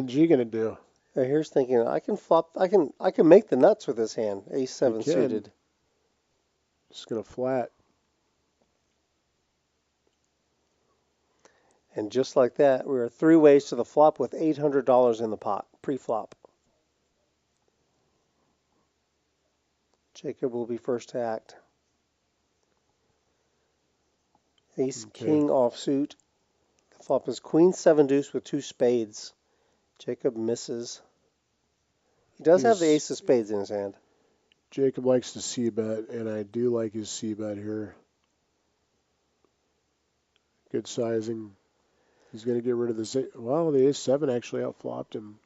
G gonna do? Here's thinking I can flop. I can make the nuts with this hand. Ace-7 suited. Just gonna flat. And just like that, we are 3 ways to the flop with $800 in the pot, pre-flop. Jacob will be first to act. Ace, king offsuit. The flop is queen 7 deuce with 2 spades. Jacob misses. He does have the ace of spades in his hand. Jacob likes to c-bet, and I do like his c-bet here. Good sizing. He's going to get rid of the well, the ace 7 actually outflopped him.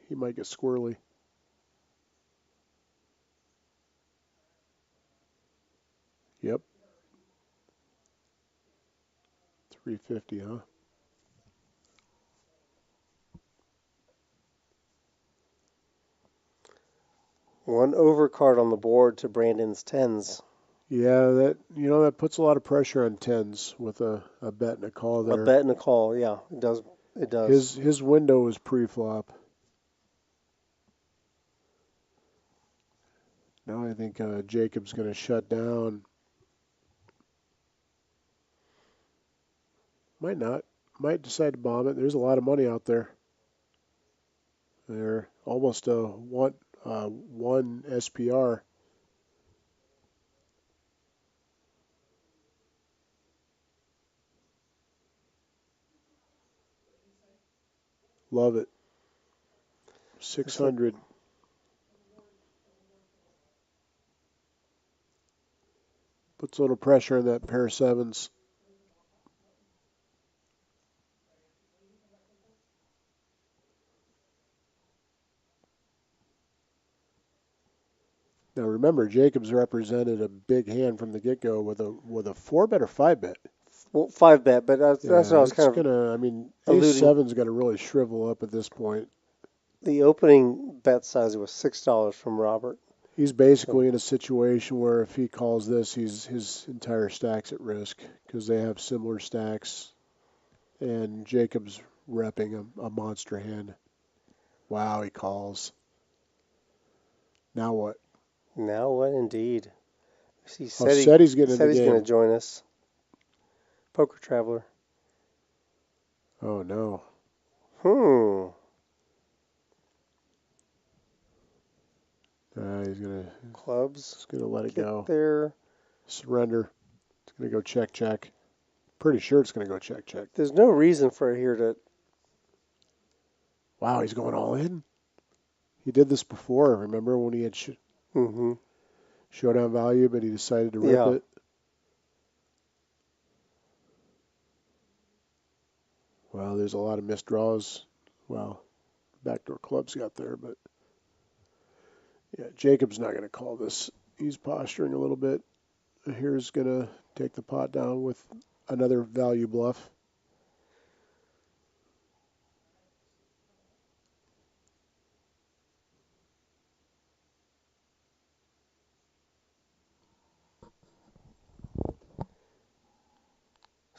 He might get squirrely. Yep. 350, huh? One overcard on the board to Brandon's 10s. Yeah, that puts a lot of pressure on 10s with a bet and a call there. A bet and a call, yeah, it does. It does. His window is pre-flop. Now I think Jacob's going to shut down. Might not. Might decide to bomb it. There's a lot of money out there. They're almost a one SPR. Love it. 600. Puts a little pressure on that pair of 7s. Now remember, Jacobs represented a big hand from the get-go with a 4-bet or 5-bet. Well, 5-bet, but that's what I was kind of gonna. I mean, ace 7's going to really shrivel up at this point. The opening bet size was $6 from Robert. He's basically in a situation where if he calls this, his entire stack's at risk because they have similar stacks, and Jacob's repping a monster hand. Wow, he calls. Now what? Now what, indeed? He said he's getting in the game. He's going to join us. Poker Traveler. Oh, no. He's going to... Clubs. He's going to let it go. There. Surrender. It's going to go check, check. Pretty sure it's going to go check, check. There's no reason for it here to... Wow, he's going all in? He did this before, remember, when he had showdown value, but he decided to rip it? Well, there's a lot of missed draws. Well, backdoor clubs got there, but yeah, Jacob's not going to call this. He's posturing a little bit. Here's going to take the pot down with another value bluff.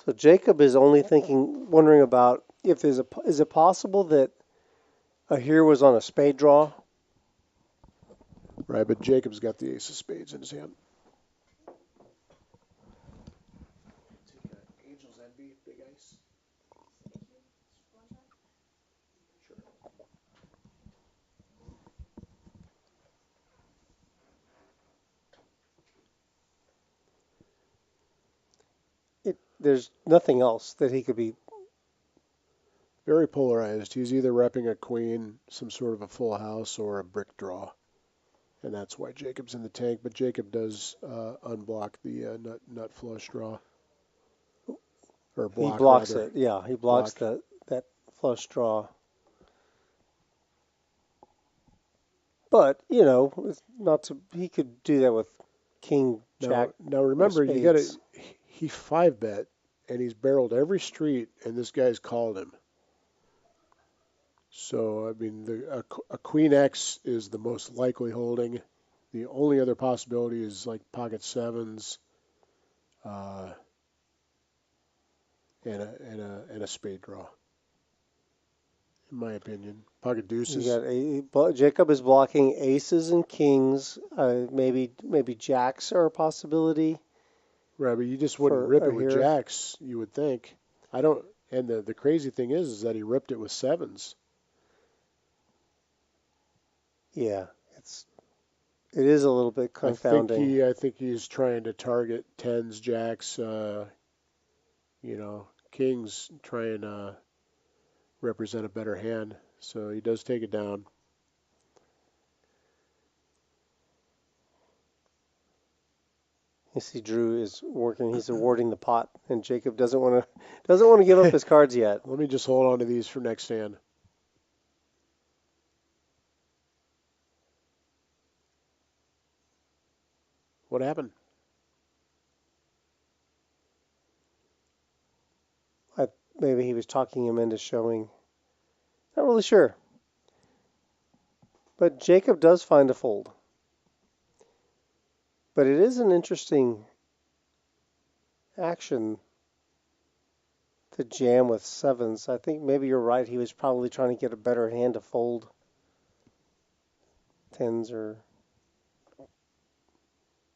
So Jacob is only wondering about if is it possible that here was on a spade draw? Right, but Jacob's got the ace of spades in his hand. Angel's Envy, big ice. There's nothing else that he could be. Very polarized. He's either repping a queen, some sort of a full house, or a brick draw. And that's why Jacob's in the tank. But Jacob does unblock the nut flush draw. Or block, he blocks rather. it. Yeah, he blocks that flush draw. But, it's not to. He could do that with king, jack. Now remember, you got to. He 5-bet, and he's barreled every street, and this guy's called him. So, I mean, a queen X is the most likely holding. The only other possibility is like pocket 7s, and a spade draw. In my opinion, pocket deuces. Jacob is blocking aces and kings. Maybe jacks are a possibility. Right, but you just wouldn't rip it with jacks. You would think. I don't. And the crazy thing is that he ripped it with sevens. Yeah, it is a little bit confounding. I think he's trying to target tens, jacks, kings, try and represent a better hand. So he does take it down. You see, Drew is working. He's awarding the pot, and Jacob doesn't want to give up his cards yet. Let me just hold on to these for next hand. What happened? Maybe he was talking him into showing. Not really sure. But Jacob does find a fold. But it is an interesting action to jam with sevens. I think maybe you're right. He was probably trying to get a better hand to fold tens or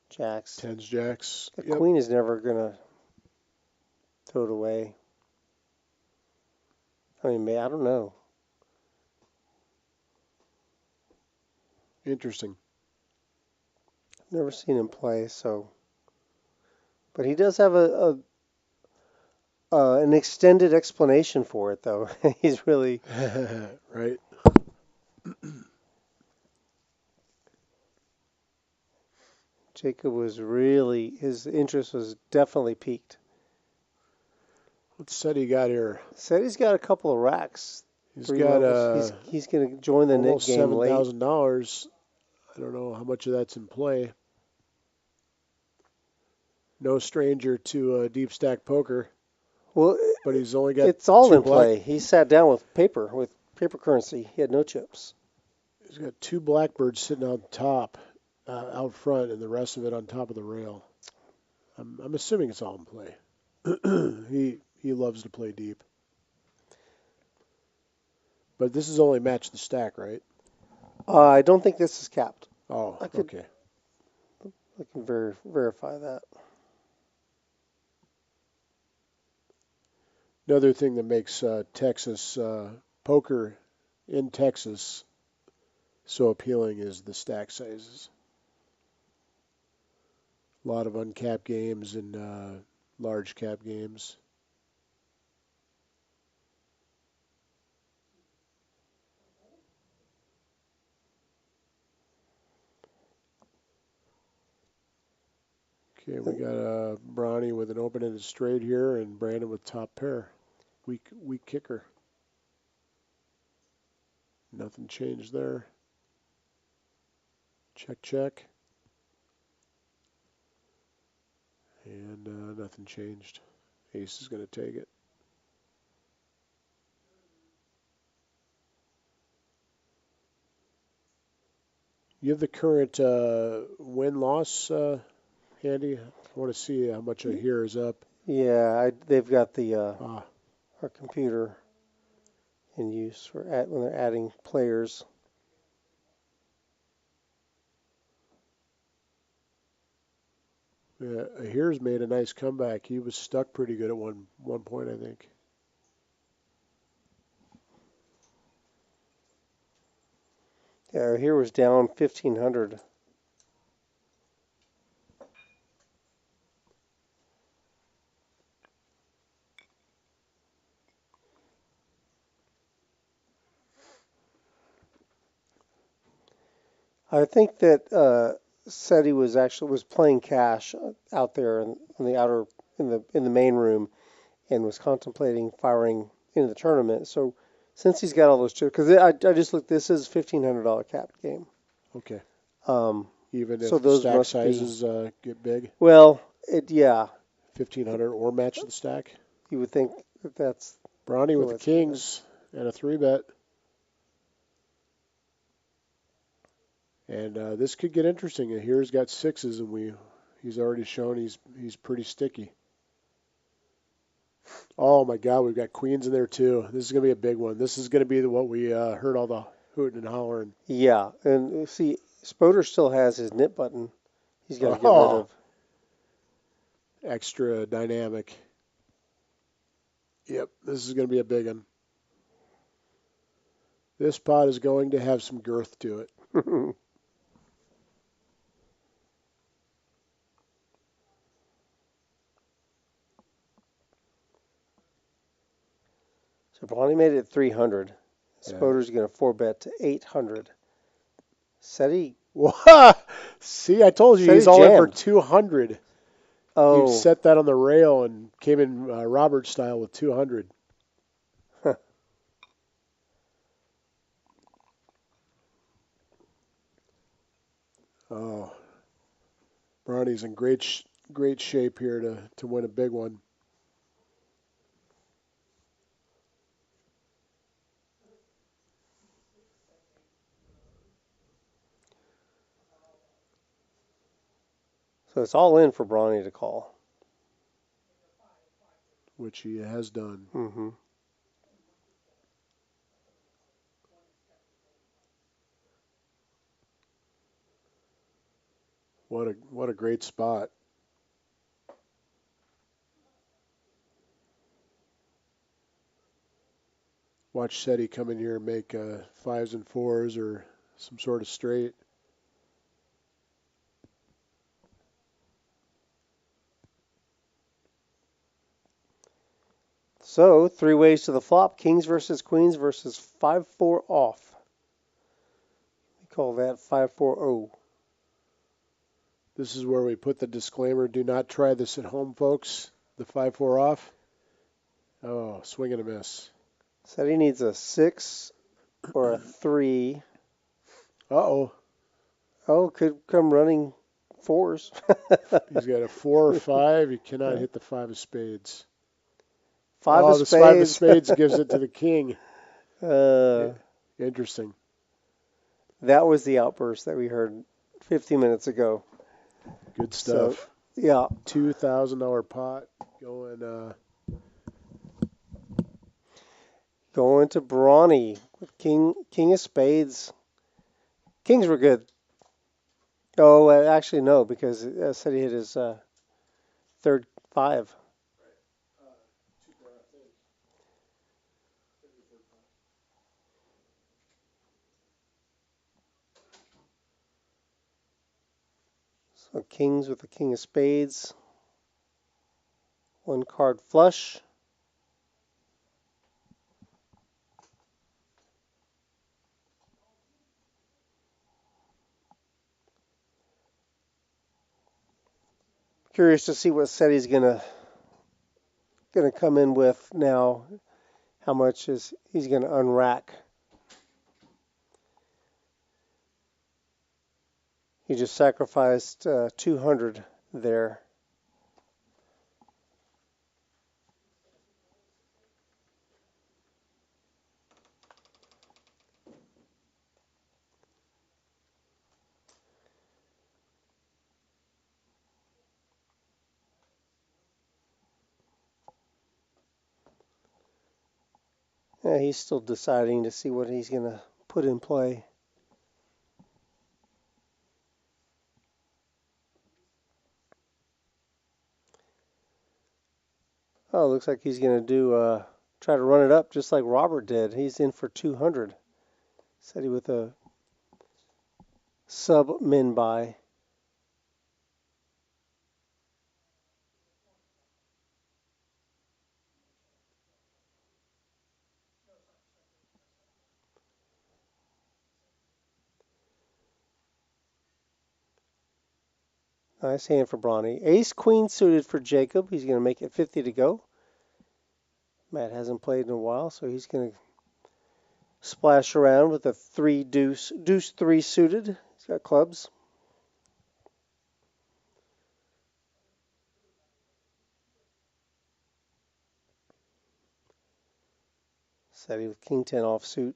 jacks. Tens, jacks. The Yep. queen is never going to throw it away. I mean, I don't know. Interesting. Never seen him play, so. But he does have an extended explanation for it, though. He's really right. Jacob was really, his interest was definitely peaked. What set he got here? Said he's got a couple of racks. He's Three got levels. He's going to join the net almost game late. $7,000. I don't know how much of that's in play. No stranger to deep stack poker. Well, but he's only got it's all two in play. He sat down with paper currency. He had no chips. He's got two blackbirds sitting on top, out front, and the rest of it on top of the rail. I'm assuming it's all in play. He loves to play deep. But this is only match the stack, right? I don't think this is capped. Oh, okay. I can verify that. Another thing that makes Texas poker in Texas so appealing is the stack sizes. A lot of uncapped games and large cap games. Okay, we got Bronny with an open-ended straight here, and Brandon with top pair. Weak kicker. Nothing changed there. Check, check. And nothing changed. Ace is going to take it. You have the current win-loss handy? I want to see how much here is up. Yeah, they've got the our computer in use when they're adding players. Yeah, Here's made a nice comeback. He was stuck pretty good at one point, I think. Yeah, here was down 1,500. I think that said he was playing cash out there in the main room, and was contemplating firing into the tournament. So since he's got all those chips, because I just looked, this is $1,500 capped game. Okay. Even if the stack sizes get big. Well, 1,500 or match the stack. You would think that's Bronny with the kings and a 3-bet. And this could get interesting. Here's got sixes, and he's already shown he's pretty sticky. Oh my God, we've got queens in there too. This is gonna be a big one. This is gonna be what we heard all the hooting and hollering. Yeah, and see, Spoder still has his knit button. He's got to get rid of. Extra dynamic. Yep, this is going to be a big one. This pot is going to have some girth to it. So Brawny made it at 300. Yeah. Spoder's going to 4-bet to 800. SETI. See, I told you SETI he's all in for jammed. 200. Oh. He set that on the rail and came in Robert style with 200. Oh, Brawny's in great shape here to win a big one. So it's all in for Brawny to call. Which he has done. Mm-hmm. What a great spot. Watch SETI come in here and make fives and fours or some sort of straight. So 3 ways to the flop. Kings versus queens versus 5-4 off. We call that 5-4-0. This is where we put the disclaimer, do not try this at home, folks. The 5-4 off. Oh, swing and a miss. SETI needs a 6 or a 3. Uh-oh. Oh, could come running 4s. He's got a 4 or 5. He cannot hit the 5 of spades. 5 of the spades. 5 of spades gives it to the king. Interesting. That was the outburst that we heard 15 minutes ago. Good stuff. So, yeah. $2,000 pot going to Brawny with king of spades. Kings were good. Oh, actually no, because said he hit his third 5. So kings with the king of spades. 1 card flush. Curious to see what SETI's gonna come in with now. How much is he's gonna unrack? He just sacrificed 200 there. Yeah, he's still deciding to see what he's gonna put in play. Oh, looks like he's gonna do try to run it up just like Robert did. He's in for 200. SETI with a sub min buy. Nice hand for Brawny. Ace queen suited for Jacob. He's going to make it 50 to go. Matt hasn't played in a while, so he's going to splash around with a 3 deuce 3 suited. He's got clubs. SETI with king 10 offsuit.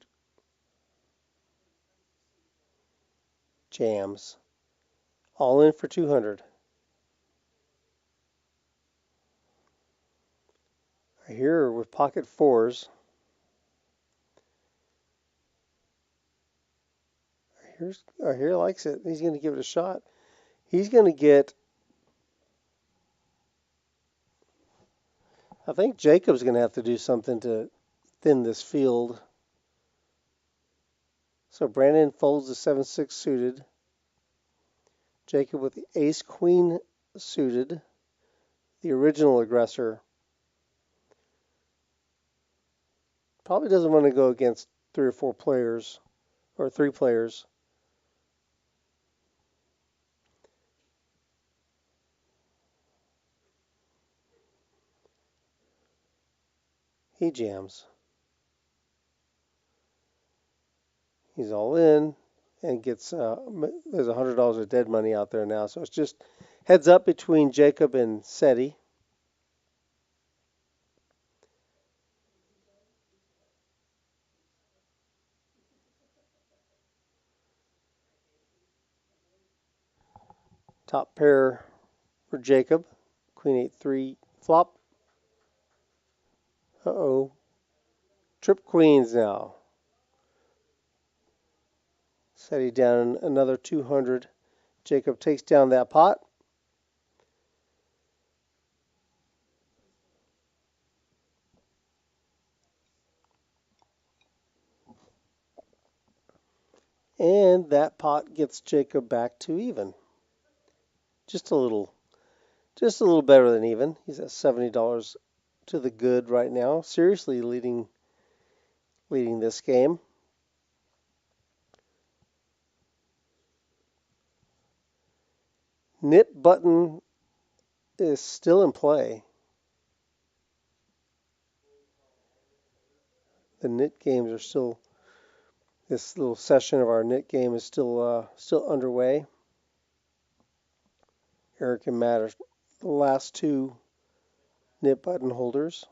Jams. All in for 200. Here with pocket 4s. Here likes it. He's going to give it a shot. He's going to get I think Jacob's going to have to do something to thin this field. So Brandon folds the 7-6 suited. Jacob with the ace-queen suited, the original aggressor. Probably doesn't want to go against 3 or 4 players, or 3 players. He jams. He's all in and gets, there's $100 of dead money out there now. So it's just heads up between Jacob and Seti. Top pair for Jacob. Queen 8-3 flop. Uh-oh. Trip queens now. Seti down another 200. Jacob takes down that pot. And that pot gets Jacob back to even. Just a little better than even. He's at $70 to the good right now. Seriously leading this game. Knit button is still in play. The knit games are still. This little session of our knit game is still underway. Eric and Matt are the last 2 knit button holders.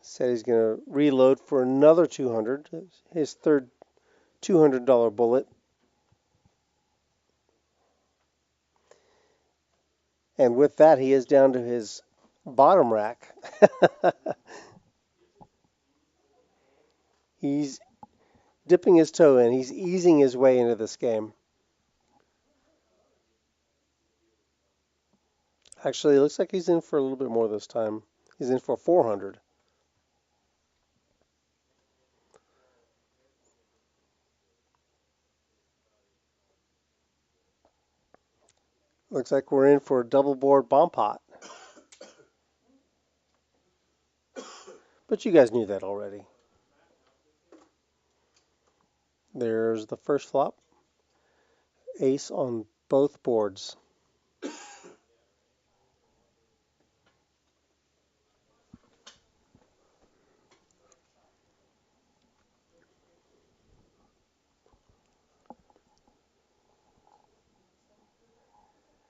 Said he's going to reload for another 200. His third $200 bullet. And with that, he is down to his bottom rack. He's dipping his toe in. He's easing his way into this game. Actually, it looks like he's in for a little bit more this time. He's in for 400. Looks like we're in for a double board bomb pot. But you guys knew that already. There's the first flop. Ace on both boards.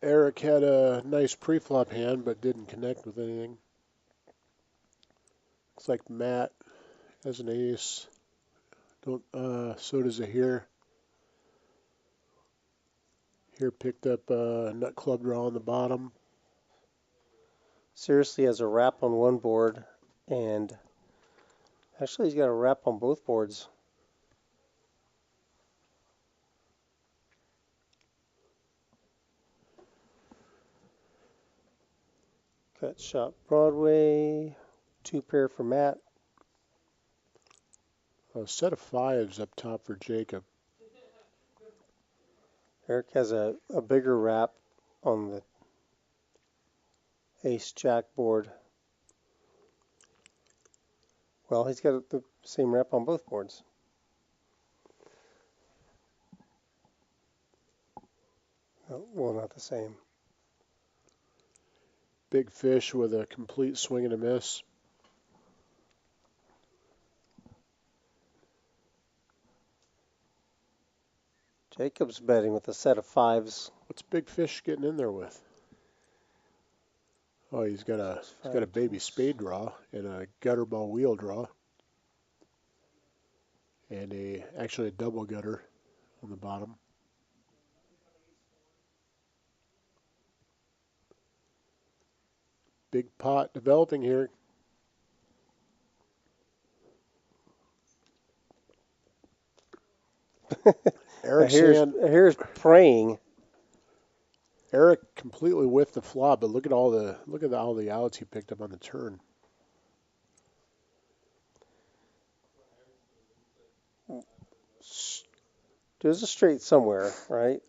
Eric had a nice pre-flop hand, but didn't connect with anything. Looks like Matt has an ace. So does a here. Here picked up a nut club draw on the bottom. Seriously has a wrap on one board, and actually he's got a wrap on both boards. Cut shot Broadway, 2 pair for Matt. A set of 5s up top for Jacob. Eric has a bigger wrap on the ace-jack board. Well, he's got the same wrap on both boards. No, well, not the same. Big fish with a complete swing and a miss. Jacob's betting with a set of 5s. What's Big Fish getting in there with? Oh, he's got a baby spade draw and a gutter ball wheel draw. And actually a double gutter on the bottom. Big pot developing here. Eric's hand. Here's praying. Eric completely whiffed the flop, but look at all the outs he picked up on the turn. There's a straight somewhere, right?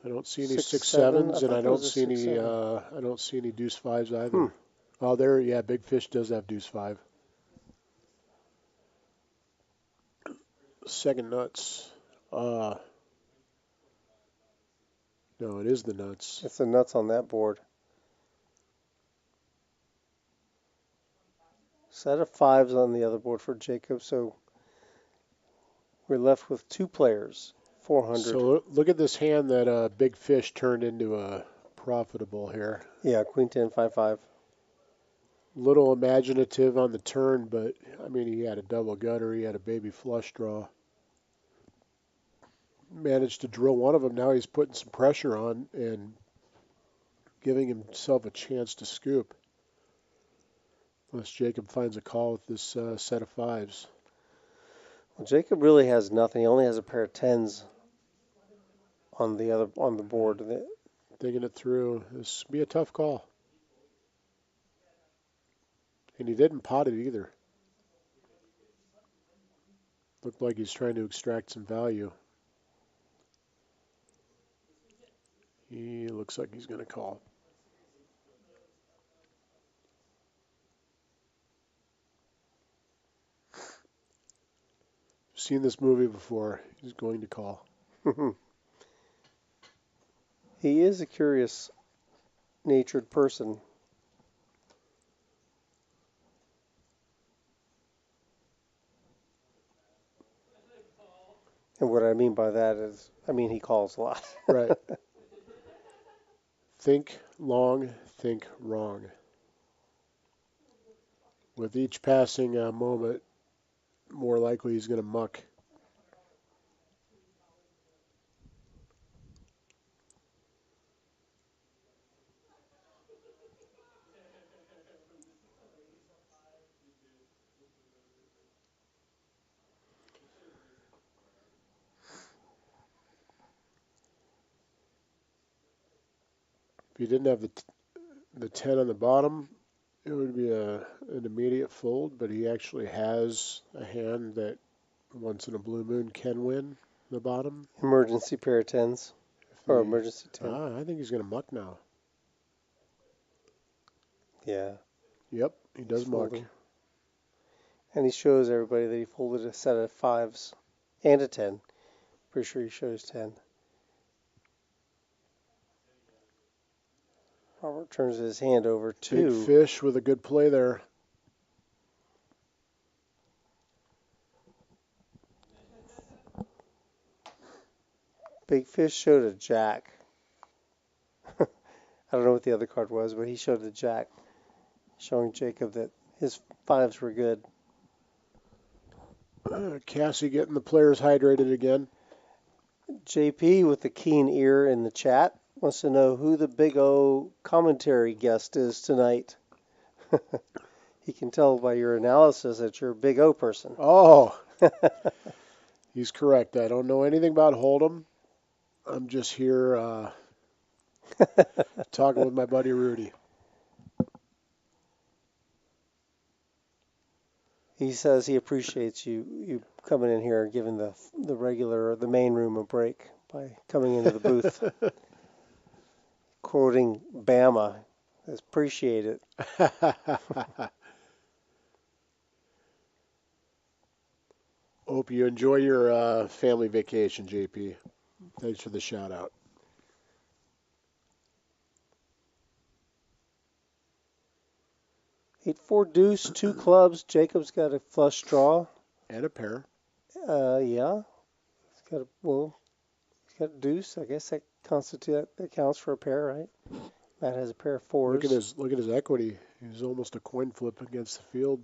I don't see any 6, 6-7s, 7? and I there was don't a see 6, any 7. I don't see any deuce fives either. Oh, there, yeah, Big Fish does have deuce five. Second nuts. No, it is the nuts. It's the nuts on that board. Set of 5s on the other board for Jacob, so we're left with 2 players. 400. So look at this hand that Big Fish turned into a profitable here. Yeah, Queen 10, 5, 5. Little imaginative on the turn, but I mean, he had a double gutter, he had a baby flush draw. Managed to drill one of them. Now he's putting some pressure on and giving himself a chance to scoop. Unless Jacob finds a call with this set of 5s. Well, Jacob really has nothing. He only has a pair of 10s on the board. Thinking it through. This would be a tough call. And he didn't pot it either. Looked like he's trying to extract some value. He looks like he's going to call. Seen this movie before. He's going to call. He is a curious-natured person. And what I mean by that is, he calls a lot. Right. Think long, think wrong. With each passing moment, more likely he's going to muck. If he didn't have the 10 on the bottom, it would be an immediate fold, but he actually has a hand that once in a blue moon can win the bottom. Emergency pair of 10s. Or emergency 10. I think he's going to muck now. Yeah. Yep, he does muck. Folding. And he shows everybody that he folded a set of 5s and a 10. Pretty sure he shows 10. Robert turns his hand over to... Big Fish with a good play there. Big Fish showed a jack. I don't know what the other card was, but he showed a jack, showing Jacob that his 5s were good. Cassie getting the players hydrated again. JP with the keen ear in the chat wants to know who the Big O commentary guest is tonight. He can tell by your analysis that you're a Big O person. Oh, he's correct. I don't know anything about Hold'em. I'm just here talking with my buddy Rudy. He says he appreciates you coming in here and giving the main room a break by coming into the booth. Quoting Bama. Appreciate it. Hope you enjoy your family vacation, JP. Thanks for the shout out. Eight, 4 deuce, 2 clubs. Jacob's got a flush draw. And a pair. Yeah. He's got a deuce. I guess that counts for a pair, right? Matt has a pair of 4s. Look at his equity. He's almost a coin flip against the field.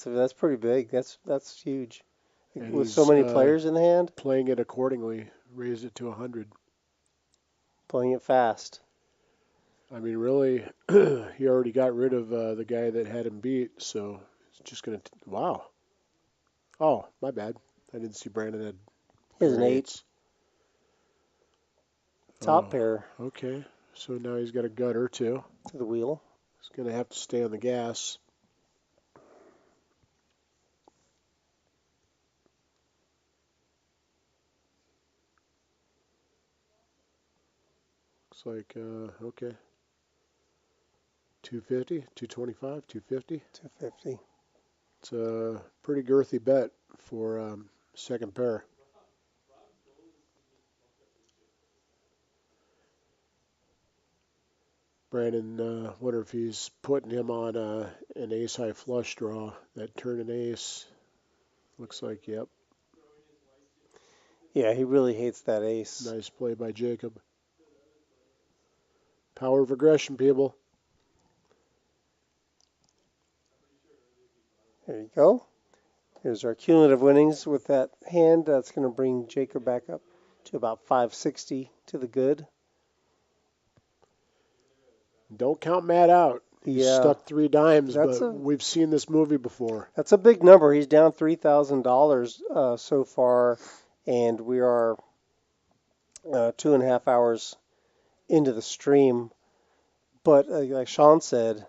That's pretty big. That's huge. And with so many players in the hand. Playing it accordingly, raised it to 100. Playing it fast. I mean, really, he already got rid of the guy that had him beat, so it's just going to... Wow. Oh, my bad. I didn't see Brandon had... He has an 8. top pair Okay, so now he's got a gutter too. to the wheel. He's going to have to stay on the gas. Looks like, okay. 250, 225, 250. 250. It's a pretty girthy bet for second pair. Brandon, wonder if he's putting him on an ace-high flush draw. That turn an ace. Looks like, yep. Yeah, he really hates that ace. Nice play by Jacob. Power of aggression, people. There you go. Here's our cumulative winnings with that hand. That's going to bring Jacob back up to about 560 to the good. Don't count Matt out. He's stuck 3 dimes, but we've seen this movie before. That's a big number. He's down $3,000 so far, and we are 2.5 hours into the stream. But like Sean said,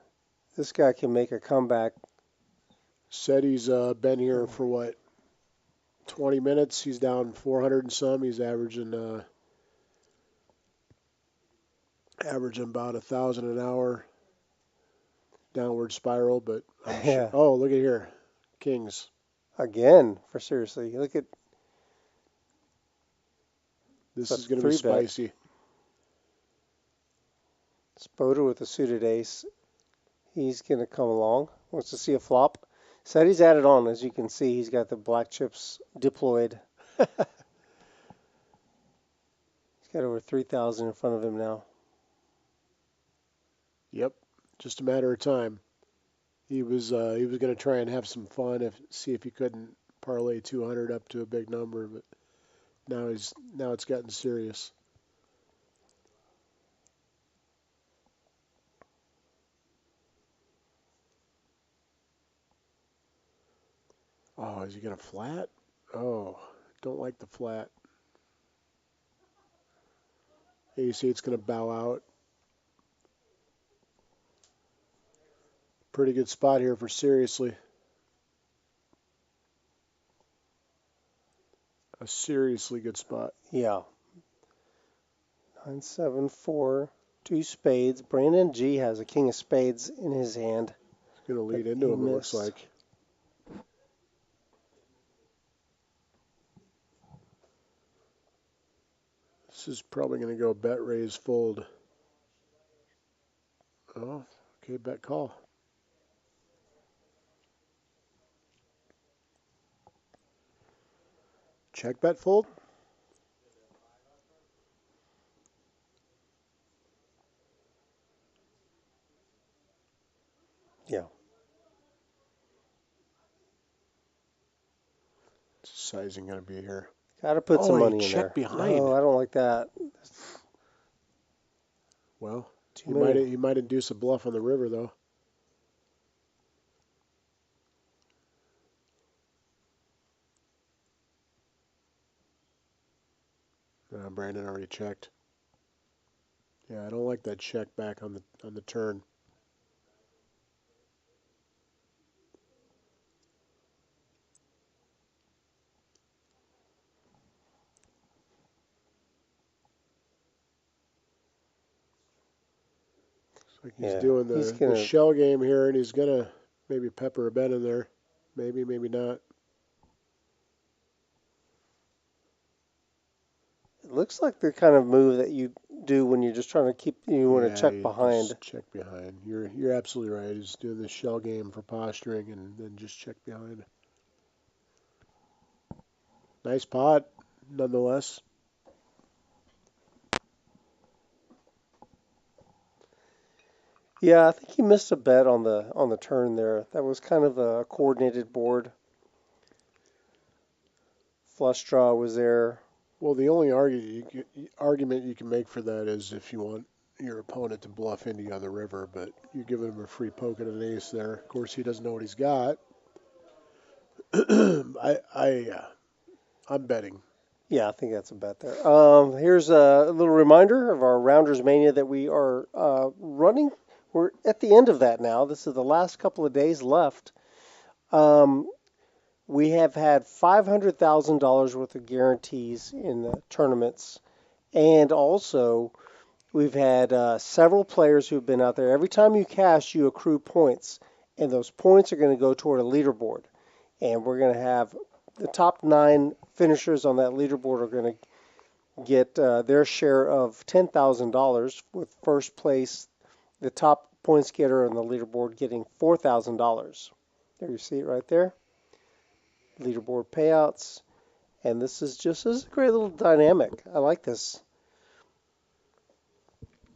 this guy can make a comeback. Said he's been here for what, 20 minutes. He's down 400 and some. He's averaging about 1,000 an hour. Downward spiral, but I'm sure. Oh, look at here, kings again. For seriously, look at this. Is going to be spicy. Spoder with a suited ace. He's going to come along. Wants to see a flop. Said he's added on. As you can see, he's got the black chips deployed. He's got over 3,000 in front of him now. Yep, just a matter of time. He was going to try and have some fun, see if he couldn't parlay 200 up to a big number, but now it's gotten serious. Oh, is he going to flat? Oh, don't like the flat. Ace-8's going to bow out. Pretty good spot here for seriously. A seriously good spot. Yeah. 9-7-4, 2 spades. Brandon G has a king of spades in his hand. He's going to lead into him, it looks like. This is probably going to go bet, raise, fold. Oh, okay, bet, call. Check, bet, fold. Yeah. What's the sizing going to be here? Got to put some money in there. Check behind. No, I don't like that. Well, he might induce a bluff on the river, though. Brandon already checked. Yeah, I don't like that check back on the turn. Looks like he's doing the shell game here, and he's gonna maybe pepper a bet in there. Maybe, maybe not. It looks like the kind of move that you do when you're just trying to want to check behind. Just check behind. You're absolutely right. He's doing the shell game for posturing and then just check behind. Nice pot, nonetheless. Yeah, I think he missed a bet on the turn there. That was kind of a coordinated board. Flush draw was there. Well, the only argument you can make for that is if you want your opponent to bluff into you on the river, but you're giving him a free poke and an ace there. Of course, he doesn't know what he's got. I'm betting. Yeah, I think that's a bet there. Here's a little reminder of our Rounders Mania that we are running. We're at the end of that now. This is the last couple of days left. We have had $500,000 worth of guarantees in the tournaments, and also we've had several players who've been out there. Every time you cash, you accrue points, and those points are going to go toward a leaderboard. And we're going to have the top 9 finishers on that leaderboard are going to get their share of $10,000, with first place, the top points getter on the leaderboard, getting $4,000. There you see it right there. Leaderboard payouts. And this is a great little dynamic. I like this.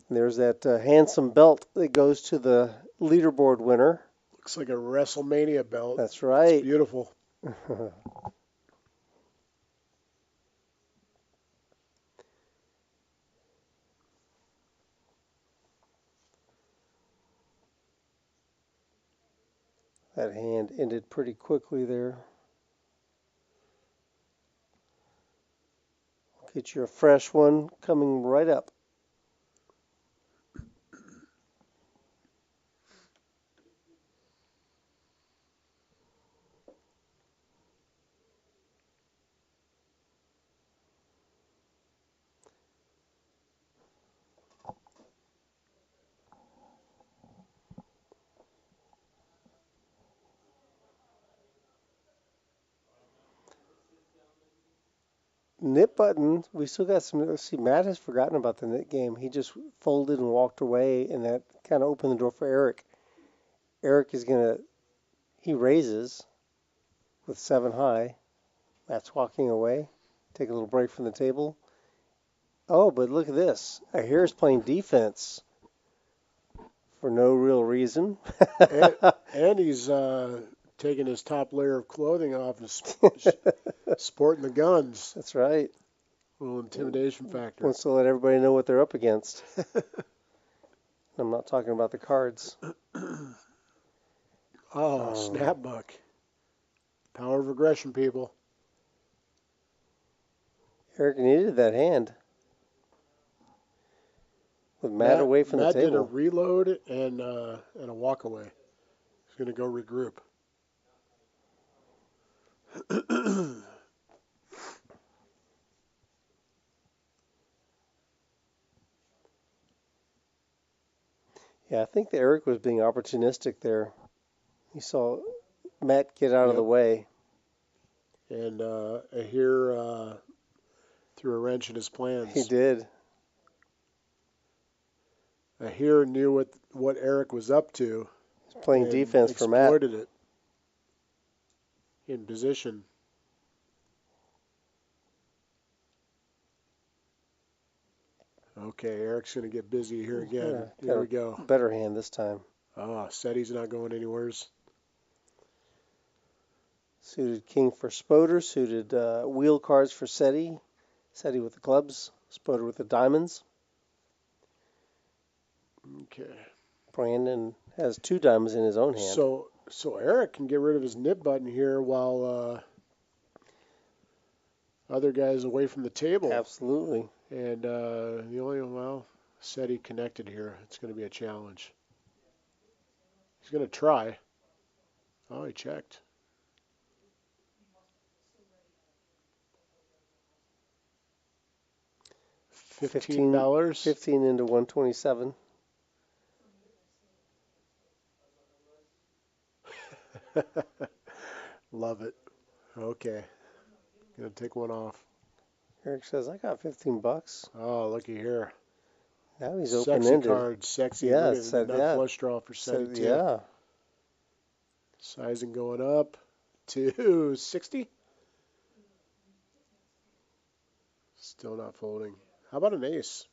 And there's that handsome belt that goes to the leaderboard winner. Looks like a WrestleMania belt. That's right. It's beautiful. That hand ended pretty quickly there. Get you a fresh one coming right up. Knit button, we still got some. Let's see, Matt has forgotten about the knit game. He just folded and walked away, and that kind of opened the door for Eric. Eric is he raises with 7 high. Matt's walking away. Take a little break from the table. Oh, but look at this. Here's playing defense for no real reason. and he's taking his top layer of clothing off and sporting the guns. That's right. A little intimidation factor. Wants to let everybody know what they're up against. I'm not talking about the cards. Snap buck. Power of aggression, people. Eric needed that hand. With Matt away from the table. Matt did a reload and a walk away. He's going to go regroup. Yeah, I think that Eric was being opportunistic there. He saw Matt get out of the way. And Ahir threw a wrench in his plans. He did. Ahir knew what Eric was up to. He's playing defense for Matt. Exploited it. In position. Okay, Eric's going to get busy here again. Here we go. Better hand this time. Seti's not going anywheres. Suited king for Spoder. Suited wheel cards for Seti. Seti with the clubs. Spoder with the diamonds. Okay. Brandon has 2 diamonds in his own hand. So Eric can get rid of his nib button here while other guys away from the table. Absolutely. And Seti connected here. It's going to be a challenge. He's going to try. Oh, he checked. $15. 15 into 127. Love it. Okay. Gonna take one off. Eric says, I got $15. Oh, looky here. Now he's open-ended. Sexy card, sexy. Yeah, nut flush draw for Seti too. Yeah. Sizing going up to 60. Still not folding. How about an ace?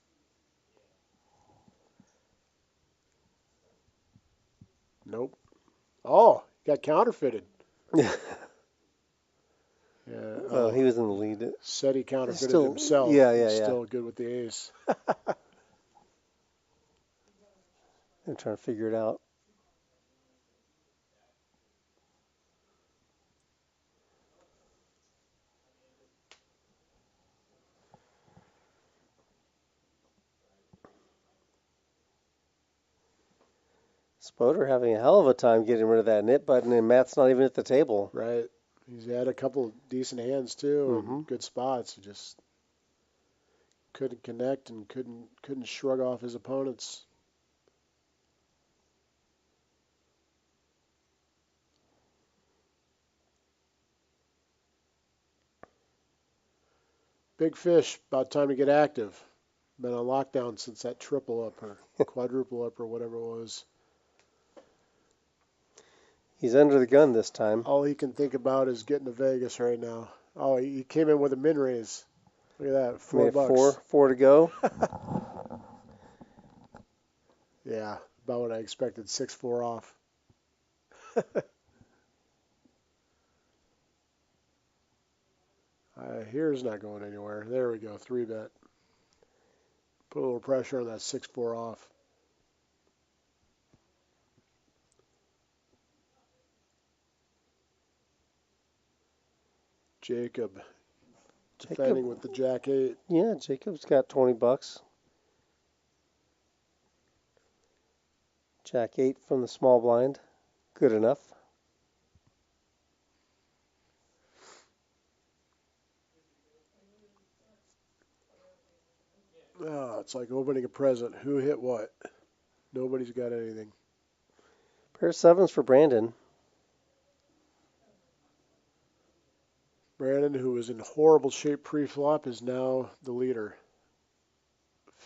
Nope. Oh, got counterfeited. Well, he was in the lead. Seti counterfeited himself. Yeah. Still good with the ace. I'm trying to figure it out. Spoder having a hell of a time getting rid of that knit button, and Matt's not even at the table. Right. He's had a couple decent hands too, and good spots. He just couldn't connect and couldn't shrug off his opponents. Big fish, about time to get active. Been on lockdown since that triple up or quadruple up or whatever it was. He's under the gun this time. All he can think about is getting to Vegas right now. Oh, he came in with a min raise. Look at that, $4. Four to go. Yeah, about what I expected, 6-4 off. Here's not going anywhere. There we go, 3-bet. Put a little pressure on that 6-4 off. Jacob defending with the Jack-8. Yeah, Jacob's got $20. Jack-8 from the small blind. Good enough. Oh, it's like opening a present. Who hit what? Nobody's got anything. Pair of sevens for Brandon. Brandon, who was in horrible shape pre-flop, is now the leader.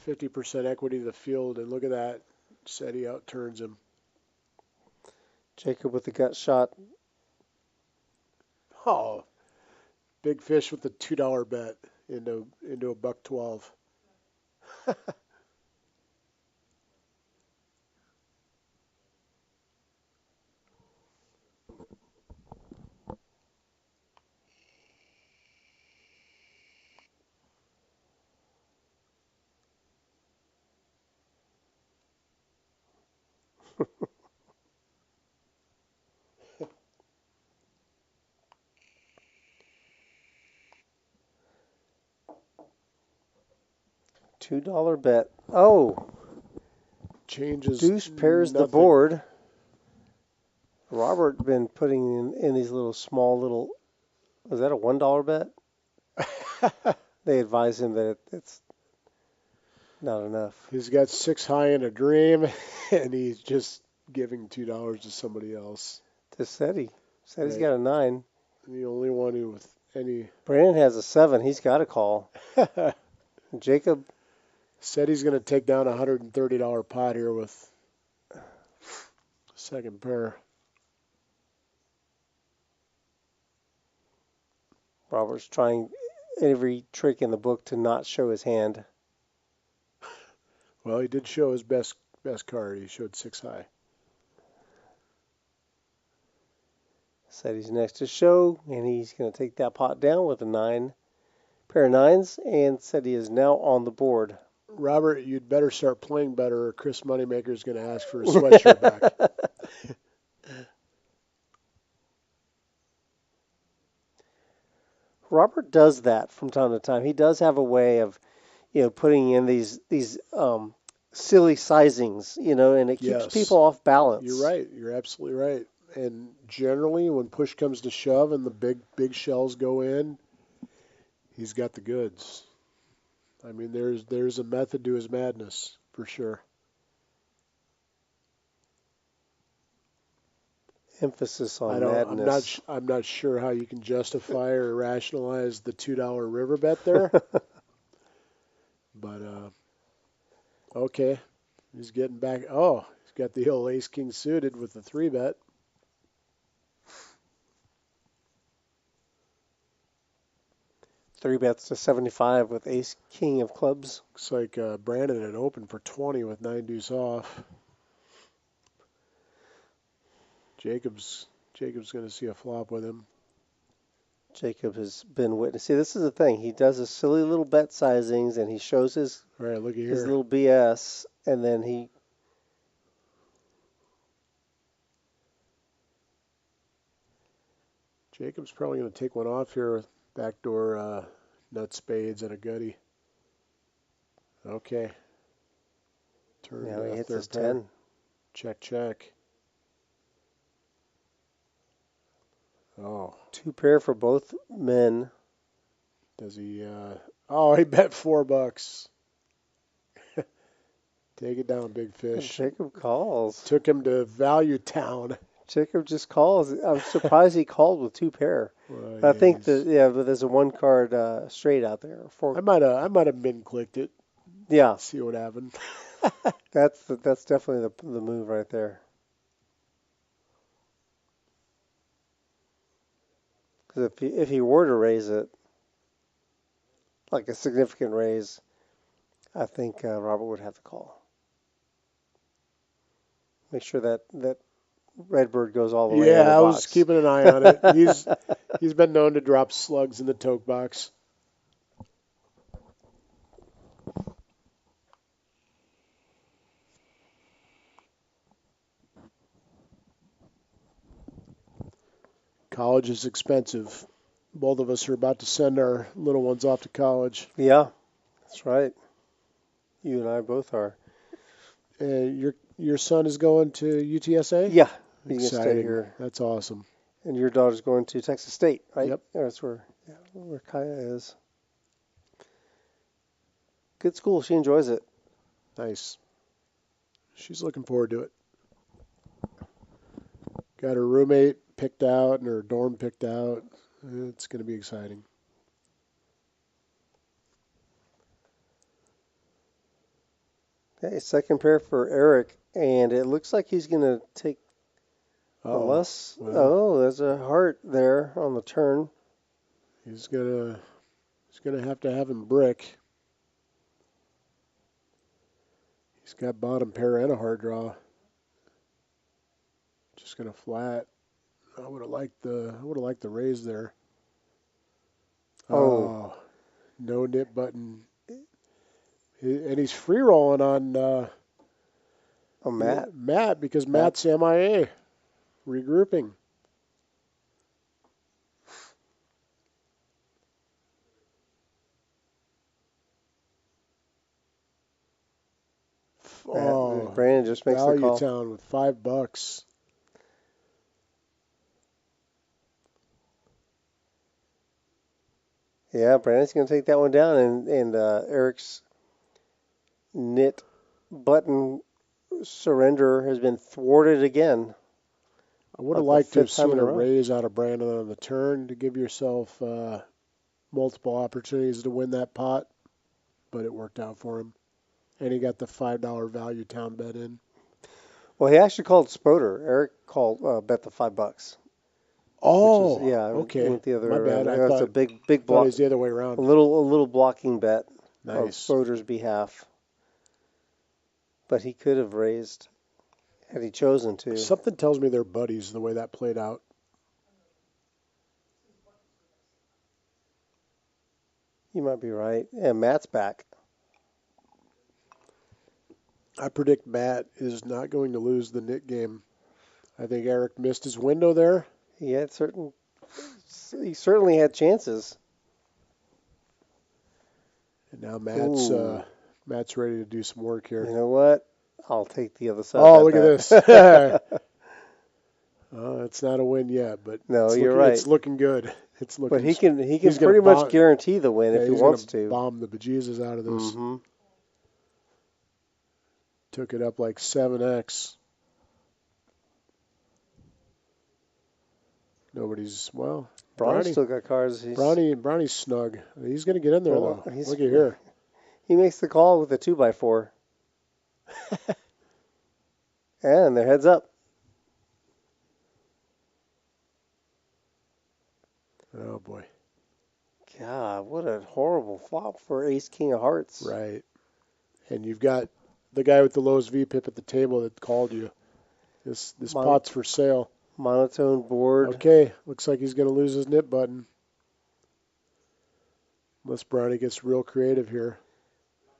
50% equity to the field, and look at that. Said he outturns him. Jacob with the gut shot. Oh, big fish with the $2 bet into a $1.12. $2 bet. Oh. Changes. Deuce pairs nothing. the board. Robert been putting in these small little. Was that a $1 bet? They advise him that it's not enough. He's got 6 high in a dream, and he's just giving $2 to somebody else. To Seti. Seti's got a 9. The only one who with any. Brandon has a 7. He's got a call. Jacob said he's going to take down a $130 pot here with second pair. Robert's trying every trick in the book to not show his hand. Well, he did show his best card. He showed 6 high. Said he's next to show, and he's going to take that pot down with a 9. Pair of 9s, and said he is now on the board. Robert, you'd better start playing better, or Chris Moneymaker is going to ask for his sweatshirt back. Robert does that from time to time. He does have a way of, putting in these silly sizings, and it keeps people off balance. You're right. You're absolutely right. And generally, when push comes to shove and the big shells go in, he's got the goods. I mean, there's a method to his madness for sure. Emphasis on madness. I'm not sure how you can justify or rationalize the $2 river bet there. But okay, he's getting back. Oh, he's got the old ace king suited with the 3-bet. Three bets to 75 with ace king of clubs. Looks like Brandon had opened for 20 with 9 deuce off. Jacob's going to see a flop with him. Jacob has been witness. See, this is the thing. He does his silly little bet sizings, and he shows his little BS, and then he. Jacob's probably going to take one off here with backdoor nut spades and a gutty. Okay. Now he hits his 10. Check, check. Oh. 2 pair for both men. Does he? Oh, he bet $4. Take it down, big fish. Jacob calls. Took him to Value Town. Jacob just calls. I'm surprised he called with 2 pair. Well, I think he's- but there's a 1 card straight out there. I might have min clicked it. Yeah, See what happened. that's definitely the move right there. Because if he were to raise it, like a significant raise, I think Robert would have to call. Make sure that Redbird goes all the way in the Yeah, I was box. keeping an eye on it. He's been known to drop slugs in the toke box. College is expensive. Both of us are about to send our little ones off to college. Yeah, that's right. You and I both are. Your son is going to UTSA? Yeah, you can Exciting. stay here. That's awesome. And your daughter's going to Texas State, right? Yep. Yeah, that's where Kaya is. Good school. She enjoys it. Nice. She's looking forward to it. Got her roommate picked out and her dorm picked out. It's going to be exciting. Okay, second pair for Eric, and it looks like he's going to take unless. Well, oh, there's a heart there on the turn. he's gonna have to have him brick. He's got bottom pair and a hard draw. Just gonna flat. I would have liked the raise there. Oh. No nip button. And he's free rolling on Matt. Matt because Matt's MIA. Regrouping. Oh, Brandon just makes the Value call. Town with $5. Yeah, Brandon's going to take that one down, and Eric's knit button surrender has been thwarted again. I would have liked to have seen a raise out of Brandon on the turn to give yourself multiple opportunities to win that pot, but it worked out for him. And he got the $5 Value Town bet in. Well, he actually called Spoder. Eric called bet the $5. Oh, yeah, okay. Went the other. My bad. I that's thought a big it block. was the other way around. A little blocking bet on Nice. Spoder's behalf, but he could have raised had he chosen to. Something tells me they're buddies the way that played out. You might be right. And Matt's back. I predict Matt is not going to lose the knit game. I think Eric missed his window there. He certainly had chances. And now Matt's ready to do some work here. You know what? I'll take the other side. Oh, look at this. Oh, it's not a win yet, but no, you're right. It's looking good. It's looking. But he can pretty much guarantee the win if he wants to. Bomb the bejesus out of this. Mm-hmm. Took it up like 7x. Nobody's Bronny's still got cards. Bronny's snug. He's going to get in there though. Look at here. He makes the call with a 2x4. And their heads up. Oh boy. God, what a horrible flop for Ace King of Hearts. Right. And you've got the guy with the lowest VPIP at the table that called you. This pot's for sale. Monotone board. Okay, looks like he's going to lose his nip button. Unless Brownie gets real creative here.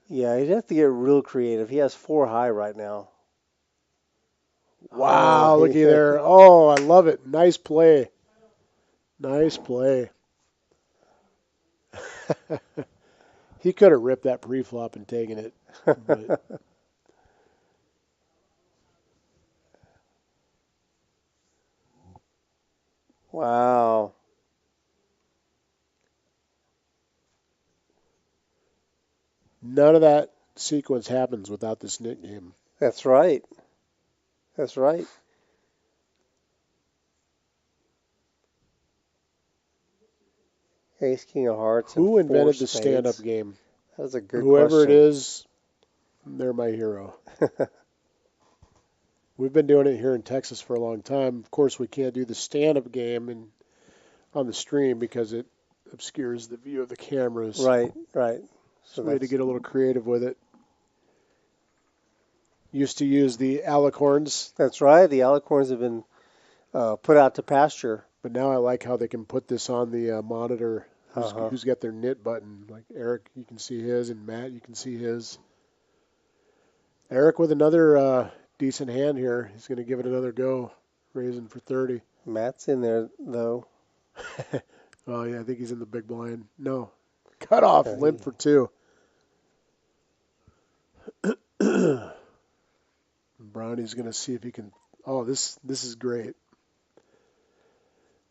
Yeah, he'd have to get real creative. He has 4 high right now. Wow, looky there. Oh, I love it. Nice play. Nice play. He could have ripped that pre-flop and taken it. But Wow. None of that sequence happens without this nit game. That's right. That's right. Ace, King of Hearts, Who and four invented the stand-up spades. game? That is a good Whoever it question. is, they're my hero. We've been doing it here in Texas for a long time. Of course, we can't do the stand-up game on the stream because it obscures the view of the cameras. Right, right. So we had to get a little creative with it. Used to use the alicorns. That's right. The alicorns have been put out to pasture. But now I like how they can put this on the monitor. Who's got their knit button? Like Eric, you can see his, and Matt, you can see his. Eric with another decent hand here. He's going to give it another go, raising for 30. Matt's in there, though. Oh, yeah, I think he's in the big blind. No. Cut off, limp for 2. Brownie's going to see if he can. Oh, this is great.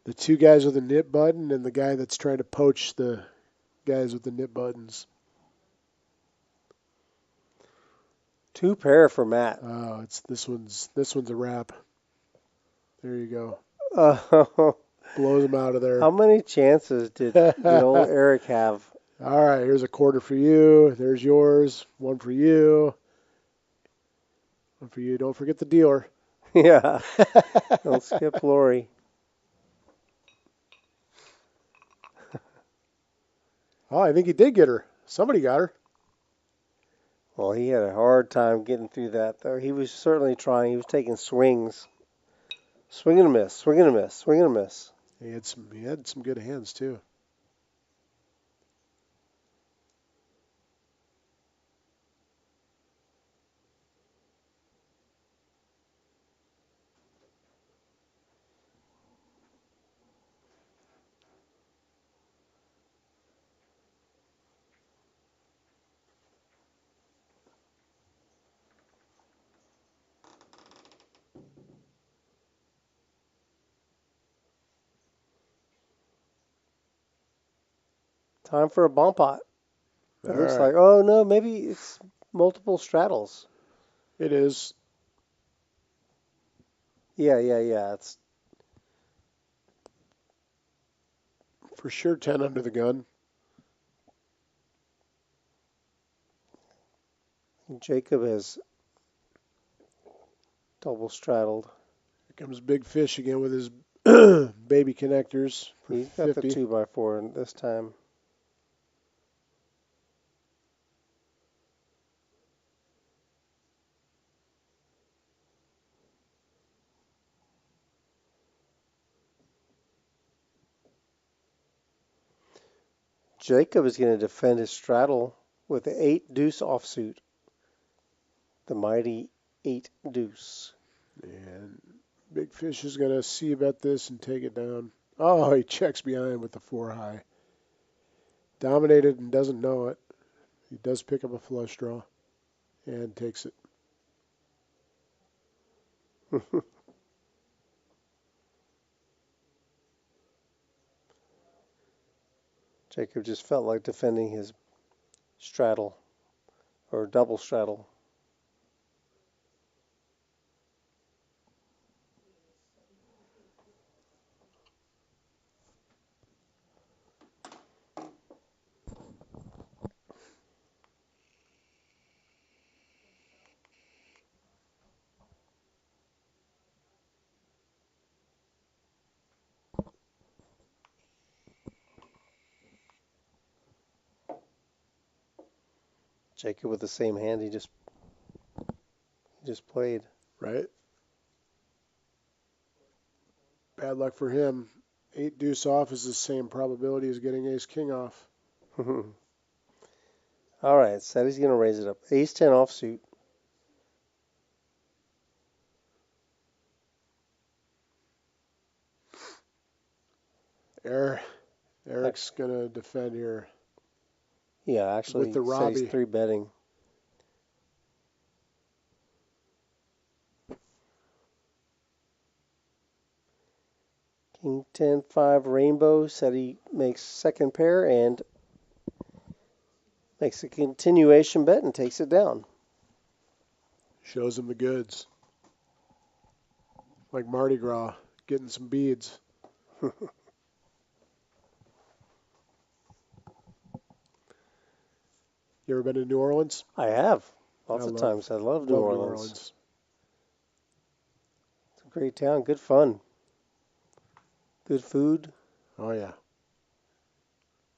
The two guys with the knit button and the guy that's trying to poach the guys with the knit buttons. 2 pair for Matt. Oh, this one's a wrap. There you go. Blows him out of there. How many chances did old Eric have? All right, here's a quarter for you. There's yours. 1 for you. 1 for you. Don't forget the dealer. Yeah. Don't skip Lori. Oh, I think he did get her. Somebody got her. Well, he had a hard time getting through that, though. He was certainly trying. He was taking swings. Swing and a miss, swing and a miss, swing and a miss. He had some good hands, too. Time for a bomb pot. It looks right. like, oh, no, maybe it's multiple straddles. It is. Yeah. It's for sure 10 under the gun. Jacob has double straddled. Here comes Big Fish again with his baby connectors. He's got 50. the 2x4 this time. Jacob is going to defend his straddle with the 8 deuce offsuit. The mighty 8 deuce. And Big Fish is going to see bet this and take it down. Oh, he checks behind with the 4 high. Dominated and doesn't know it. He does pick up a flush draw and takes it. Jacob just felt like defending his straddle or double straddle. Jacob with the same hand he just played. Right? Bad luck for him. 8 deuce off is the same probability as getting ace king off. All right, said he's going to raise it up. Ace 10 offsuit. Eric's going to defend here. Yeah, actually, with the said Robbie. he's 3 betting. King 10-5 rainbow said he makes second pair and makes a continuation bet and takes it down. Shows him the goods. Like Mardi Gras, getting some beads. You ever been to New Orleans? I have. Lots of times. I love New Orleans. It's a great town. Good fun. Good food. Oh, yeah.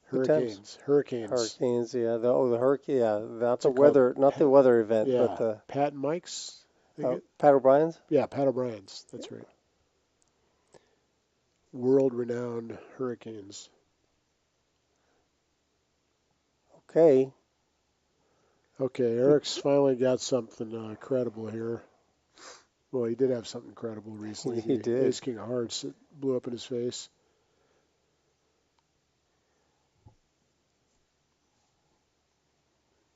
Good Hurricanes. Hurricanes, yeah. The hurricane, yeah. Not the weather, the weather event, yeah. but the Pat and Mike's. Pat O'Brien's? Yeah, Pat O'Brien's. That's right. World-renowned hurricanes. Okay. Okay, Eric's finally got something credible here. Well, he did have something credible recently. He did. Ace King of Hearts blew up in his face.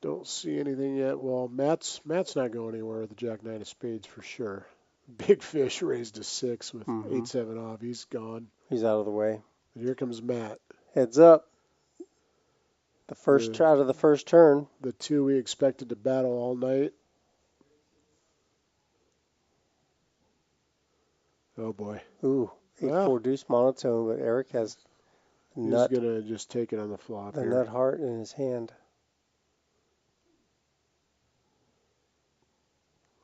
Don't see anything yet. Well, Matt's not going anywhere with the Jack 9 of Spades for sure. Big Fish raised to 6 with 8-7 off. He's gone. He's out of the way. And here comes Matt. Heads up. The first out of the first turn. The two we expected to battle all night. Oh boy. Ooh, 8-4 deuce monotone, but Eric has nut. He's gonna just take it on the flop. The nut heart in his hand.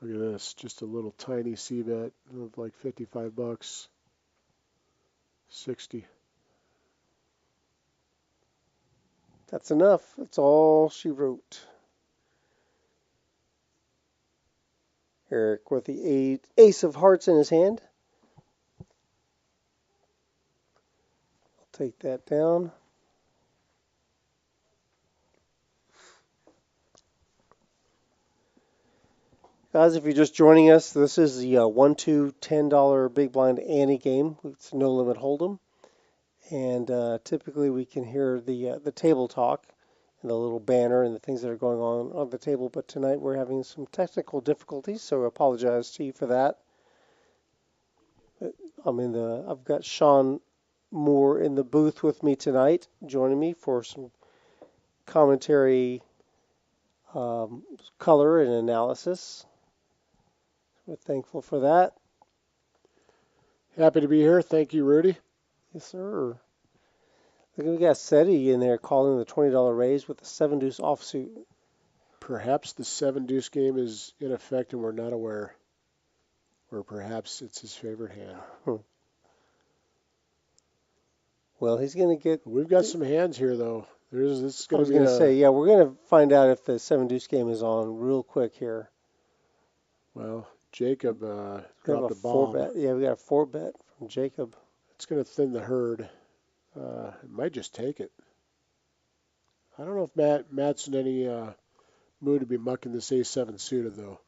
Look at this, just a little tiny C bet of like 55 bucks. 60. That's enough. That's all she wrote. Eric with the ace of hearts in his hand. I'll take that down. Guys, if you're just joining us, this is the 1-2 $10 big blind ante game. It's no limit hold'em, and typically we can hear the table talk and the little banner and the things that are going on the table. But tonight we're having some technical difficulties, so I apologize to you for that. I've got Sean Moore in the booth with me tonight, joining me for some commentary, color and analysis. We're thankful for that. Happy to be here. Thank you, Rudy. Yes, sir. Look, we got SETI in there calling the $20 raise with a 7-deuce offsuit. Perhaps the 7-deuce game is in effect and we're not aware. Or perhaps it's his favorite hand. Well, he's going to get... We've got some hands here, though. I was going to say, yeah, we're going to find out if the 7-deuce game is on real quick here. Well, Jacob dropped a bomb. Bet. Yeah, we got a 4-bet from Jacob. It's going to thin the herd. It might just take it. I don't know if Matt's in any mood to be mucking this A7 suited, though.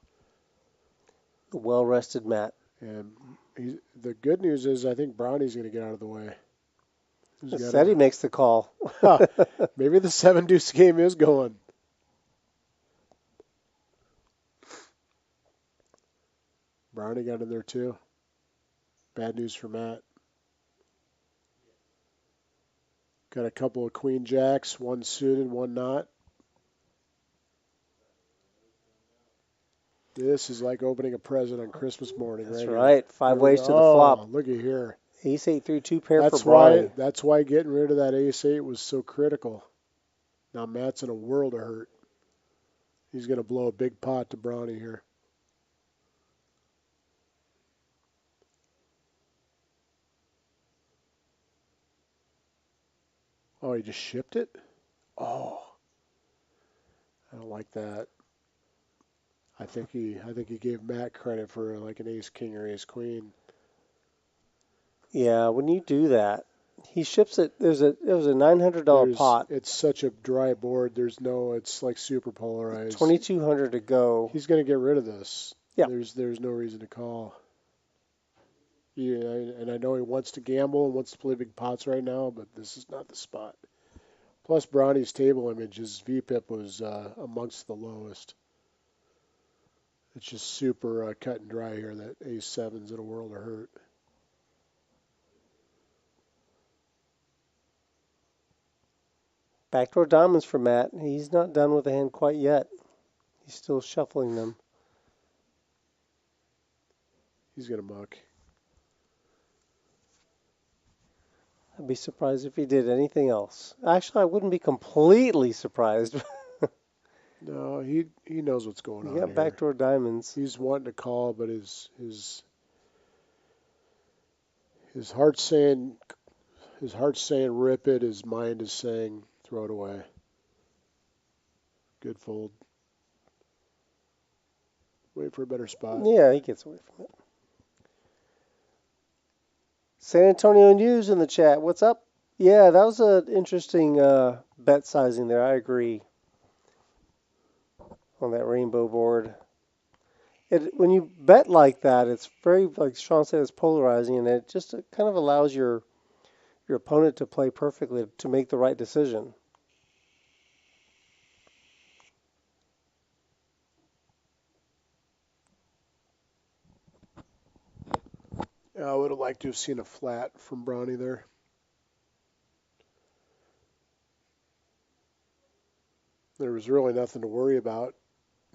The well-rested Matt. And the good news is I think Brownie's going to get out of the way. SETI makes the call. Maybe the 7-deuce game is going. Brownie got in there too. Bad news for Matt. Got a couple of queen jacks, one suited, one not. This is like opening a present on Christmas morning, right? That's right. 5 ways to the flop. Look at here. Ace-8 through 2 pair for Brownie. That's why getting rid of that ace-8 was so critical. Now Matt's in a world of hurt. He's going to blow a big pot to Brownie here. Oh, he just shipped it? Oh. I don't like that. I think he gave Matt credit for like an ace-king or ace-queen. Yeah, when you do that, he ships it. It was a $900 pot. It's such a dry board. It's like super polarized. 2,200 to go. He's going to get rid of this. Yeah. There's no reason to call. Yeah, and I know he wants to gamble and wants to play big pots right now, but this is not the spot. Plus, Brownie's table image, his VPIP was amongst the lowest. It's just super cut and dry here. That ace-7's in a world of hurt. Backdoor diamonds for Matt. He's not done with the hand quite yet. He's still shuffling them. He's going to muck. I'd be surprised if he did anything else. Actually, I wouldn't be completely surprised. No, he knows what's going on You got here. backdoor diamonds. He's wanting to call, but his heart's saying rip it. His mind is saying throw it away. Good fold. Wait for a better spot. Yeah, he gets away from it. San Antonio News in the chat. What's up? Yeah, that was an interesting bet sizing there. I agree. On that rainbow board. When you bet like that, it's very, like Sean said, it's polarizing, and it just kind of allows your opponent to play perfectly to make the right decision. I would have liked to have seen a flat from Brownie there. There was really nothing to worry about.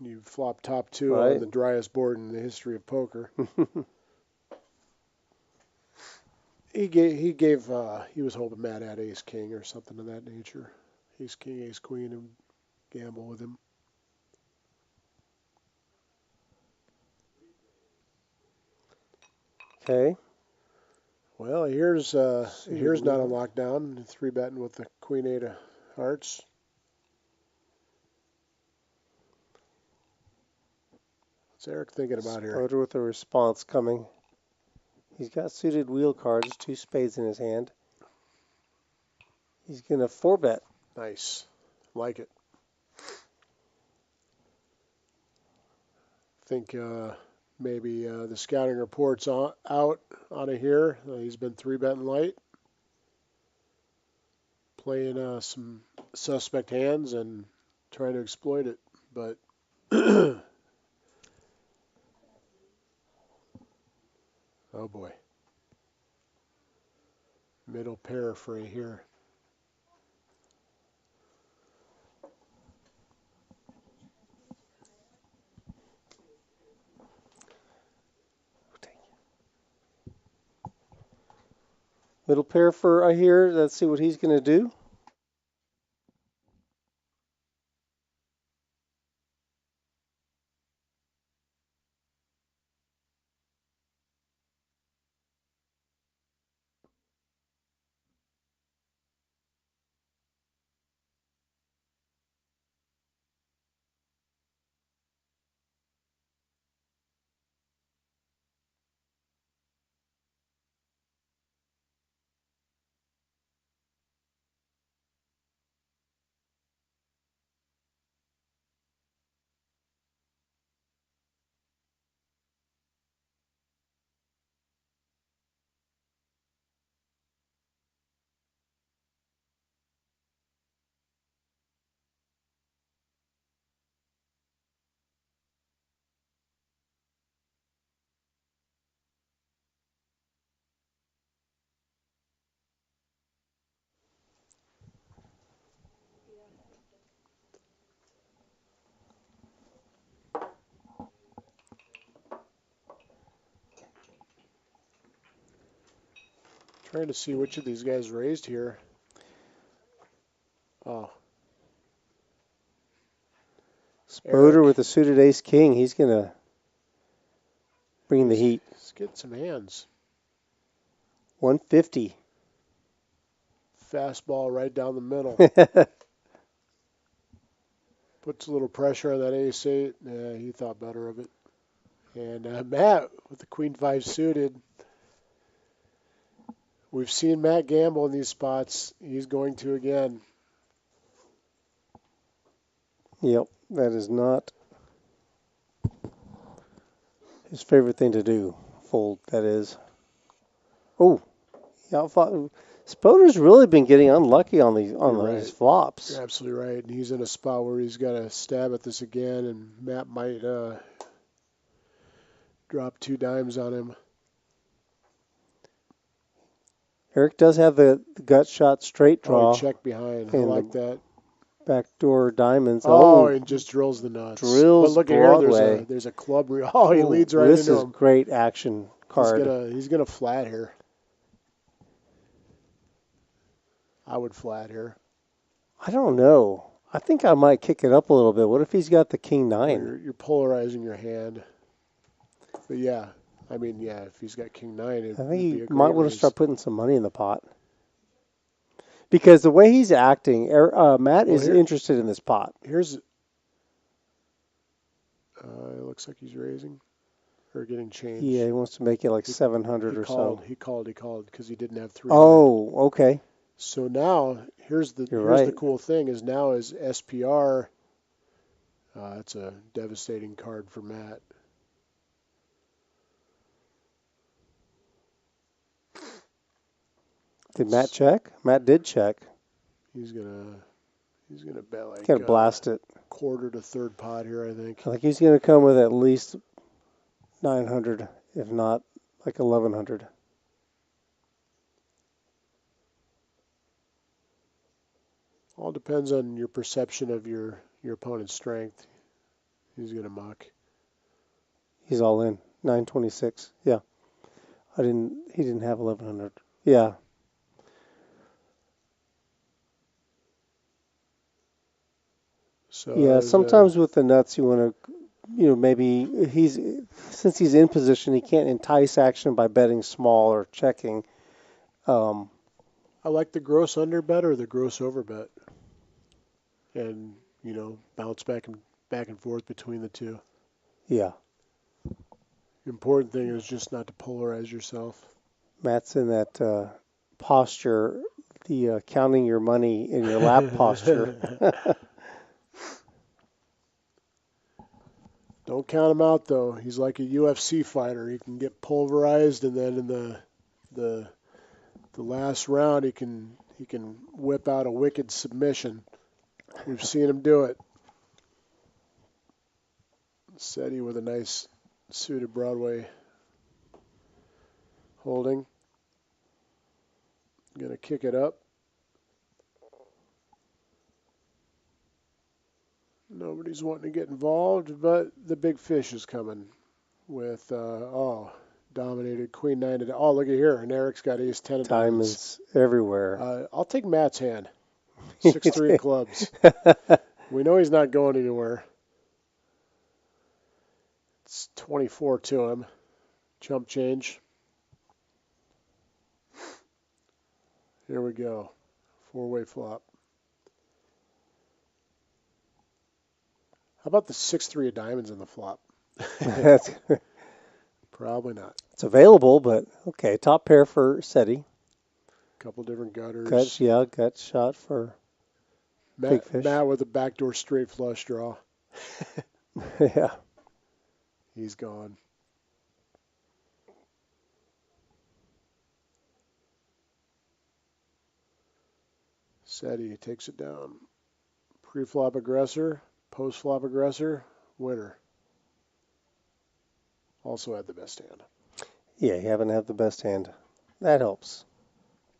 You flop top two Right. on the driest board in the history of poker. He was hoping Matt had ace king or something of that nature. Ace king, ace queen, and gamble with him. Okay. Well, here's not on lockdown. 3-betting with the queen eight of hearts. What's Eric thinking about here? Spoder with a response coming. He's got suited wheel cards, 2 spades in his hand. He's going to 4-bet. Nice. Like it. Think maybe the scouting report's out on it here. He's been 3-betting light. Playing some suspect hands and trying to exploit it. But oh boy. Middle pair fray here. Middle pair for I hear. Let's see what he's going to do. Trying to see which of these guys raised here. Oh. Spoder with a suited ace king. He's going to bring the heat. Let's get some hands. 150. Fastball right down the middle. Puts a little pressure on that ace eight. He thought better of it. And Matt with the queen five suited. We've seen Matt gamble in these spots. He's going to again. Yep, that is not his favorite thing to do. Fold, that is. Oh, yeah, Spoder's really been getting unlucky on these flops. You're absolutely right. And he's in a spot where he's got to stab at this again, and Matt might drop 2 dimes on him. Eric does have the gut shot straight draw. Oh, he checked behind. I like that. Backdoor diamonds. Oh, Oh, and just drills the nuts. drills But look at here, Broadway. there's a club. Oh, he Ooh, leads right this into is him. great action card. He's gonna flat here. I would flat here. I don't know. I think I might kick it up a little bit. What if he's got the king Well, nine? you're polarizing your hand. But yeah, I mean, yeah, if he's got king nine, I it'd think be he a might great want to raise. start putting some money in the pot. Because the way he's acting, Matt is interested in this pot. Here's. It looks like he's raising or getting changed. Yeah, he wants to make it like 700 or so. He called because he didn't have 300. Oh, okay. So now here's the cool thing is now his SPR. That's a devastating card for Matt. Did Matt check? Matt did check. He's gonna bet like Gotta blast it. Quarter to third pot here, I think. I think he's gonna come with at least 900, if not like 1100. All depends on your perception of your opponent's strength. He's gonna muck. He's all in. 926. Yeah. He didn't have 1100. Yeah. So yeah, sometimes with the nuts you want to, maybe since he's in position, he can't entice action by betting small or checking. I like the gross under bet or the gross over bet. And, bounce back and forth between the two. Yeah. The important thing is just not to polarize yourself. Matt's in that posture, the counting your money in your lap posture. Don't count him out, though. He's like a UFC fighter. He can get pulverized, and then in the last round, he can whip out a wicked submission. We've seen him do it. Seti with a nice suited Broadway holding. Gonna kick it up. Nobody's wanting to get involved, but the big fish is coming with, dominated queen nine. Oh, look at here. And Eric's got ace 10 of diamonds everywhere. I'll take Matt's hand. 6-3 clubs. We know he's not going anywhere. It's 24 to him. Chump change. Here we go. 4-way flop. How about the 6-3 of diamonds in the flop? Probably not. It's available, but okay. Top pair for Seti. Couple different gutters. Gut shot for big fish. Matt with a backdoor straight flush draw. Yeah. He's gone. Seti takes it down. Pre-flop aggressor, post-flop aggressor, winner. Also had the best hand. Yeah, you haven't had the best hand. That helps.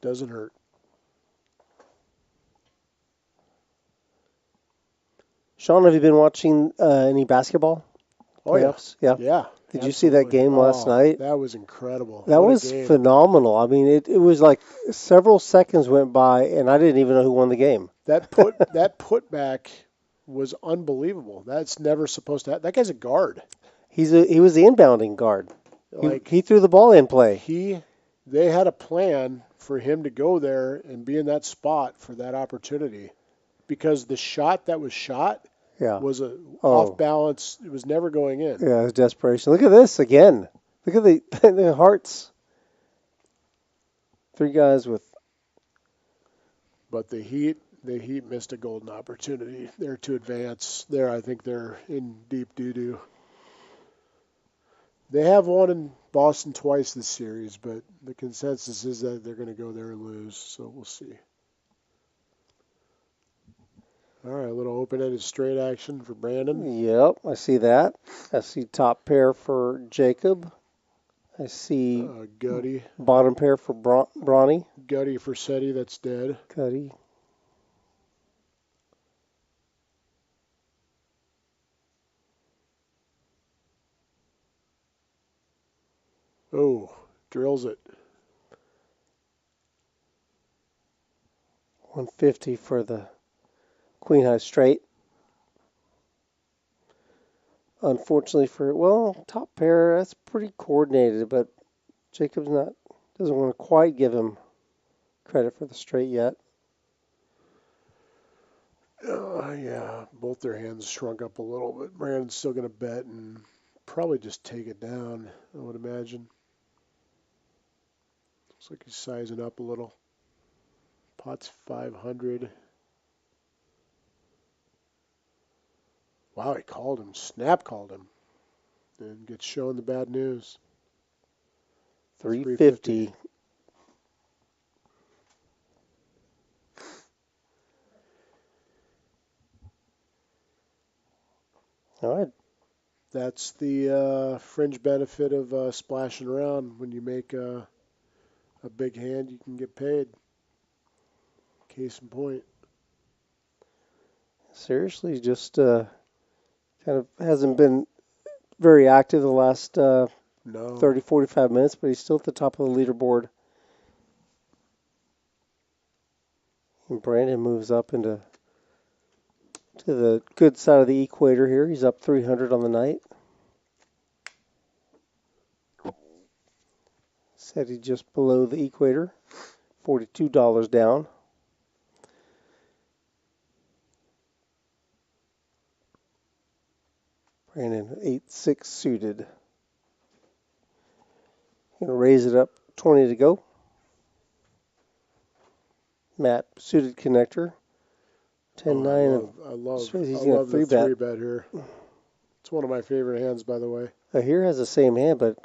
Doesn't hurt. Sean, have you been watching any basketball? Playoffs? Yeah. Did you see that game last night? That was incredible. That was phenomenal. I mean, it was like several seconds went by, and I didn't even know who won the game. That putback was unbelievable. That's never supposed to happen. That guy's a guard. He was the inbounding guard. He threw the ball in play. They had a plan for him to go there and be in that spot for that opportunity, because the shot that was shot was off balance. It was never going in. Yeah, it was desperation. Look at this again. Look at the hearts. 3 guys with. But the Heat missed a golden opportunity there to advance. I think they're in deep doo-doo. They have won in Boston twice this series, but the consensus is that they're going to go there and lose, so we'll see. All right, a little open-ended straight action for Brandon. Yep, I see that. I see top pair for Jacob. I see Gutty. Bottom pair for Bronny. Gutty for Seti, that's dead. Gutty. Oh, drills it. 150 for the queen high straight. Unfortunately top pair, that's pretty coordinated, but Jacob's doesn't want to quite give him credit for the straight yet. Yeah, both their hands shrunk up a little, but Brandon's still going to bet and probably just take it down, I would imagine. Looks like he's sizing up a little. Pot's 500. Wow, he called him. Snap called him. And gets shown the bad news. 350. All right. That's the fringe benefit of splashing around. When you make a big hand, you can get paid. Case in point. Seriously, just kind of hasn't been very active the last No. 30, 45 minutes, but he's still at the top of the leaderboard. And Brandon moves up to the good side of the equator here. He's up 300 on the night. Said he's just below the equator, $42 down. Brandon 8-6 suited. Gonna raise it up, 20 to go. Matt suited connector, 10-9. I love he's the gonna three bet here. It's one of my favorite hands, by the way. Here has the same hand, but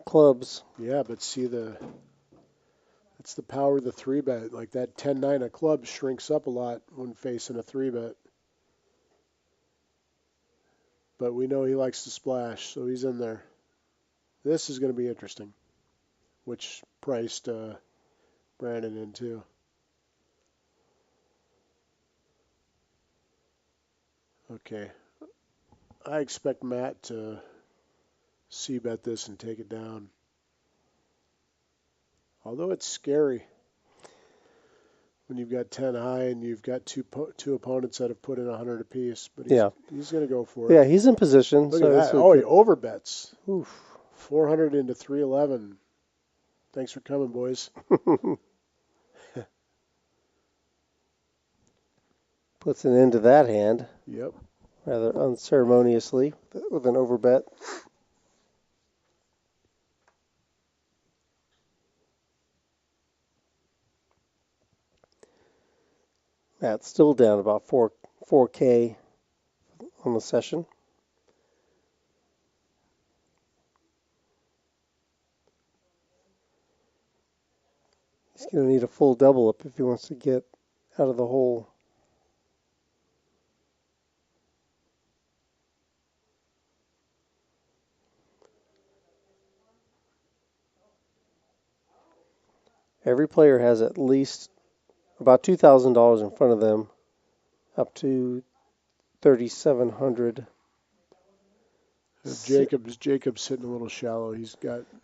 clubs. Yeah, but see that's the power of the 3-bet. Like that 10-9 of clubs shrinks up a lot when facing a 3-bet. But we know he likes to splash, so he's in there. This is going to be interesting. Which priced Brandon into. Okay. I expect Matt to c-bet this and take it down. Although it's scary when you've got 10 high and you've got two opponents that have put in 100 apiece. But he's going to go for it. Yeah, he's in position. Look at that. Oh, he overbets. Oof. 400 into 311. Thanks for coming, boys. Puts an end to that hand. Yep. Rather unceremoniously with an overbet. Matt's still down about 4K on the session. He's going to need a full double up if he wants to get out of the hole. Every player has at least about $2,000 in front of them, up to 3,700. Jacob's sitting a little shallow.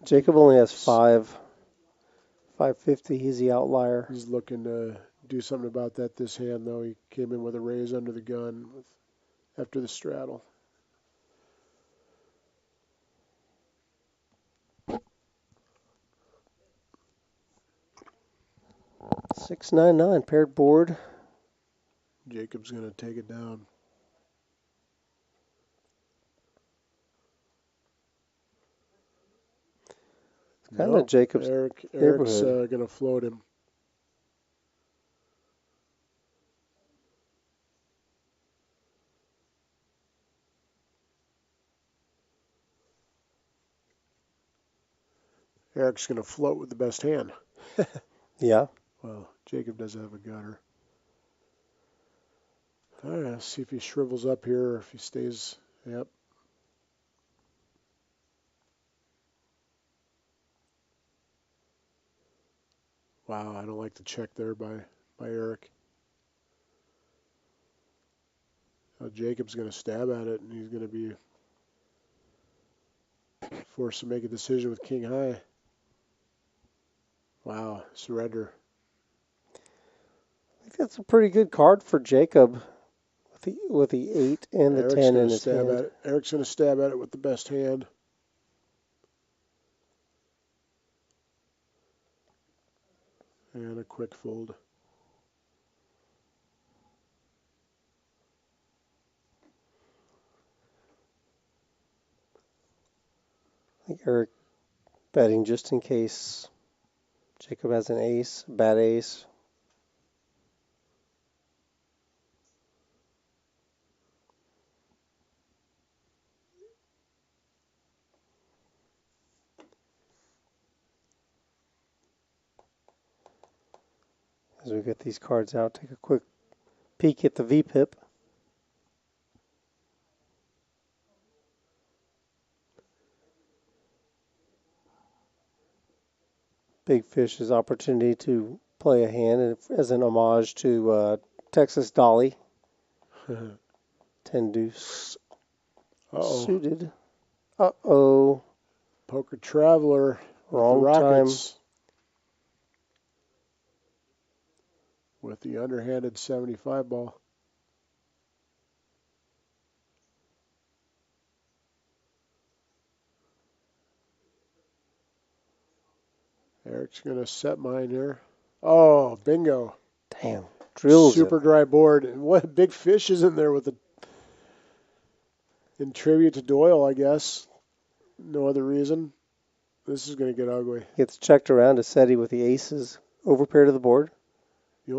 Jacob only has 550. He's the outlier. He's looking to do something about that this hand, though. He came in with a raise under the gun after the straddle. $699 paired board. Jacob's going to take it down. Kind of Jacob's Eric's going to float him. Eric's going to float with the best hand. Yeah. Well, Jacob does have a gutter. All right, let's see if he shrivels up here or if he stays. Yep. Wow, I don't like the check there by Eric. Now Jacob's going to stab at it, and he's going to be forced to make a decision with king high. Wow, surrender. I think that's a pretty good card for Jacob with the 8 and the Eric's 10 gonna in his stab hand. at it. Eric's gonna stab at it with the best hand. And a quick fold. I think Eric betting just in case Jacob has an ace, bad ace. As we get these cards out, take a quick peek at the VPIP. Big Fish's opportunity to play a hand as an homage to Texas Dolly. 10 deuce. Uh-oh. Suited. Uh-oh. Poker Traveler with the Wrong Rockets. With the underhanded 75 ball. Eric's going to set mine here. Oh, bingo. Damn. Drills Super it. dry board. And what Big Fish is in there with it. In tribute to Doyle, I guess. No other reason. This is going to get ugly. Gets checked around to Seti with the aces. Overpair to the board. The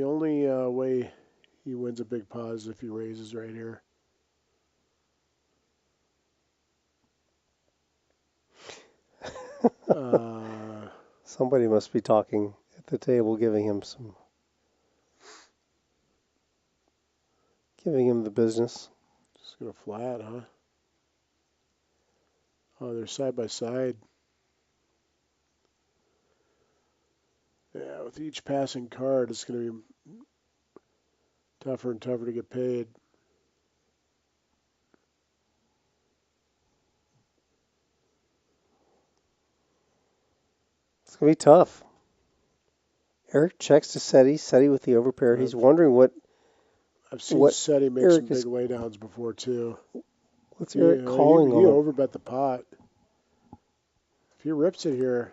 only way he wins a big pot is if he raises right here. Somebody must be talking at the table, giving him the business. Just going to flat, huh? Oh, they're side by side. Yeah, with each passing card, it's going to be tougher and tougher to get paid. It's going to be tough. Eric checks to Seti. Seti with the overpair. He's wondering what... I've seen Seti make Eric some big laydowns before, too. What's Eric calling on He him? overbet the pot. If he rips it here...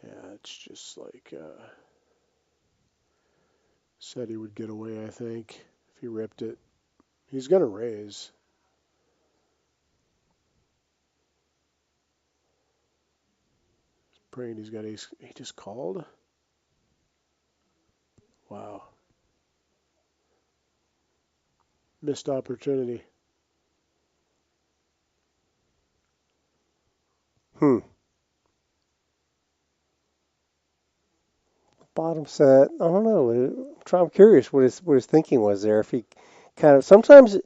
Yeah, it's just like... Seti would get away, I think, if he ripped it. He's going to raise. Praying he's got ace. He just called? Wow. Missed opportunity. Bottom set. I don't know. I'm curious what his thinking was there. If he kind of... Sometimes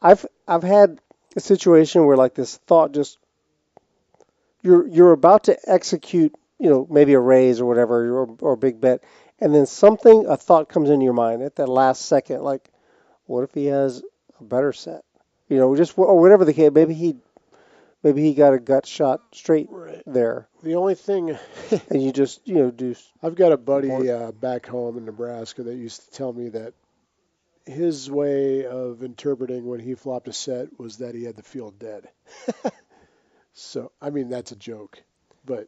I've had a situation where like this thought just... You're about to execute, maybe a raise or whatever, or a big bet, and then a thought comes into your mind at that last second, like, what if he has a better set? Or whatever the case. Maybe he got a gut shot straight there. The only thing, and you just do. I've got a buddy back home in Nebraska that used to tell me that his way of interpreting when he flopped a set was that he had the field dead. So, I mean, that's a joke, but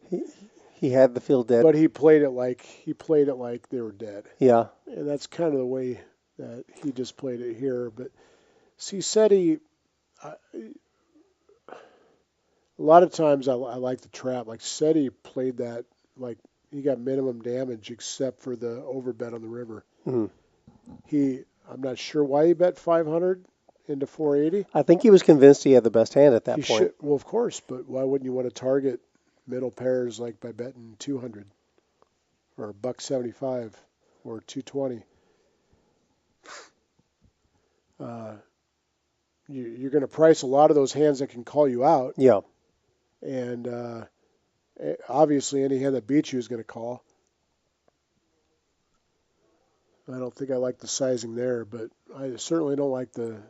he had the field dead. But he played it like they were dead. Yeah, and that's kind of the way that he just played it here. But see, Seti, a lot of times I like the trap. Like Seti played that like he got minimum damage except for the overbet on the river. Mm-hmm. I'm not sure why he bet 500 into 480. I think he was convinced he had the best hand at that point. Well, of course, but why wouldn't you want to target middle pairs like by betting 200 or $1.75 or 220? You're going to price a lot of those hands that can call you out. Yeah. And obviously, any hand that beats you is going to call. I don't think I like the sizing there, but I certainly don't like the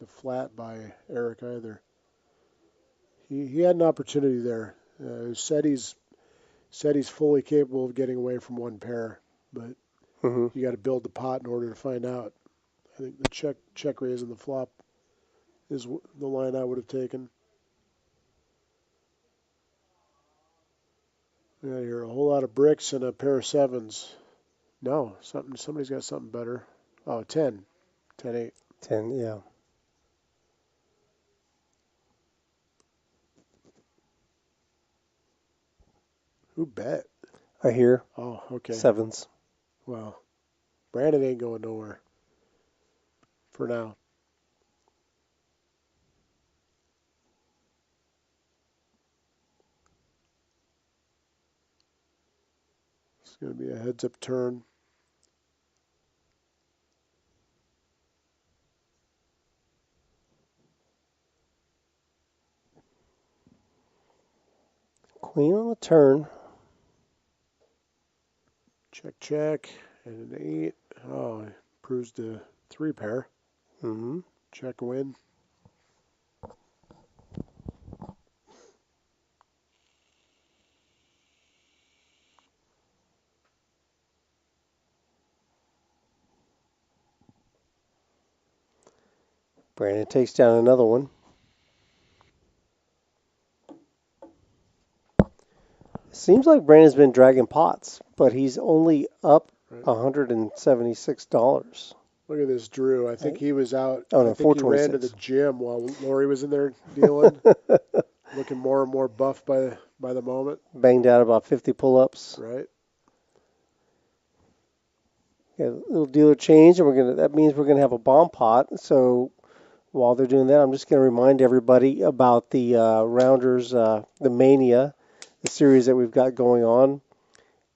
flat by Eric either. He had an opportunity there. Said he's fully capable of getting away from one pair, but you got to build the pot in order to find out. I think the check raise and the flop is the line I would have taken. Yeah, you're a whole lot of bricks and a pair of sevens. No, somebody's got something better. Oh, 10. 10-8. 10, yeah. Who bet? I hear. Oh, okay. Sevens. Well, Brandon ain't going nowhere for now. It's going to be a heads-up turn. Queen on the turn. Check, check, and an 8. Oh, proves the 3 pair. Check win. Brandon takes down another one. Seems like Brandon's been dragging pots, but he's only up $176. Look at this Drew. I think he was out. Oh, no, I think he ran to the gym while Lori was in there dealing. Looking more and more buff by the moment. Banged out about 50 pull-ups. Right. Yeah, little dealer change, and that means we're gonna have a bomb pot. So while they're doing that, I'm just gonna remind everybody about the Rounders, the Mania, the series that we've got going on,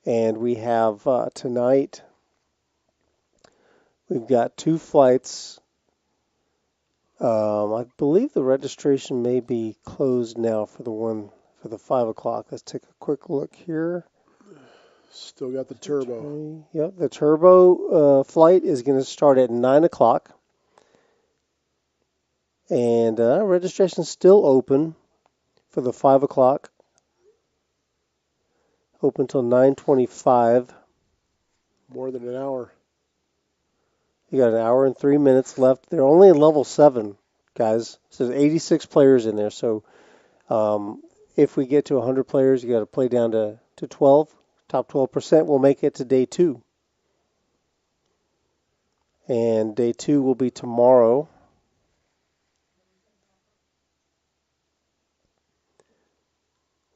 and we have tonight. We've got 2 flights. I believe the registration may be closed now for the 5 o'clock. Let's take a quick look here. Still got the turbo. Yep, the turbo flight is going to start at 9 o'clock. And registration is still open for the 5 o'clock. Open till 9:25. More than an hour. You got an hour and 3 minutes left. They're only in level 7, guys. So there's 86 players in there. So if we get to 100 players, you got to play down to 12. Top 12% will make it to day 2. And day 2 will be tomorrow.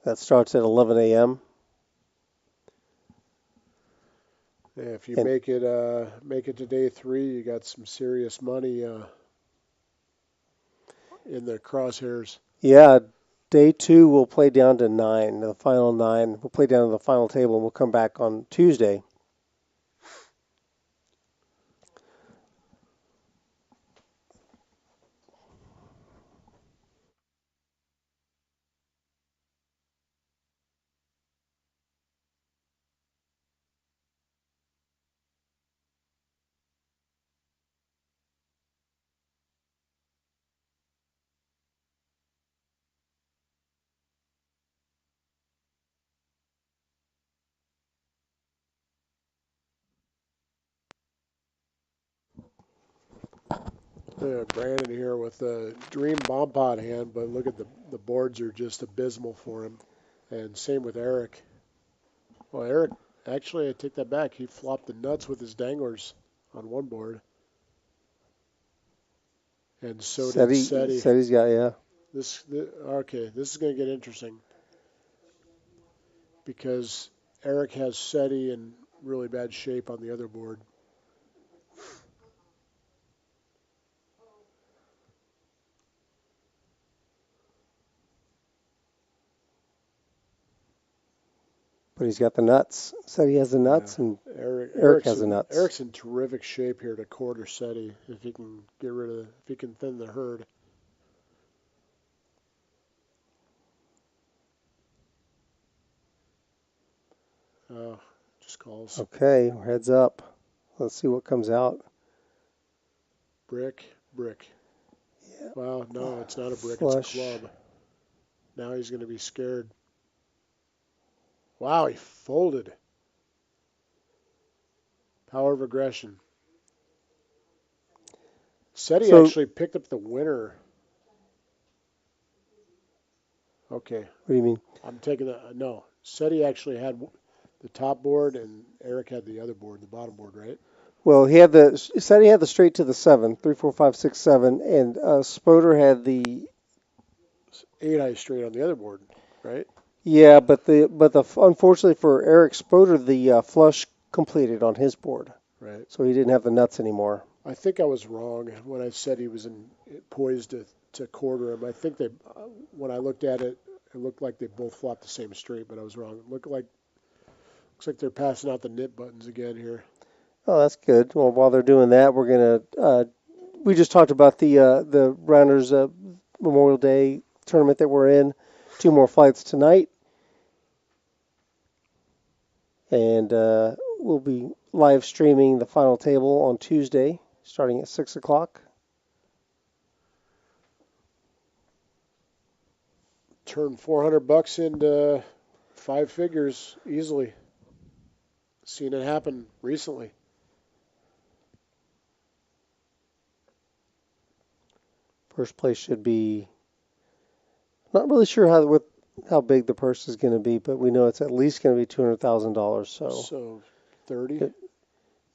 That starts at 11 a.m. Yeah, if you make it to day 3, you got some serious money in the crosshairs. Yeah, day 2 we'll play down to 9, the final 9. We'll play down to the final table, and we'll come back on Tuesday. Brandon here with a dream bomb pot hand, but look at the boards are just abysmal for him. And same with Eric. Well, Eric, actually, I take that back. He flopped the nuts with his danglers on one board. And so did Seti. Seti's got, yeah. Okay, this is going to get interesting. Because Eric has Seti in really bad shape on the other board. But he's got the nuts. Seti has the nuts, and Eric has the nuts. Eric's in terrific shape here to quarter Seti if he can if he can thin the herd. Just calls. Okay, heads up. Let's see what comes out. Brick. Yeah. Well, no, it's not a brick. Flush. It's a club. Now he's going to be scared. Wow, he folded. Power of aggression. Said he So, actually picked up the winner. Okay. what do you mean? I'm taking the, no. Said he actually had the top board and Eric had the other board, the bottom board, right? Well, he said he had the straight to the 7, 3, 4, 5, 6, 7, and Spoder had the 8-eye straight on the other board, right? yeah, but unfortunately for Eric Spoder, the flush completed on his board, Right. so he didn't have the nuts anymore. I think I was wrong when I said he was poised to quarter him. I think they, when I looked at it, it looked like they both flopped the same straight, but I was wrong. Looks like they're passing out the nip buttons again here. Oh, that's good. Well, while they're doing that, we're gonna we just talked about the Rounders Memorial Day tournament that we're in. 2 more flights tonight, and we'll be live streaming the final table on Tuesday, starting at 6 o'clock. Turn $400 into 5 figures easily. Seen it happen recently. First place should be. Not really sure how big the purse is going to be, but we know it's at least going to be $200,000. So 30.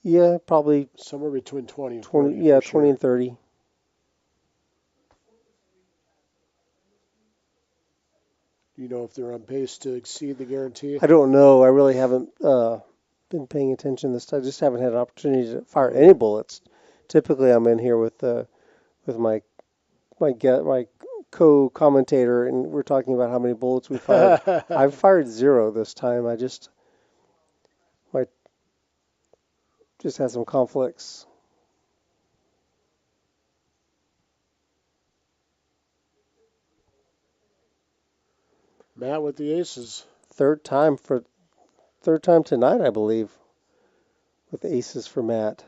Yeah, probably Somewhere between 20 and 20. 40. Yeah, for 20 sure. and 30. Do you know if they're on pace to exceed the guarantee? I don't know. I really haven't been paying attention this time. I just haven't had an opportunity to fire any bullets. Typically, I'm in here with my co-commentator, and we're talking about how many bullets we fired. I've fired 0 this time. I just had some conflicts. Matt with the aces. Third time tonight, I believe, with the aces for Matt.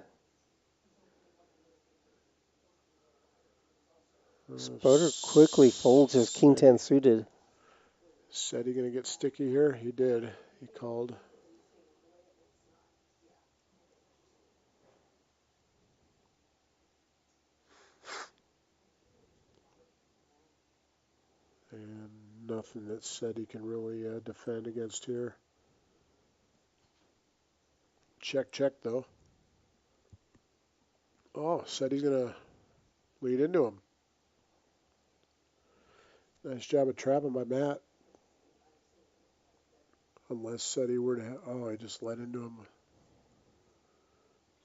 Spoder quickly folds his king 10 suited. Said he gonna get sticky here. He did. He called. And nothing that said he can really defend against here. Check, though. Oh, said he's going to lead into him. Nice job of trapping by Matt. Unless said he were to, oh, I just led into him.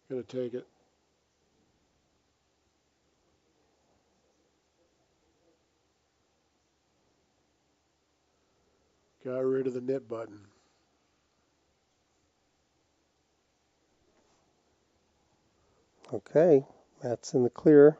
Going to take it. Got rid of the nip button. Okay, Matt's in the clear.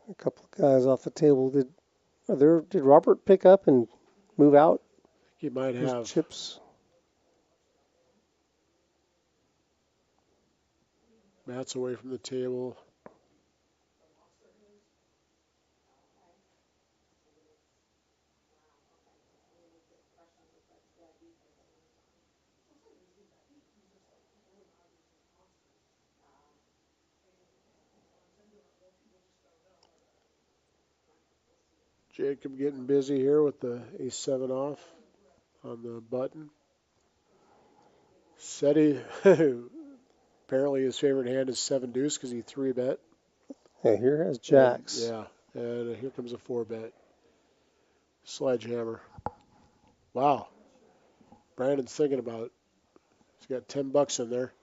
A couple of guys off the table. Did Robert pick up and move out He might his have. chips? Matt's away from the table. Jacob getting busy here with the ace-7 off on the button. Said he, apparently his favorite hand is 7-deuce because he 3-bet. Yeah, here has jacks. And here comes a 4-bet. Sledgehammer. Wow. Brandon's thinking about it. He's got $10 in there.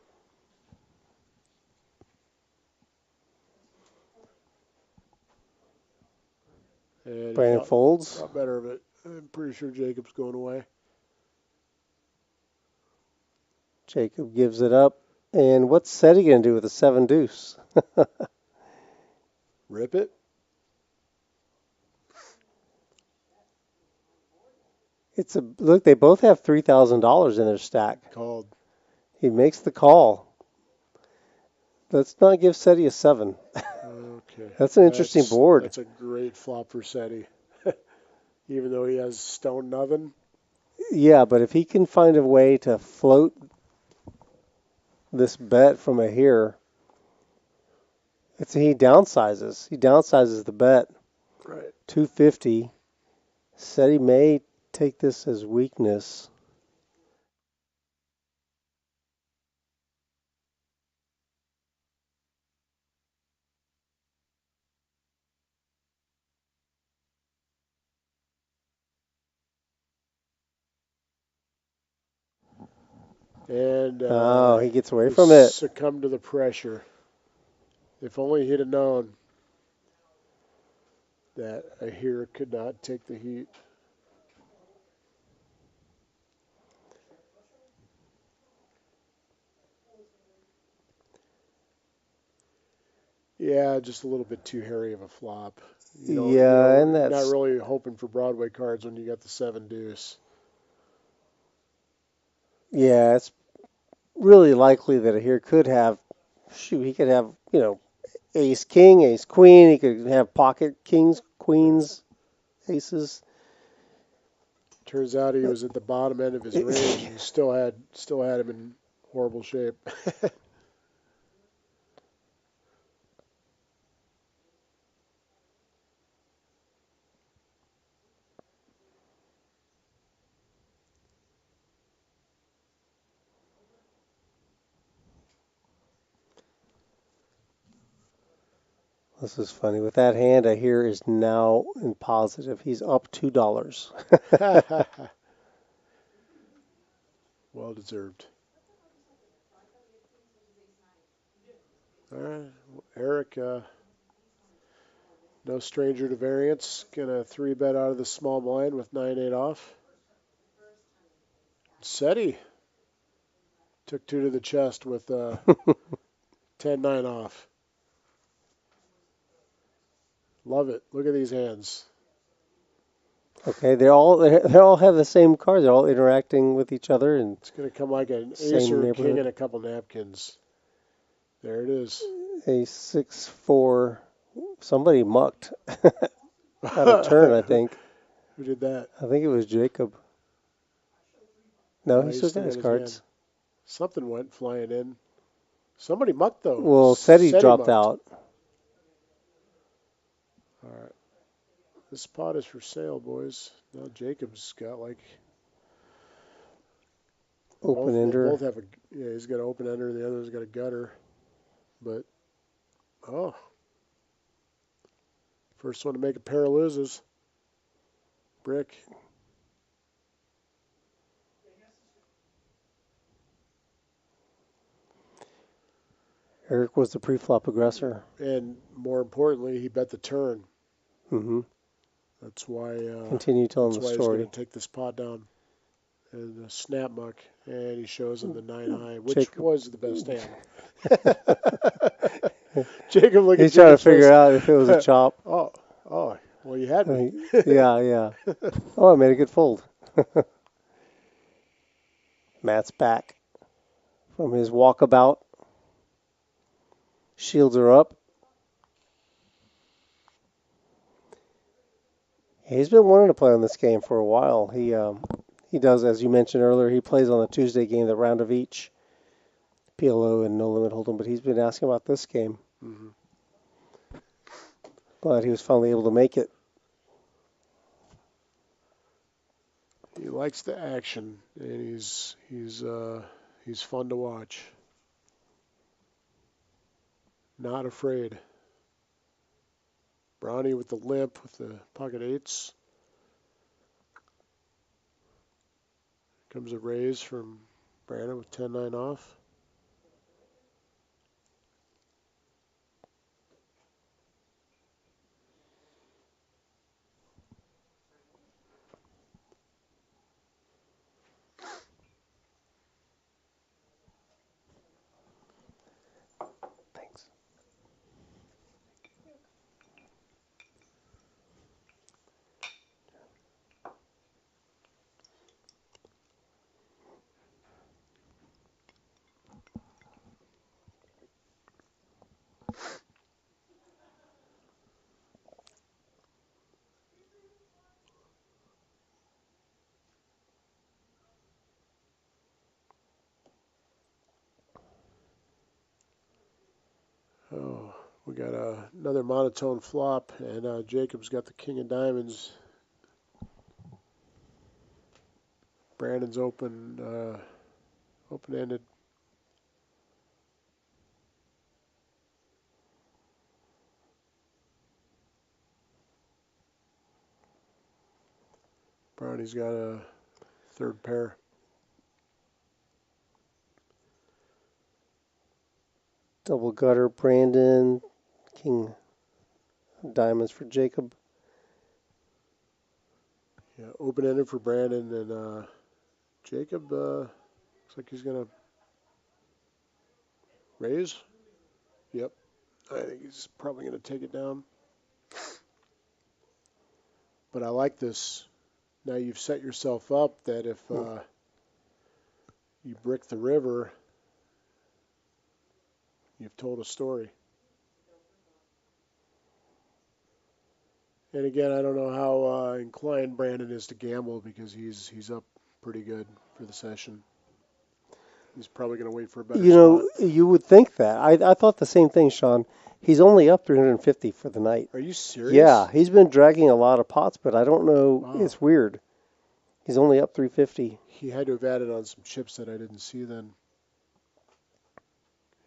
And Brandon folds. thought better of it. I'm pretty sure Jacob's going away. Jacob gives it up. And what's Seti going to do with a 7 deuce? Rip it. Look, they both have $3,000 in their stack. Called. He makes the call. Let's not give Seti a 7. Okay. That's an interesting board. That's a great flop for Seti. Even though he has stone nothing. Yeah, but if he can find a way to float this bet from a here, he downsizes. He downsizes the bet. Right. 250. Seti may take this as weakness. And he gets away from it. Succumbed to the pressure. If only he'd have known that a here could not take the heat. Yeah, just a little bit too hairy of a flop. And that's not really hoping for Broadway cards when you got the 7 deuce. Yeah, it's really likely that a here could have. He could have ace king, ace queen. He could have pocket kings, queens, aces. Turns out he was at the bottom end of his range and still had him in horrible shape. This is funny. With that hand, I hear is now in positive. He's up $2. Well deserved. All right, Eric, no stranger to variance. Gonna 3-bet out of the small blind with 9-8 off. Seti took 2 to the chest with 10-9 off. Love it. Look at these hands. Okay, they all have the same cards. They're all interacting with each other, and it's going to come like an ace or a king and a couple napkins. There it is. A 6-4. Somebody mucked out of turn, I think. Who did that? I think it was Jacob. No, he still got his cards. Hand. Something went flying in. Somebody mucked though. Well, Seti dropped mucked. out. All right. This pot is for sale, boys. Now Jacob's got like open ender. They both have he's got an open ender, and the other's got a gutter. But first one to make a pair of loses. Brick. Eric was the pre-flop aggressor. And more importantly, he bet the turn. Mm-hmm. That's why. Continue telling the story. He's going to take this pot down and snap muck, and he shows him the 9 high, which was the best hand. Jacob, look. He's trying to figure out if it was a chop. Oh, well, you had me. Yeah. Oh, I made a good fold. Matt's back from his walkabout. Shields are up. He's been wanting to play on this game for a while. He does, as you mentioned earlier, he plays on the Tuesday game, the round of each, PLO and No Limit Hold'em, but he's been asking about this game. Mm-hmm. But he was finally able to make it. He likes the action, and he's fun to watch. Not afraid. Brownie with the limp with the pocket eights. Comes a raise from Brandon with 10-9 off. We got another monotone flop, and Jacob's got the king of diamonds. Brandon's open-ended. Brownie's got a third pair. Double gutter, Brandon. King of diamonds for Jacob. Yeah, open-ended for Brandon, and Jacob looks like he's going to raise. Yep, I think he's probably going to take it down. But I like this. Now you've set yourself up that if you brick the river, you've told a story. And again, I don't know how inclined Brandon is to gamble because he's up pretty good for the session. He's probably going to wait for a better spot. You would think that. I thought the same thing, Sean. He's only up 350 for the night. Are you serious? Yeah, he's been dragging a lot of pots, but I don't know. Wow. It's weird. He's only up 350. He had to have added on some chips that I didn't see then.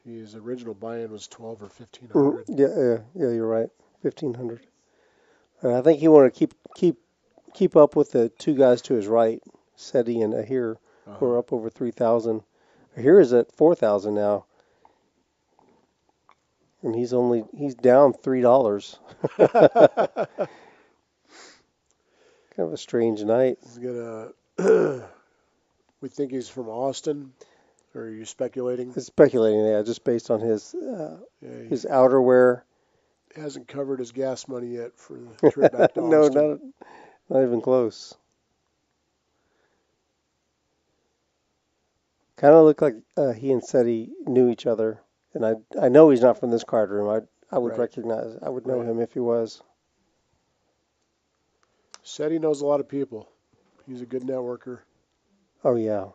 His original buy-in was 12 or 1500. Yeah, you're right. 1500. I think he wanted to keep up with the two guys to his right, Seti and Ahir, who are up over 3,000. Ahir is at 4,000 now, and he's down $3. Kind of a strange night. He's gonna. We think he's from Austin, or are you speculating? It's speculating, yeah, just based on his outerwear. Hasn't covered his gas money yet for the trip back to Austin. No, not even close. Kind of looked like he and Seti knew each other, and I know he's not from this card room. I would recognize. I would know him if he was. Seti knows a lot of people. He's a good networker. Oh yeah.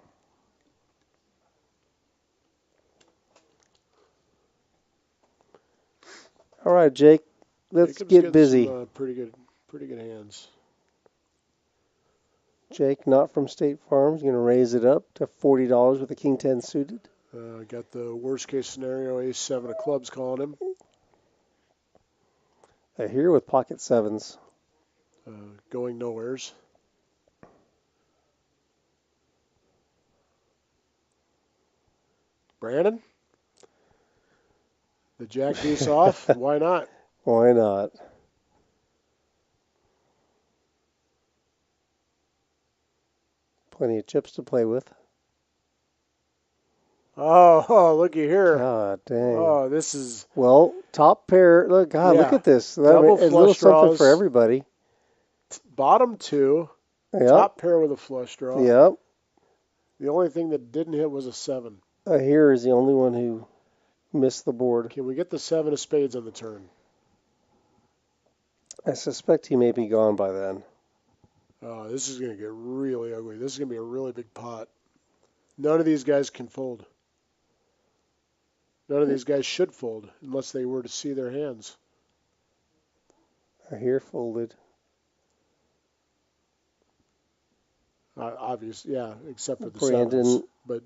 All right, Jake. Let's get busy. Some, pretty good hands. Jake, not from State Farm, going to raise it up to $40 with a King 10 suited. Got the worst case scenario, ace 7 of clubs calling him. Here with pocket sevens. Going nowheres. Brandon? The jack deuce off? Why not? Why not? Plenty of chips to play with. Oh, looky here. God dang. Oh, this is... Well, top pair. Look at this. Double a little something for everybody. Bottom two. Yep. Top pair with a flush draw. Yep. The only thing that didn't hit was a 7. Here is the only one who missed the board. Can we get the 7 of spades on the turn? I suspect he may be gone by then. Oh, this is going to get really ugly. This is going to be a really big pot. None of these guys can fold. None of these guys should fold unless they were to see their hands. Here folded. Obviously, yeah, except for the Brandon. sevens. But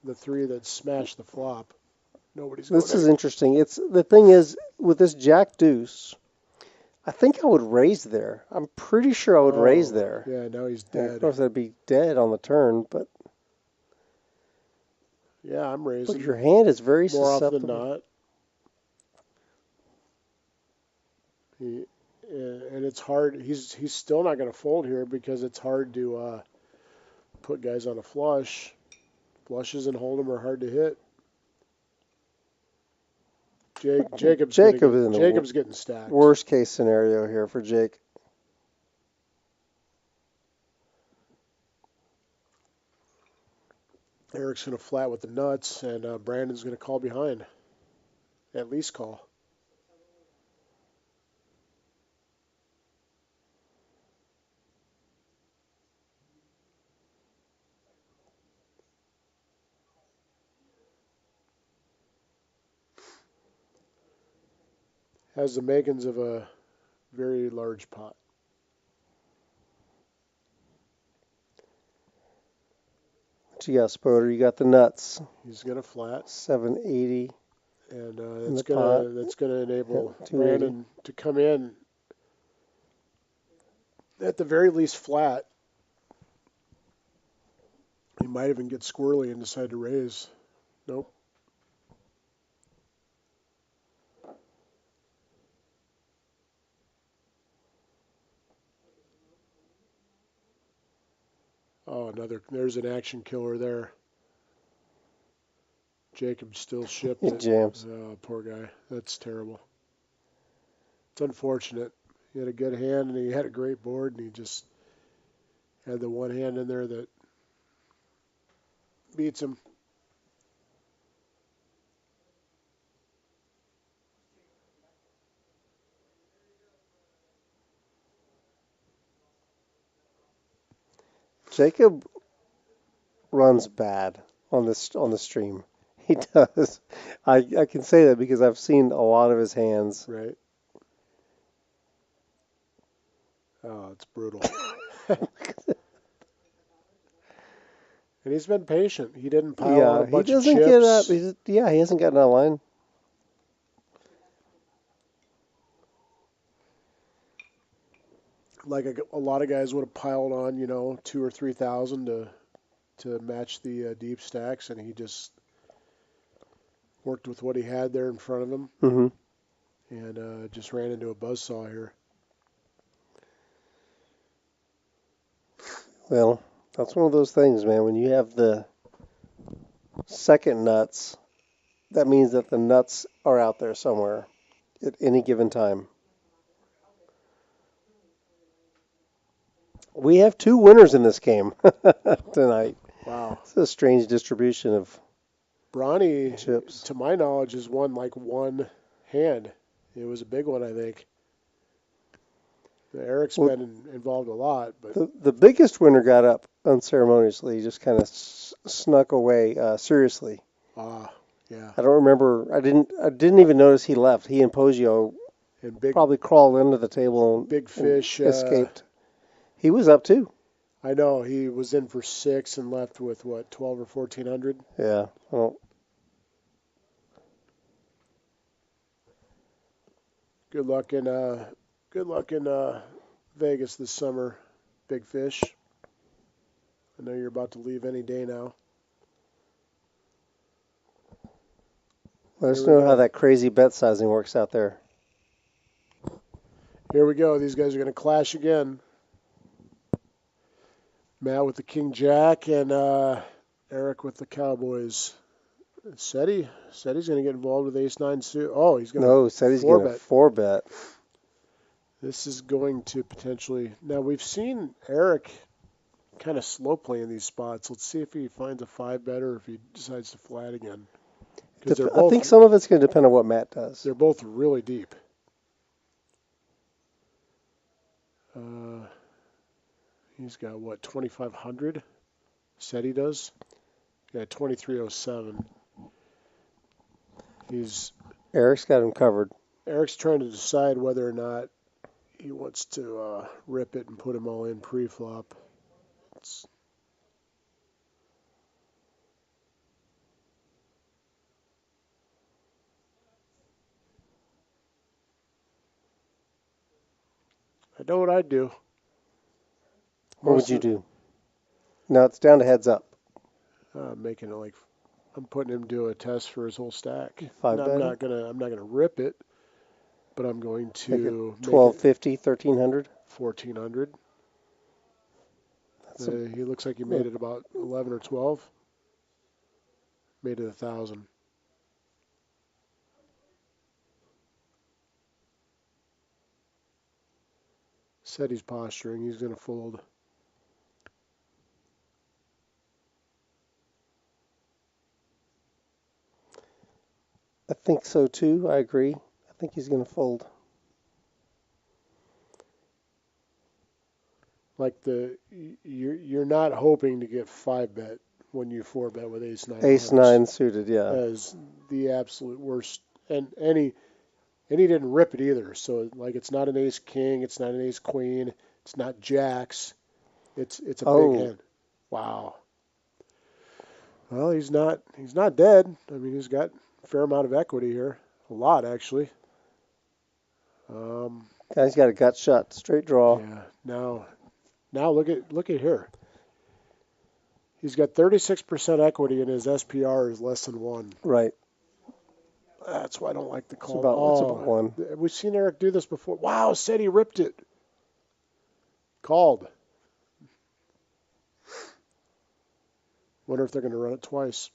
the 3 that smashed the flop, nobody's going. This is interesting. The thing is, with this jack deuce, I think I would raise there. I'm pretty sure I would raise there. Yeah, now he's dead. Of course, I'd be dead on the turn, but... Yeah, I'm raising. But your hand is very more susceptible. Often than not. And it's hard. He's still not going to fold here because it's hard to put guys on a flush. Flushes and hold'em are hard to hit. Jacob's getting stacked. Worst case scenario here for Jake. Eric's going to flat with the nuts, and Brandon's going to call behind. At least call. Has the makings of a very large pot. What you got, Spoder? You got the nuts. He's gonna flat, 780. and In that's the pot. gonna enable Yep, 280. Brandon to come in at the very least flat. He might even get squirrely and decide to raise. Nope. Oh, there's an action killer there. Jacob still shipped it. Jams. Oh, poor guy. That's terrible. It's unfortunate. He had a good hand and he had a great board, and he just had the one hand in there that beats him. Jacob runs bad on the stream. He does. I can say that because I've seen a lot of his hands. Right. Oh, it's brutal. And he's been patient. He didn't pile on a bunch of chips. He doesn't get up. He hasn't gotten out of line. Like a lot of guys would have piled on, 2,000 or 3,000 to match the deep stacks, and he just worked with what he had there in front of him, and just ran into a buzzsaw here. Well, that's one of those things, man. When you have the second nuts, that means that the nuts are out there somewhere at any given time. We have 2 winners in this game tonight. Wow. It's a strange distribution of Bronny, chips. To my knowledge, has won like one hand. It was a big one, I think. Eric's been involved a lot, but the biggest winner got up unceremoniously. He just kind of snuck away. Seriously. Yeah. I don't remember. I didn't even notice he left. He and Poggio probably crawled under the table and Big Fish escaped. He was up too. I know he was in for 6 and left with what, 12 or 1,400. Yeah. Well. Good luck in Vegas this summer, Big Fish. I know you're about to leave any day now. Let us know how that crazy bet sizing works out there. Here we go. These guys are going to clash again. Matt with the King Jack and Eric with the Cowboys. Seti's going to get involved with Ace-9 suit. Oh, he's going to Seti's going to 4-bet. This is going to potentially... Now, we've seen Eric kind of slow play in these spots. Let's see if he finds a 5-bet or if he decides to flat again. I think some of it's going to depend on what Matt does. They're both really deep. He's got, what, 2,500? Seti does? Yeah, 2,307. Eric's got him covered. Eric's trying to decide whether or not he wants to rip it and put him all in pre-flop. I know what I'd do. What would you do? Now it's down to heads up. Making it like I'm putting him to do a test for his whole stack. I'm not gonna rip it, but I'm going to 1,250, 1,300, 1,400. He looks like he made it about 11 or 12. Made it 1,000. Said he's posturing. He's going to fold. I think so too. I agree. I think he's going to fold. Like you're not hoping to get 5-bet when you 4-bet with Ace-9. Ace-9 suited, yeah. As the absolute worst, and any And he didn't rip it either. So like it's not an ace king, it's not an ace queen, it's not jacks. It's a big hand. Wow. Well, he's not dead. I mean, he's got a fair amount of equity here. A lot actually. Guy's got a gut shot, straight draw. Yeah. Now look at here. He's got 36% equity and his SPR is less than 1. Right. That's why I don't like the call. It's about 1. We've seen Eric do this before. Wow, said he ripped it. Called. Wonder if they're going to run it twice.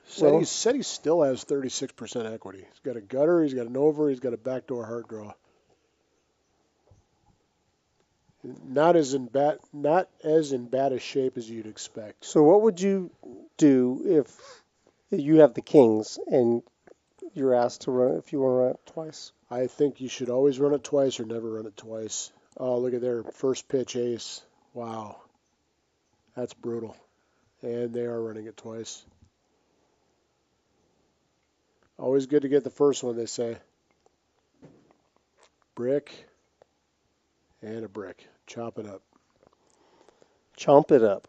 Said he still has 36% equity. He's got a gutter, he's got an over, he's got a backdoor heart draw. Not as in bad a shape as you'd expect. So what would you do if you have the kings and you're asked to run it, if you want to run it twice? I think you should always run it twice or never run it twice. Oh, look at their first pitch ace. Wow. That's brutal. And they are running it twice. Always good to get the first one, they say. Brick and a brick. Chop it up. Chomp it up.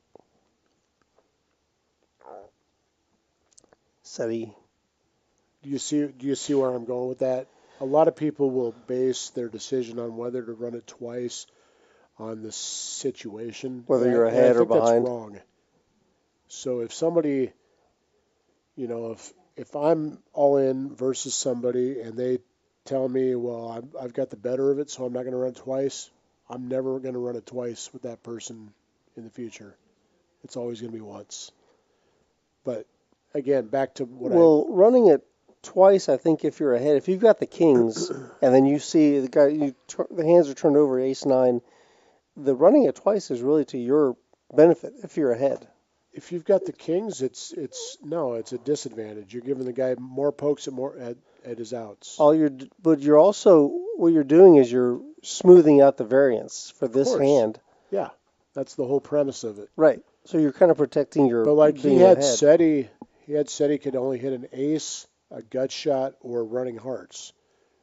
SETI. Do you see where I'm going with that? A lot of people will base their decision on whether to run it twice on the situation. Whether you're ahead or behind. That's wrong. So if somebody, if I'm all in versus somebody and they tell me, well, I've got the better of it, so I'm not going to run it twice, I'm never going to run it twice with that person in the future. It's always going to be once. But again, back to what running it twice, I think if you're ahead, if you've got the kings and then you see the guy, the hands are turned over, ace 9, the running it twice is really to your benefit if you're ahead. If you've got the kings, it's a disadvantage. You're giving the guy more pokes at his outs. But you're also, what you're doing is you're smoothing out the variance for this hand. Yeah, that's the whole premise of it. Right. So you're kind of protecting your. But like he had said he could only hit an ace, a gut shot, or running hearts.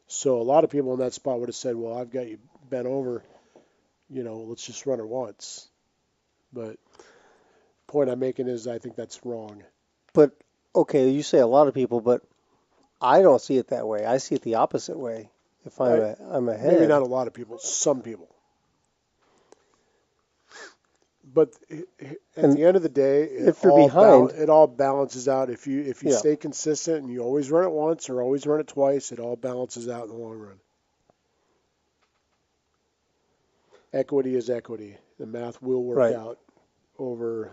So a lot of people in that spot would have said, well, I've got you bent over, let's just run it once. But point I'm making is I think that's wrong. But, okay, you say a lot of people, but I don't see it that way. I see it the opposite way. If I'm ahead. Maybe not a lot of people, some people. But at the end of the day, if you're behind, it all balances out. If you stay consistent and you always run it once or always run it twice, it all balances out in the long run. Equity is equity. The math will work out over,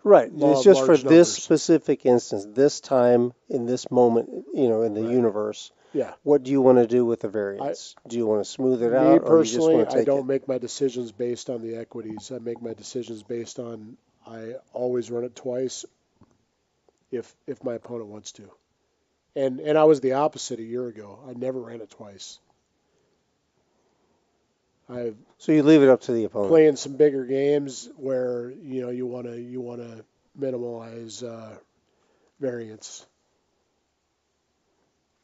Right. It's just for this specific instance, this time, in this moment, in the universe. Yeah. What do you want to do with the variance? Do you want to smooth it out? Me personally, or you just want to take I don't make my decisions based on the equities. I make my decisions based on I always run it twice if my opponent wants to. And I was the opposite a year ago. I never ran it twice. So you leave it up to the opponent. Playing some bigger games where you want to minimize variance,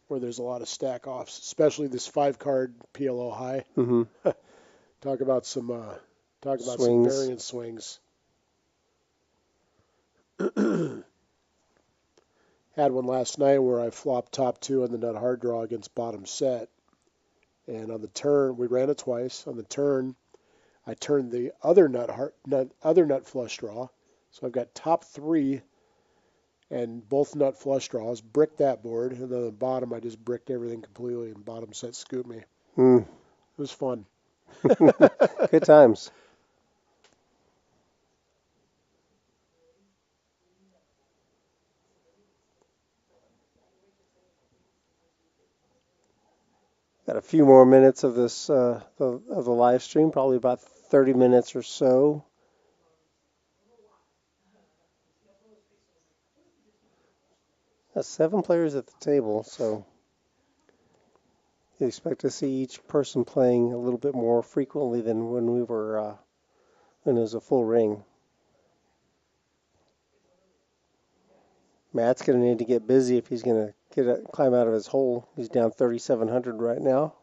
where there's a lot of stack offs, especially this 5-card PLO high. Mm-hmm. Talk about some variance swings. Had one last night where I flopped top 2 on the nut hard draw against bottom set. And on the turn, we ran it twice. On the turn, I turned the other nut flush draw. So I've got top 3 and both nut flush draws. Bricked that board, and then on the bottom, I just bricked everything completely, and bottom set scooped me. It was fun. Good times. Got a few more minutes of this of the live stream, probably about 30 minutes or so. That's 7 players at the table, so you expect to see each person playing a little bit more frequently than when we were And it was a full ring. Matt's going to need to get busy if he's going to climb out of his hole. He's down 3,700 right now.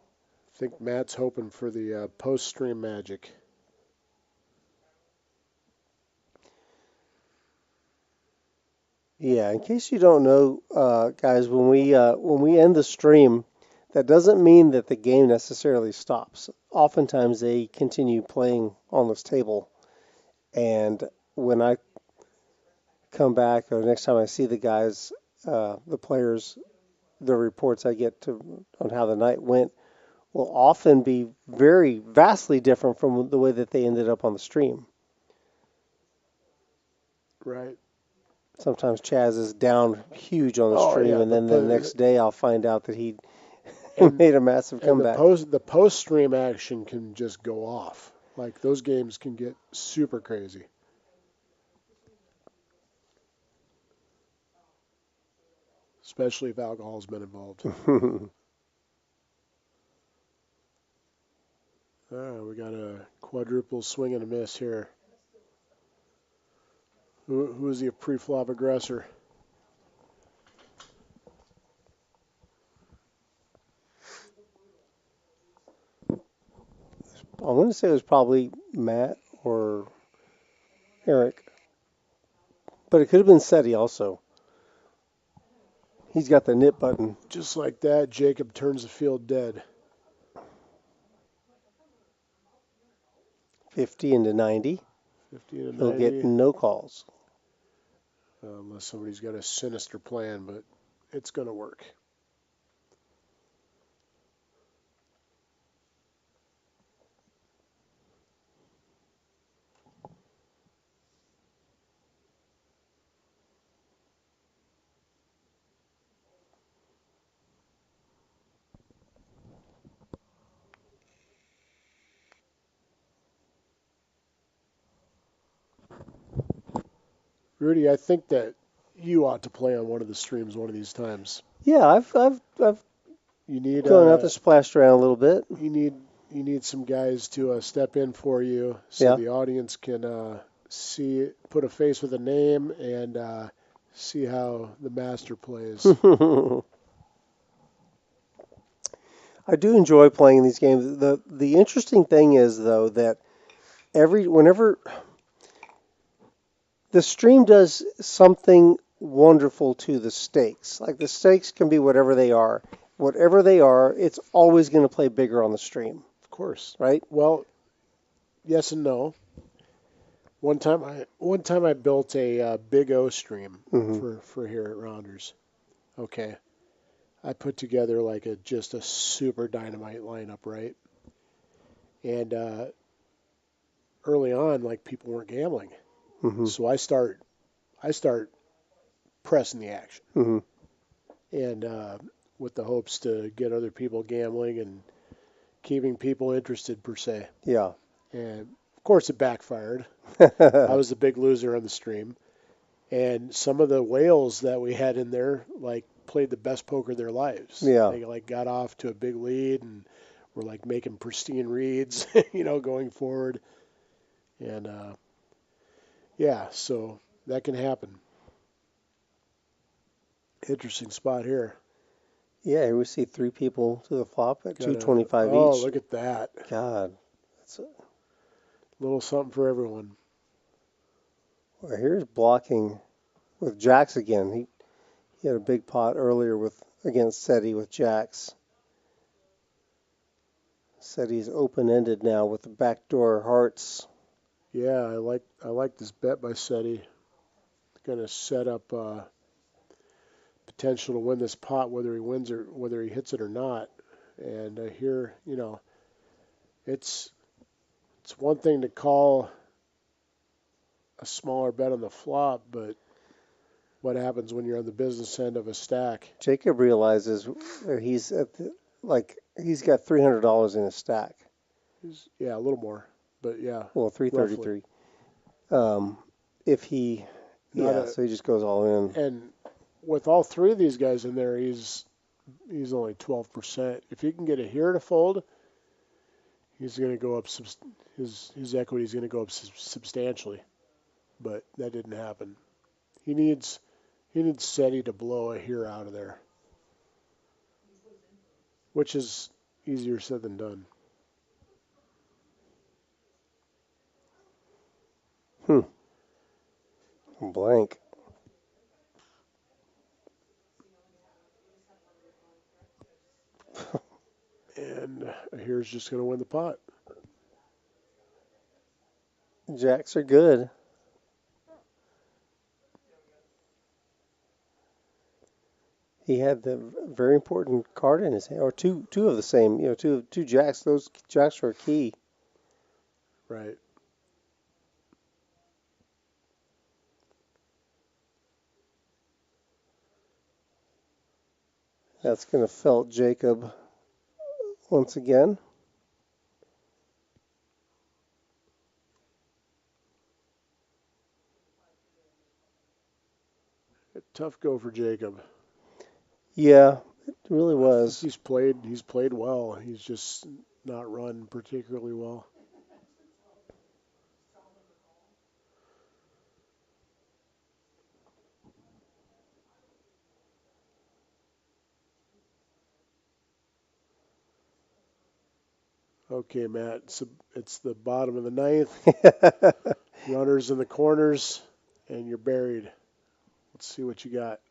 I think Matt's hoping for the post-stream magic. Yeah, in case you don't know, guys, when we end the stream, that doesn't mean that the game necessarily stops. Oftentimes they continue playing on this table, and when I come back or next time I see the guys, the players, the reports I get on how the night went will often be very vastly different from the way that they ended up on the stream. Right. Sometimes Chaz is down huge on the Oh, stream, yeah, and then the next day I'll find out that he and, made a massive comeback. The post-stream action can just go off. Like, those games can get super crazy. Especially if alcohol's been involved. All right, we got a quadruple swing and a miss here. Who is the pre-flop aggressor? I'm going to say it was probably Matt or Eric. But it could have been Seti also. He's got the nip button. Just like that, Jacob turns the field dead. 50 into 90. 50 into 90. He'll get no calls. Unless somebody's got a sinister plan, but it's going to work. Rudy, I think that you ought to play on one of the streams one of these times. Yeah, I've you need gone out there, splashed around a little bit. You need some guys to step in for you so the audience can put a face with a name and see how the master plays. I do enjoy playing these games. The interesting thing is though that whenever the stream does something wonderful to the stakes. Like the stakes can be whatever they are. Whatever they are, it's always going to play bigger on the stream. Of course. Right? Well, yes and no. One time I built a Big O stream for here at Rounders. Okay. I put together like just a super dynamite lineup, right? And early on, like people weren't gambling. So I start pressing the action, and with the hopes to get other people gambling and keeping people interested per se. Yeah. And of course, it backfired. I was the big loser on the stream, and some of the whales that we had in there like played the best poker of their lives. Yeah. They like got off to a big lead and were like making pristine reads, going forward, and. Yeah, so that can happen. Interesting spot here. Yeah, here we see three people to the flop at 225 each. Oh, look at that. God. That's a little something for everyone. Well, here's blocking with jacks again. He had a big pot earlier against Seti with jacks. Seti's open-ended now with the backdoor hearts. Yeah, I like this bet by Seti. Going to set up potential to win this pot, whether he wins or whether he hits it or not. And here, it's one thing to call a smaller bet on the flop, but what happens when you're on the business end of a stack? Jacob realizes he's he's got $300 in his stack. Yeah, a little more. But yeah. Well, 333. So he just goes all in. And with all three of these guys in there, he's only 12%. If he can get a here to fold, he's going to go up. His his equity is going to go up substantially, but that didn't happen. He needs SETI to blow a here out of there, which is easier said than done. Blank. And here's just going to win the pot. Jacks are good. He had the very important card in his hand, or two of the same. Two jacks. Those jacks are key. Right. That's going to felt Jacob once again. A tough go for Jacob. Yeah, it really was. He's played well. He's just not run particularly well. Okay, Matt, it's the bottom of the ninth. Runners in the corners, and you're buried. Let's see what you got.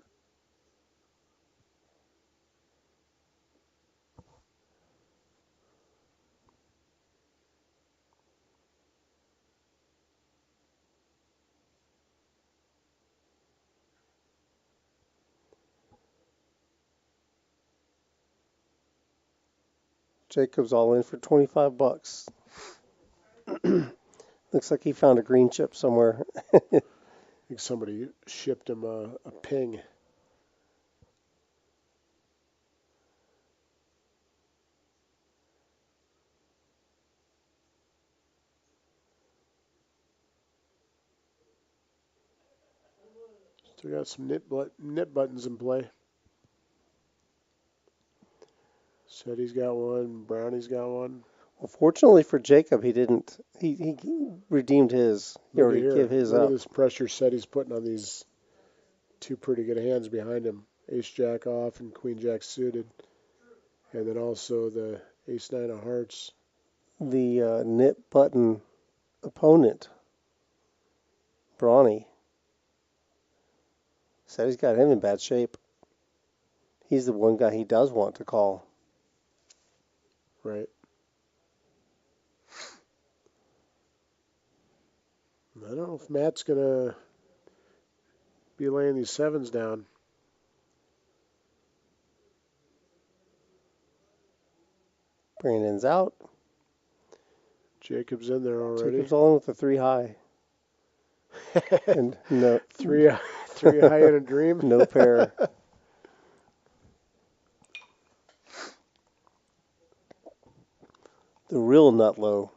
Jacob's all in for $25. Looks like he found a green chip somewhere. I think somebody shipped him a ping. Still got some knit buttons in play. SETI's got one. Brownie's got one. Well, fortunately for Jacob, he didn't. He redeemed his. He already gave his Look up. at this pressure SETI's putting on these two pretty good hands behind him. Ace Jack off and Queen Jack suited, and then also the Ace Nine of Hearts. The knit button opponent, Brawny, said he's got him in bad shape. He's the one guy he does want to call. Right. I don't know if Matt's going to be laying these sevens down. Brandon's out. Jacob's in there already. Jacob's all in with the 3 high. And no. three high in a dream. No pair. The real nut low.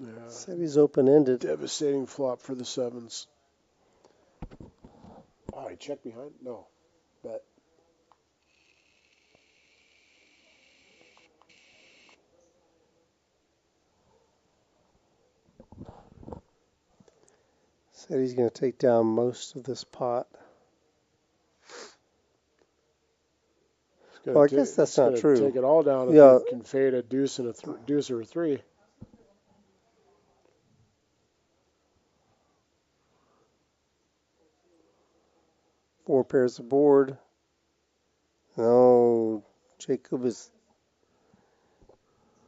Yeah. Said he's open-ended. Devastating flop for the sevens. Oh, he checked behind? No. Bet. Said he's going to take down most of this pot. Well, I guess that's not true. Take it all down if Yeah. he can fade a deuce and deuce or a 3. Four pairs of board. No, Jacob is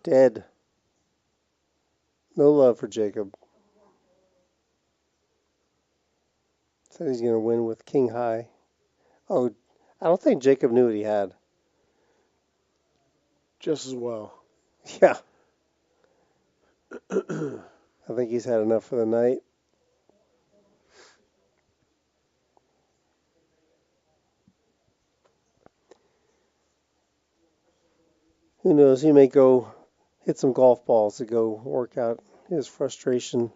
dead. No love for Jacob. Said he's going to win with king high. Oh, I don't think Jacob knew what he had. Just as well. Yeah. I think he's had enough for the night. Who knows? He may go hit some golf balls to go work out his frustration.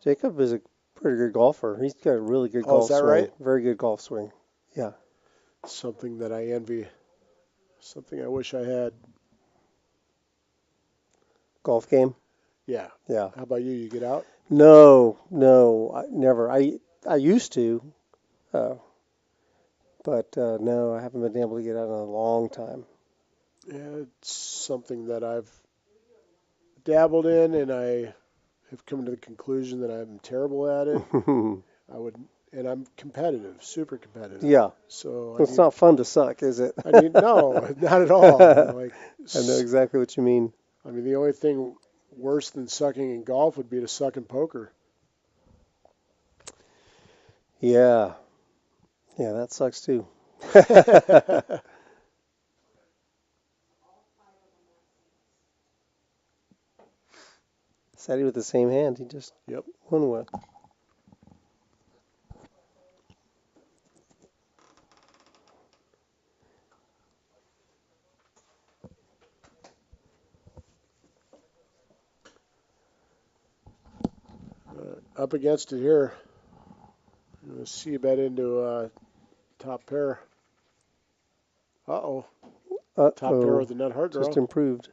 Jacob is a pretty good golfer. He's got a really good golf is that swing. right? Very good golf swing. Yeah. Something that I envy. Something I wish I had. Golf game? Yeah. Yeah. How about you? You get out? No, never. I used to, but no, I haven't been able to get out in a long time. Yeah, it's something that I've dabbled in, and I have come to the conclusion that I'm terrible at it. And I'm competitive, super competitive. Yeah. So It's not fun to suck, is it? No, not at all. Like, I know exactly what you mean. I mean, the only thing worse than sucking in golf would be to suck in poker. Yeah. Yeah, that sucks too. Sadie with the same hand. He just won one. Up against it here. Let's see, bet into top pair. Uh-oh. Top pair with a nut heart draw. Just improved.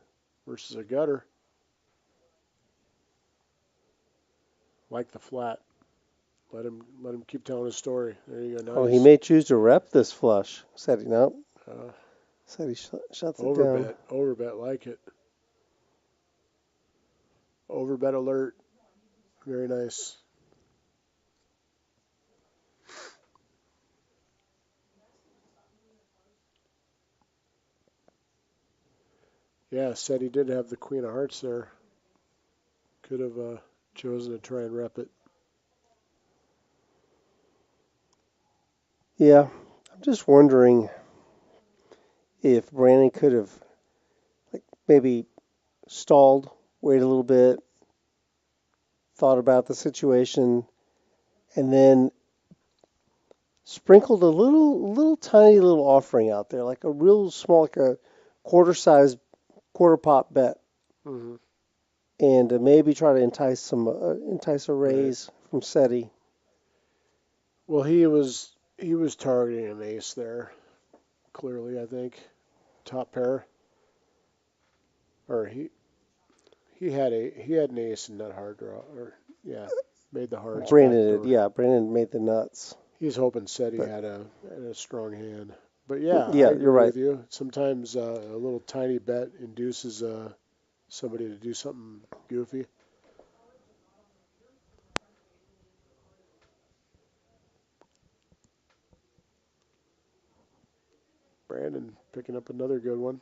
Versus a gutter. Like the flat. Let him keep telling his story. There you go. Now Oh, he may choose to rep this flush. Said he no. Said he shuts it down. Overbet, like it. Overbet alert. Very nice. Yeah, said he did have the queen of hearts there. Could have chosen to try and rep it. Yeah, I'm just wondering if Brandon could have, like, maybe stalled, wait a little bit, thought about the situation, and then sprinkled a little tiny little offering out there, like a real small, like a quarter pot bet, and maybe try to entice a raise from SETI. Well, he was targeting an ace there. Clearly, I think top pair, or he had an ace in that hard draw, or made the hearts. Brandon made the nuts. He's hoping SETI had a strong hand, but I agree you're right with you. Sometimes a little tiny bet induces somebody to do something goofy. Brandon picking up another good one.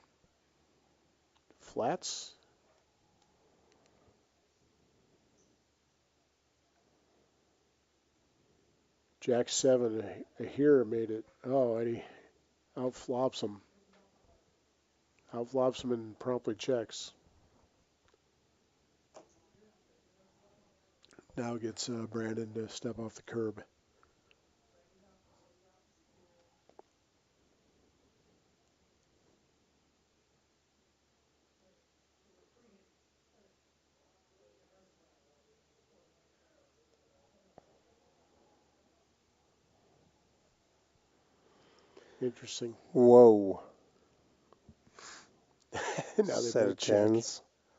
Flats. Jack 7, a here made it. Oh, and he outflops him. Outflops him and promptly checks. Now gets Brandon to step off the curb. Interesting. Whoa. Now they both check.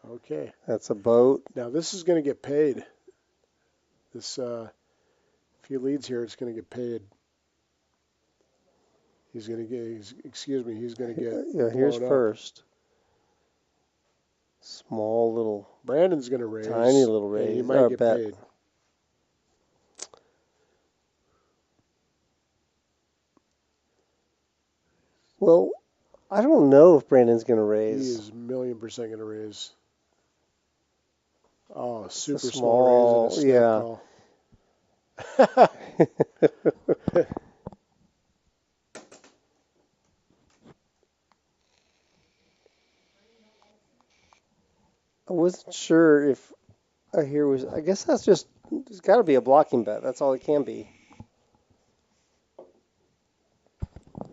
Okay. That's a boat. Now this is going to get paid. This, if he leads here, it's going to get paid. He's going to get. Yeah, here's first. Small little. Brandon's going to raise. Tiny little raise. He might get paid. Well, I don't know if Brandon's going to raise. He is 1,000,000% going to raise. Oh, super small raise and a step call. I wasn't sure if here was. I guess that's just. There's got to be a blocking bet. That's all it can be.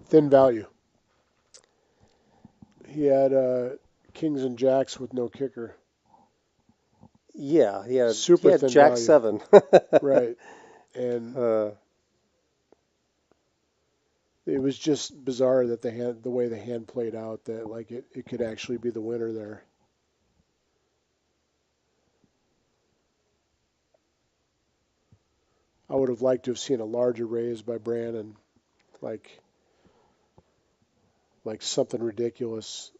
Thin value. He had kings and jacks with no kicker. Yeah, he had thin Jack value. 7. Right. And It was just bizarre that the way the hand played out, that like it could actually be the winner there. I would have liked to have seen a larger raise by Brandon, like something ridiculous,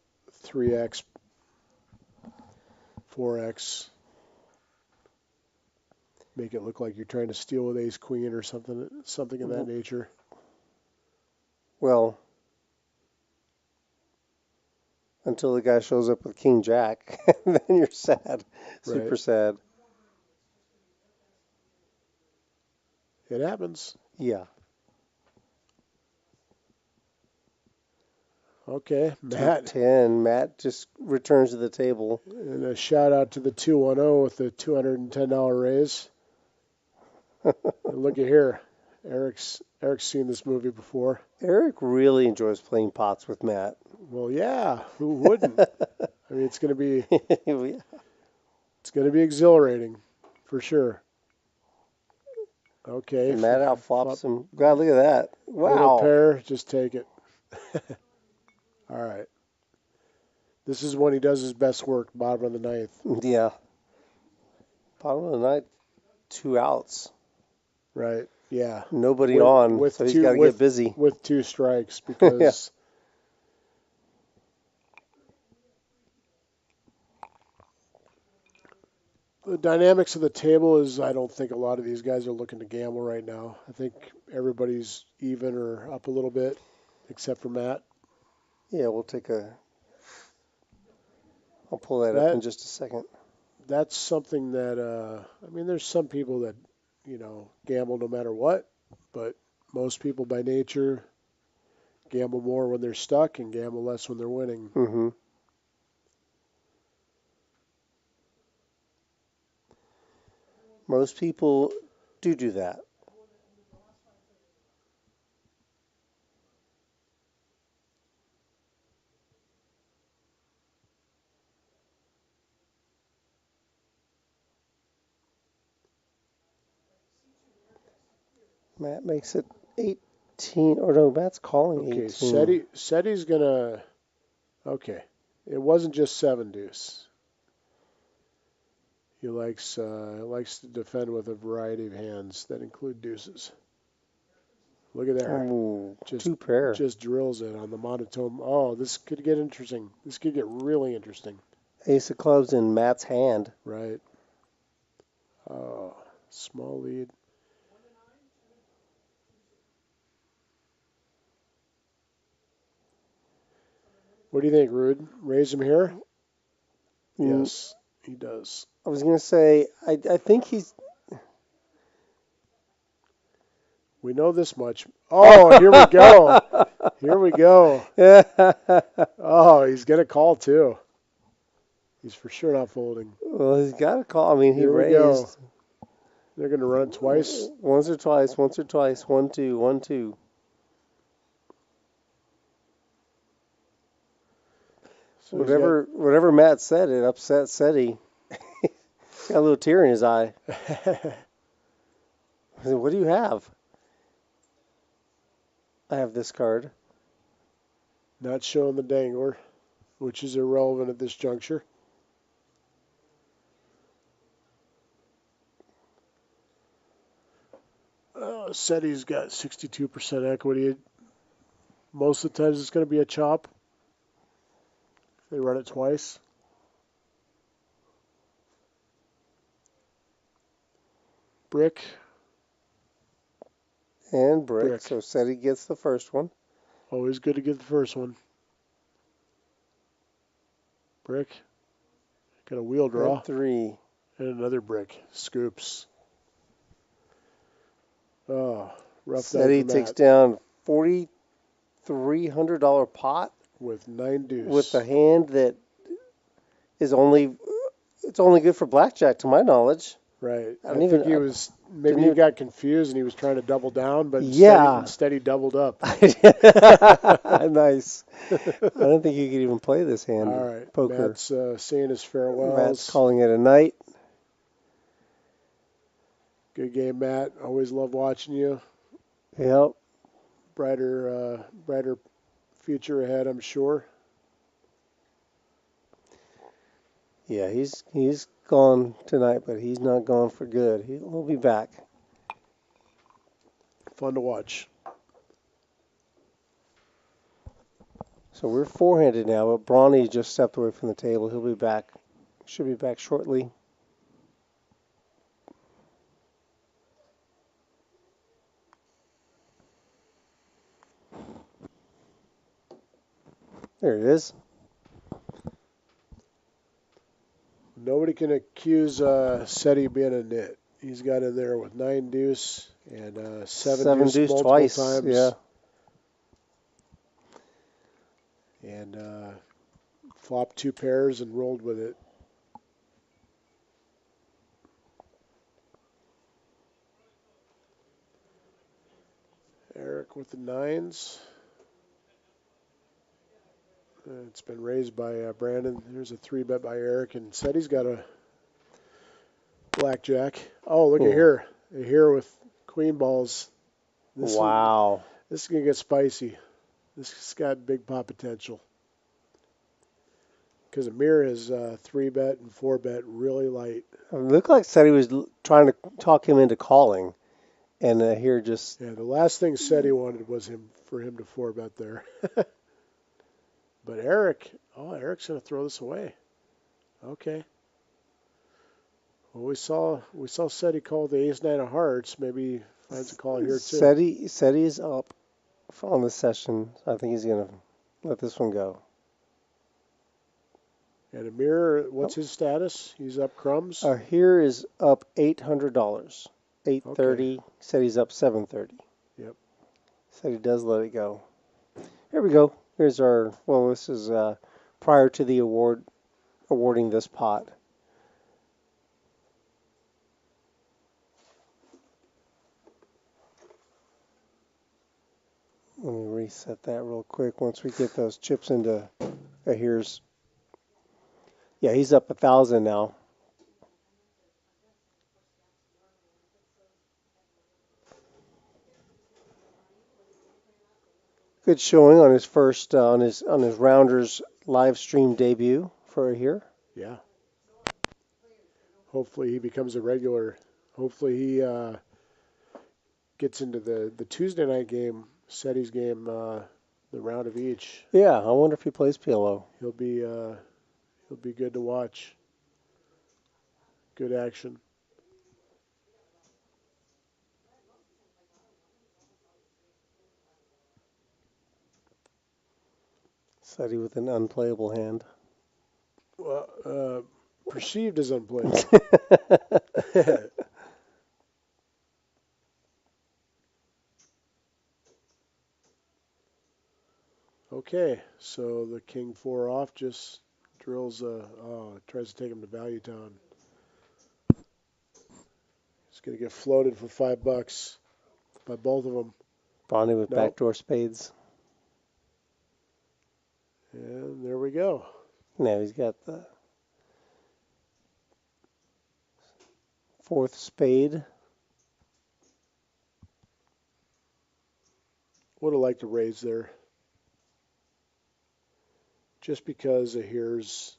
3x, 4x. Make it look like you're trying to steal with ace queen or something of that nature. Well, until the guy shows up with king jack, then you're sad, super Right. sad. It happens. Yeah. Okay, Matt. 10. Matt just returns to the table. And a shout out to the 210 with the $210 raise. And look at here. Eric's seen this movie before. Eric really enjoys playing pots with Matt. Well, yeah, who wouldn't? I mean, it's going to be exhilarating for sure. Okay. And Matt outflops him. God, look at that. Wow. Little pair, just take it. All right. This is when he does his best work, bottom of the ninth. Yeah. Bottom of the ninth, 2 outs. Right, yeah. Nobody on, so he's got to get busy. With 2 strikes because... Yeah. The dynamics of the table is I don't think a lot of these guys are looking to gamble right now. I think everybody's even or up a little bit, except for Matt. Yeah, I'll pull that up in just a second. That's something that, I mean, there's some people that, gamble no matter what, but most people by nature gamble more when they're stuck and gamble less when they're winning. Mm-hmm. Most people do that. Matt makes it 18. Or no, Matt's calling 18. Okay, Seti's going to... Okay. It wasn't just 7 deuce. He likes to defend with a variety of hands that include deuces. Look at there. Ooh, just 2 pair. Just drills it on the monotone. Oh, this could get interesting. This could get really interesting. Ace of clubs in Matt's hand. Right. Oh, small lead. What do you think, Rude? Raise him here? Yes, he does. I was going to say, I think he's... We know this much. Oh, here we go. Here we go. Oh, he's going to call, too. He's for sure not folding. Well, he's got to call. I mean, he raised. Go. They're going to run it twice. Once or twice. 1, 2, 1, 2. So whatever Matt said, it upset Seti. Got a little tear in his eye. I said, what do you have? I have this card. Not showing the dangler, which is irrelevant at this juncture. Seti's got 62% equity. Most of the times it's going to be a chop. They run it twice. Brick. And brick. So Seti gets the first one. Always good to get the first one. Brick. Got a wheel draw. And 3. And another brick. Scoops. Oh, rough. Seti takes down $4,300 pot. With 9 deuce. With a hand that is only good for blackjack, to my knowledge. Right. I think he was, maybe he got confused and he was trying to double down, but instead he doubled up. Nice. I don't think you could even play this hand. All right. Poker. Matt's saying his farewells. Matt's calling it a night. Good game, Matt. Always love watching you. Yep. brighter future ahead, I'm sure. Yeah, he's gone tonight, but he's not gone for good. He'll be back. Fun to watch. So we're four-handed now, but Brawny just stepped away from the table. He'll be back. Should be back shortly. There it is. Nobody can accuse Seti being a nit. He's got in there with 9 deuce and 7 deuce multiple twice. times. Yeah. And flopped 2 pairs and rolled with it. Eric with the 9s. It's been raised by Brandon. There's a 3-bet by Eric, and Seti's got a blackjack. Oh, look at here. Here with queen balls. Wow. This is going to get spicy. This has got big pot potential. Because Amir is 3-bet and 4-bet really light. It looked like Seti was trying to talk him into calling. And here just... Yeah, the last thing Seti wanted was for him to 4-bet there. But Eric's going to throw this away. Okay. Well, we saw Seti call the ace-9 of hearts. Maybe he finds a call here too. Seti is up on the session. I think he's going to let this one go. And Amir, what's his status? He's up crumbs? Here is up $800. $830. Okay. Seti's up $730. Yep. Seti does let it go. Here we go. Here's our, well, this is prior to the awarding this pot. Let me reset that real quick once we get those chips into, here's, yeah, he's up 1,000 now. Good showing on his first on his Rounders live stream debut for here. Yeah. Hopefully he becomes a regular. Hopefully he gets into the Tuesday night game, Seti's game, the round of each. Yeah, I wonder if he plays PLO. He'll be good to watch. Good action. Seti with an unplayable hand. Well, perceived as unplayable. Okay, so the king 4 off just drills tries to take him to Value Town. He's going to get floated for $5 by both of them. Bonnie with backdoor spades. And there we go. Now he's got the 4th spade. Would have liked to raise there. Just because Ahir's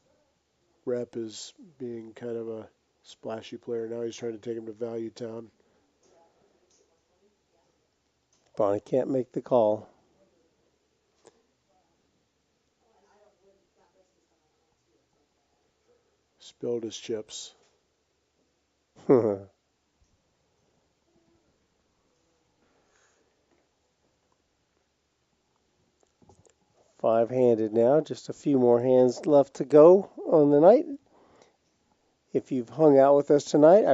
rep is being kind of a splashy player. Now he's trying to take him to Value Town. Bonnie can't make the call. Spilled his chips. 5-handed now. Just a few more hands left to go on the night. If you've hung out with us tonight,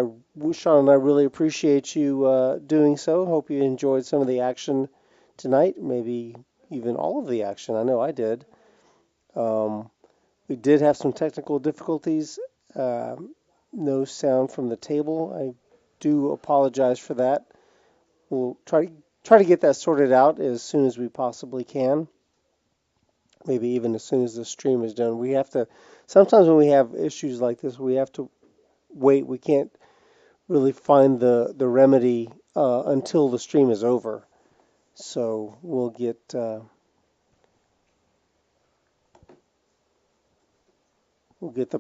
Sean and I really appreciate you doing so. Hope you enjoyed some of the action tonight, maybe even all of the action. I know I did. We did have some technical difficulties. No sound from the table. I do apologize for that. We'll try to get that sorted out as soon as we possibly can. Maybe even as soon as the stream is done. We have to, sometimes when we have issues like this, we have to wait. We can't really find the remedy until the stream is over. So we'll get the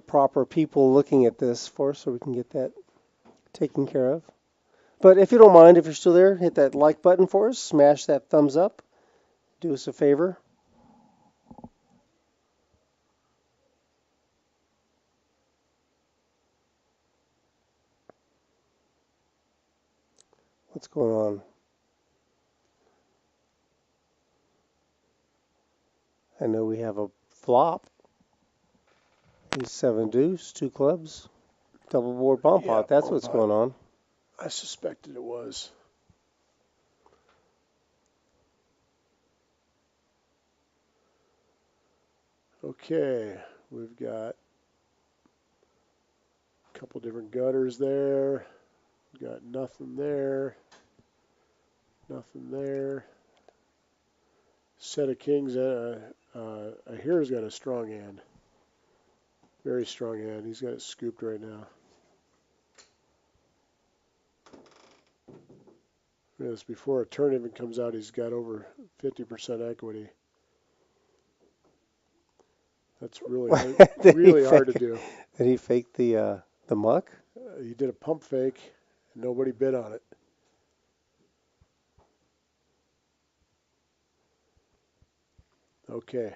proper people looking at this for us so we can get that taken care of. But if you don't mind, if you're still there, hit that like button for us, smash that thumbs up, do us a favor. What's going on? I know we have a flop. He's 7 deuce, 2 clubs, double board bomb pot. That's what's going on. I suspected it was. Okay, we've got a couple different gutters there. We've got nothing there. Nothing there. Set of kings. Here's got a strong hand. Very strong hand. He's got it scooped right now. Yes, before a turn even comes out, he's got over 50% equity. That's really hard, really hard to do. Did he fake the muck? He did a pump fake, and nobody bid on it. Okay.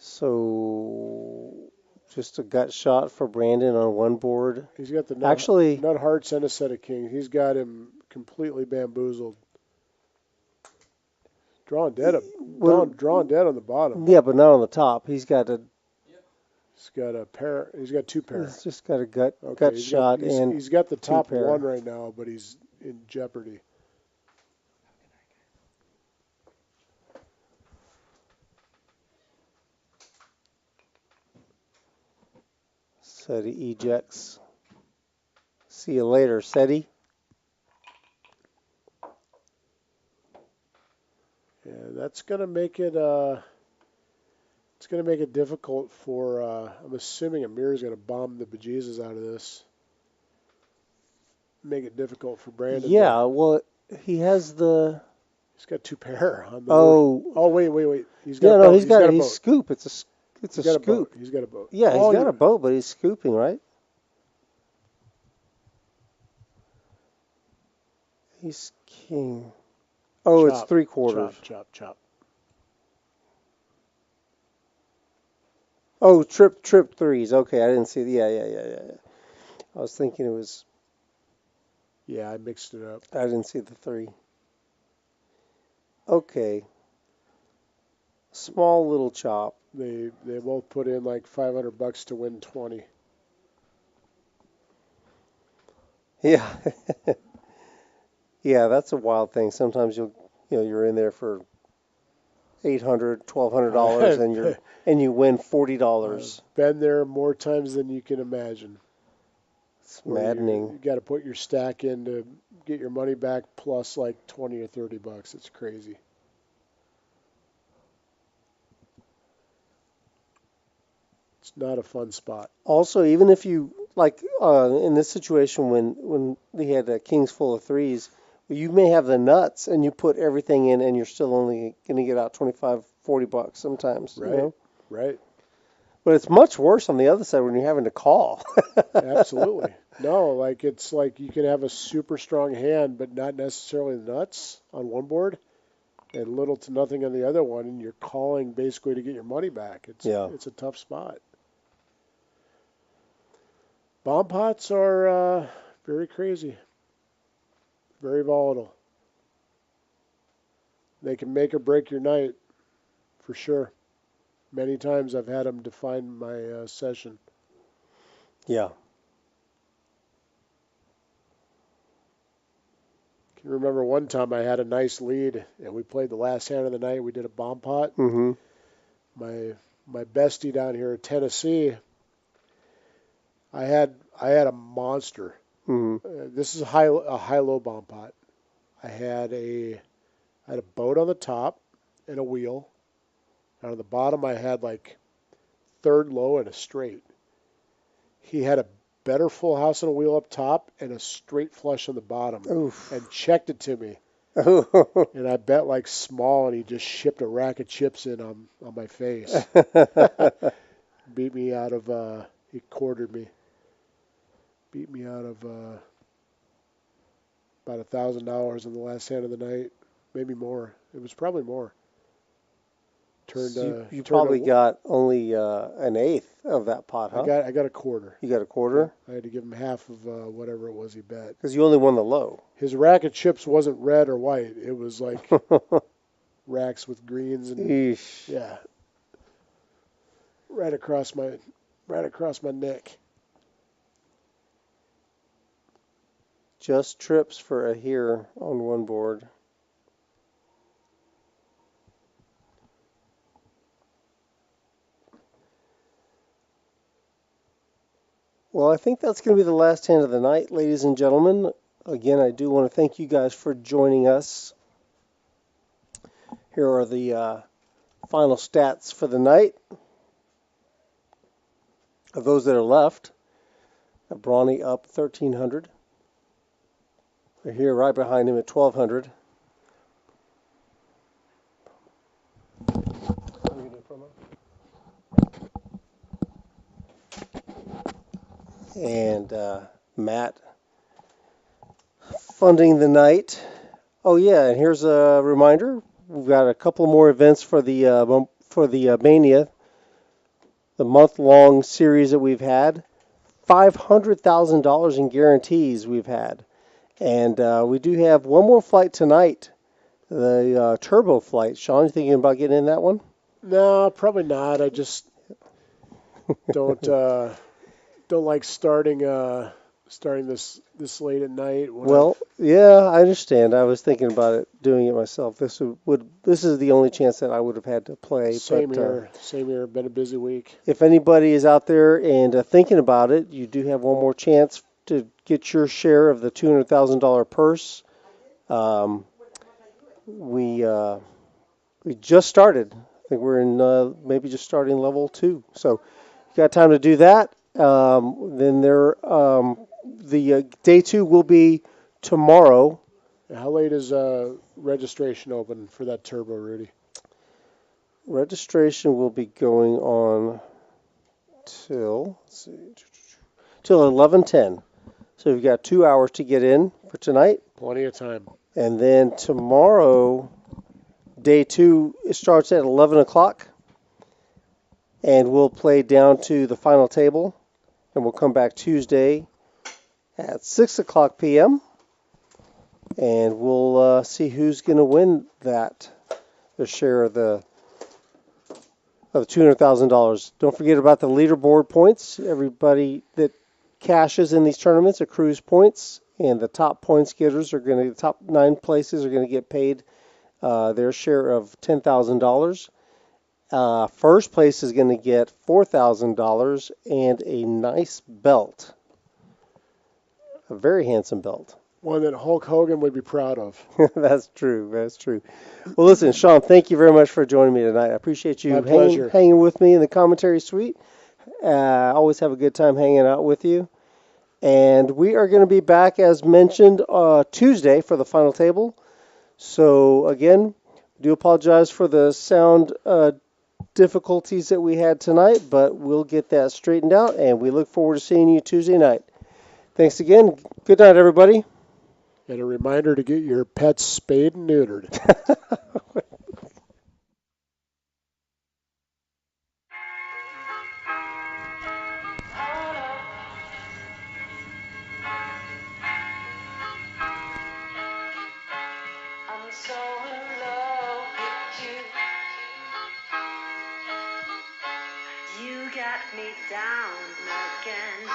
So just a gut shot for Brandon on one board. He's got the nut hearts and a set of kings. He's got him completely bamboozled. Drawing dead on the bottom. Yeah, but not on the top. He's got a pair. He's got 2 pair. He's just got a gut shot and he's got the top 2 pair. 1 right now, but he's in jeopardy. SETI ejects. See you later, SETI. Yeah, that's gonna make it. It's gonna make it difficult for. I'm assuming Amir's gonna bomb the bejesus out of this. Make it difficult for Brandon. Yeah, well, he has the. He's got 2 pair on the. Oh, wait. He's got. No, he's got a boat. Scoop. It's a scoop. He's got a boat. Yeah, he's got a boat, but he's scooping, right? He's king. Oh, it's 3/4. Chop. Oh, trip 3s. Okay, I didn't see. Yeah. I was thinking it was. Yeah, I mixed it up. I didn't see the 3. Okay. Small little chop. They both put in like $500 to win 20. Yeah. Yeah, that's a wild thing. Sometimes you're in there for $800, $1,200 and you win $40. Been there more times than you can imagine. It's maddening. You got to put your stack in to get your money back plus like 20 or $30. It's crazy. It's not a fun spot. Also, even if you like in this situation when they had kings full of 3s, you may have the nuts and you put everything in and you're still only going to get out $25, $40 sometimes. Right. You know? Right. But it's much worse on the other side when you're having to call. Absolutely. No, it's like you can have a super strong hand, but not necessarily the nuts on one board and little to nothing on the other one, and you're calling basically to get your money back. It's a tough spot. Bomb pots are very crazy, very volatile. They can make or break your night, for sure. Many times I've had them define my session. Yeah. I can remember one time I had a nice lead, and we played the last hand of the night. We did a bomb pot. Mm-hmm. My bestie down here in Tennessee, I had a monster. Mm-hmm. This is a high-low bomb pot. I had a boat on the top and a wheel. And on the bottom, I had like 3rd low and a straight. He had a better full house on a wheel up top and a straight flush on the bottom, Oof. and checked it to me. And I bet like small, and he just shipped a rack of chips in on my face. Beat me out of, he quartered me. Beat me out of about $1,000 in the last hand of the night. Maybe more. It was probably more. So you probably got only an eighth of that pot, huh? I got a quarter. You got a quarter? Yeah, I had to give him half of whatever it was he bet. Because you only won the low. His rack of chips wasn't red or white. It was like racks with greens and Eesh. yeah, right across my neck. Just trips for a here on one board. Well, I think that's going to be the last hand of the night, ladies and gentlemen. Again, I do want to thank you guys for joining us. Here are the final stats for the night of those that are left. Brawny up 1,300. We're here right behind him at 1,200. And Matt funding the night. Oh yeah, and here's a reminder: we've got a couple more events for the Mania, the month-long series that we've had. $500,000 in guarantees we've had, and we do have one more flight tonight, the turbo flight. Sean, you thinking about getting in that one? No, probably not. I just don't like starting this late at night. Well, yeah, I understand. I was thinking about it, doing it myself. This is the only chance that I would have had to play. Same here. Been a busy week. If anybody is out there and thinking about it, you do have one more chance to get your share of the $200,000 purse. We just started. I think we're in maybe just starting level 2. So you got time to do that. Then the day 2 will be tomorrow. How late is registration open for that turbo, Rudy? Registration will be going on till 11:10. So you've got 2 hours to get in for tonight. Plenty of time. And then tomorrow, day 2, it starts at 11 o'clock. And we'll play down to the final table. And we'll come back Tuesday at 6 o'clock p.m. And we'll see who's going to win their share of the $200,000. Don't forget about the leaderboard points. Everybody that cashes in these tournaments accrues points, and the top points getters the top 9 places are going to get paid their share of $10,000. First place is going to get $4,000 and a nice belt, a very handsome belt. One that Hulk Hogan would be proud of. That's true. That's true. Well, listen, Sean, thank you very much for joining me tonight. I appreciate you hanging with me in the commentary suite. I always have a good time hanging out with you. And we are going to be back, as mentioned, Tuesday for the final table. So, again, I do apologize for the sound difficulties that we had tonight, but we'll get that straightened out, and we look forward to seeing you Tuesday night. Thanks again. Good night, everybody. And a reminder to get your pets spayed and neutered. I'm so in love with you. You got me down again.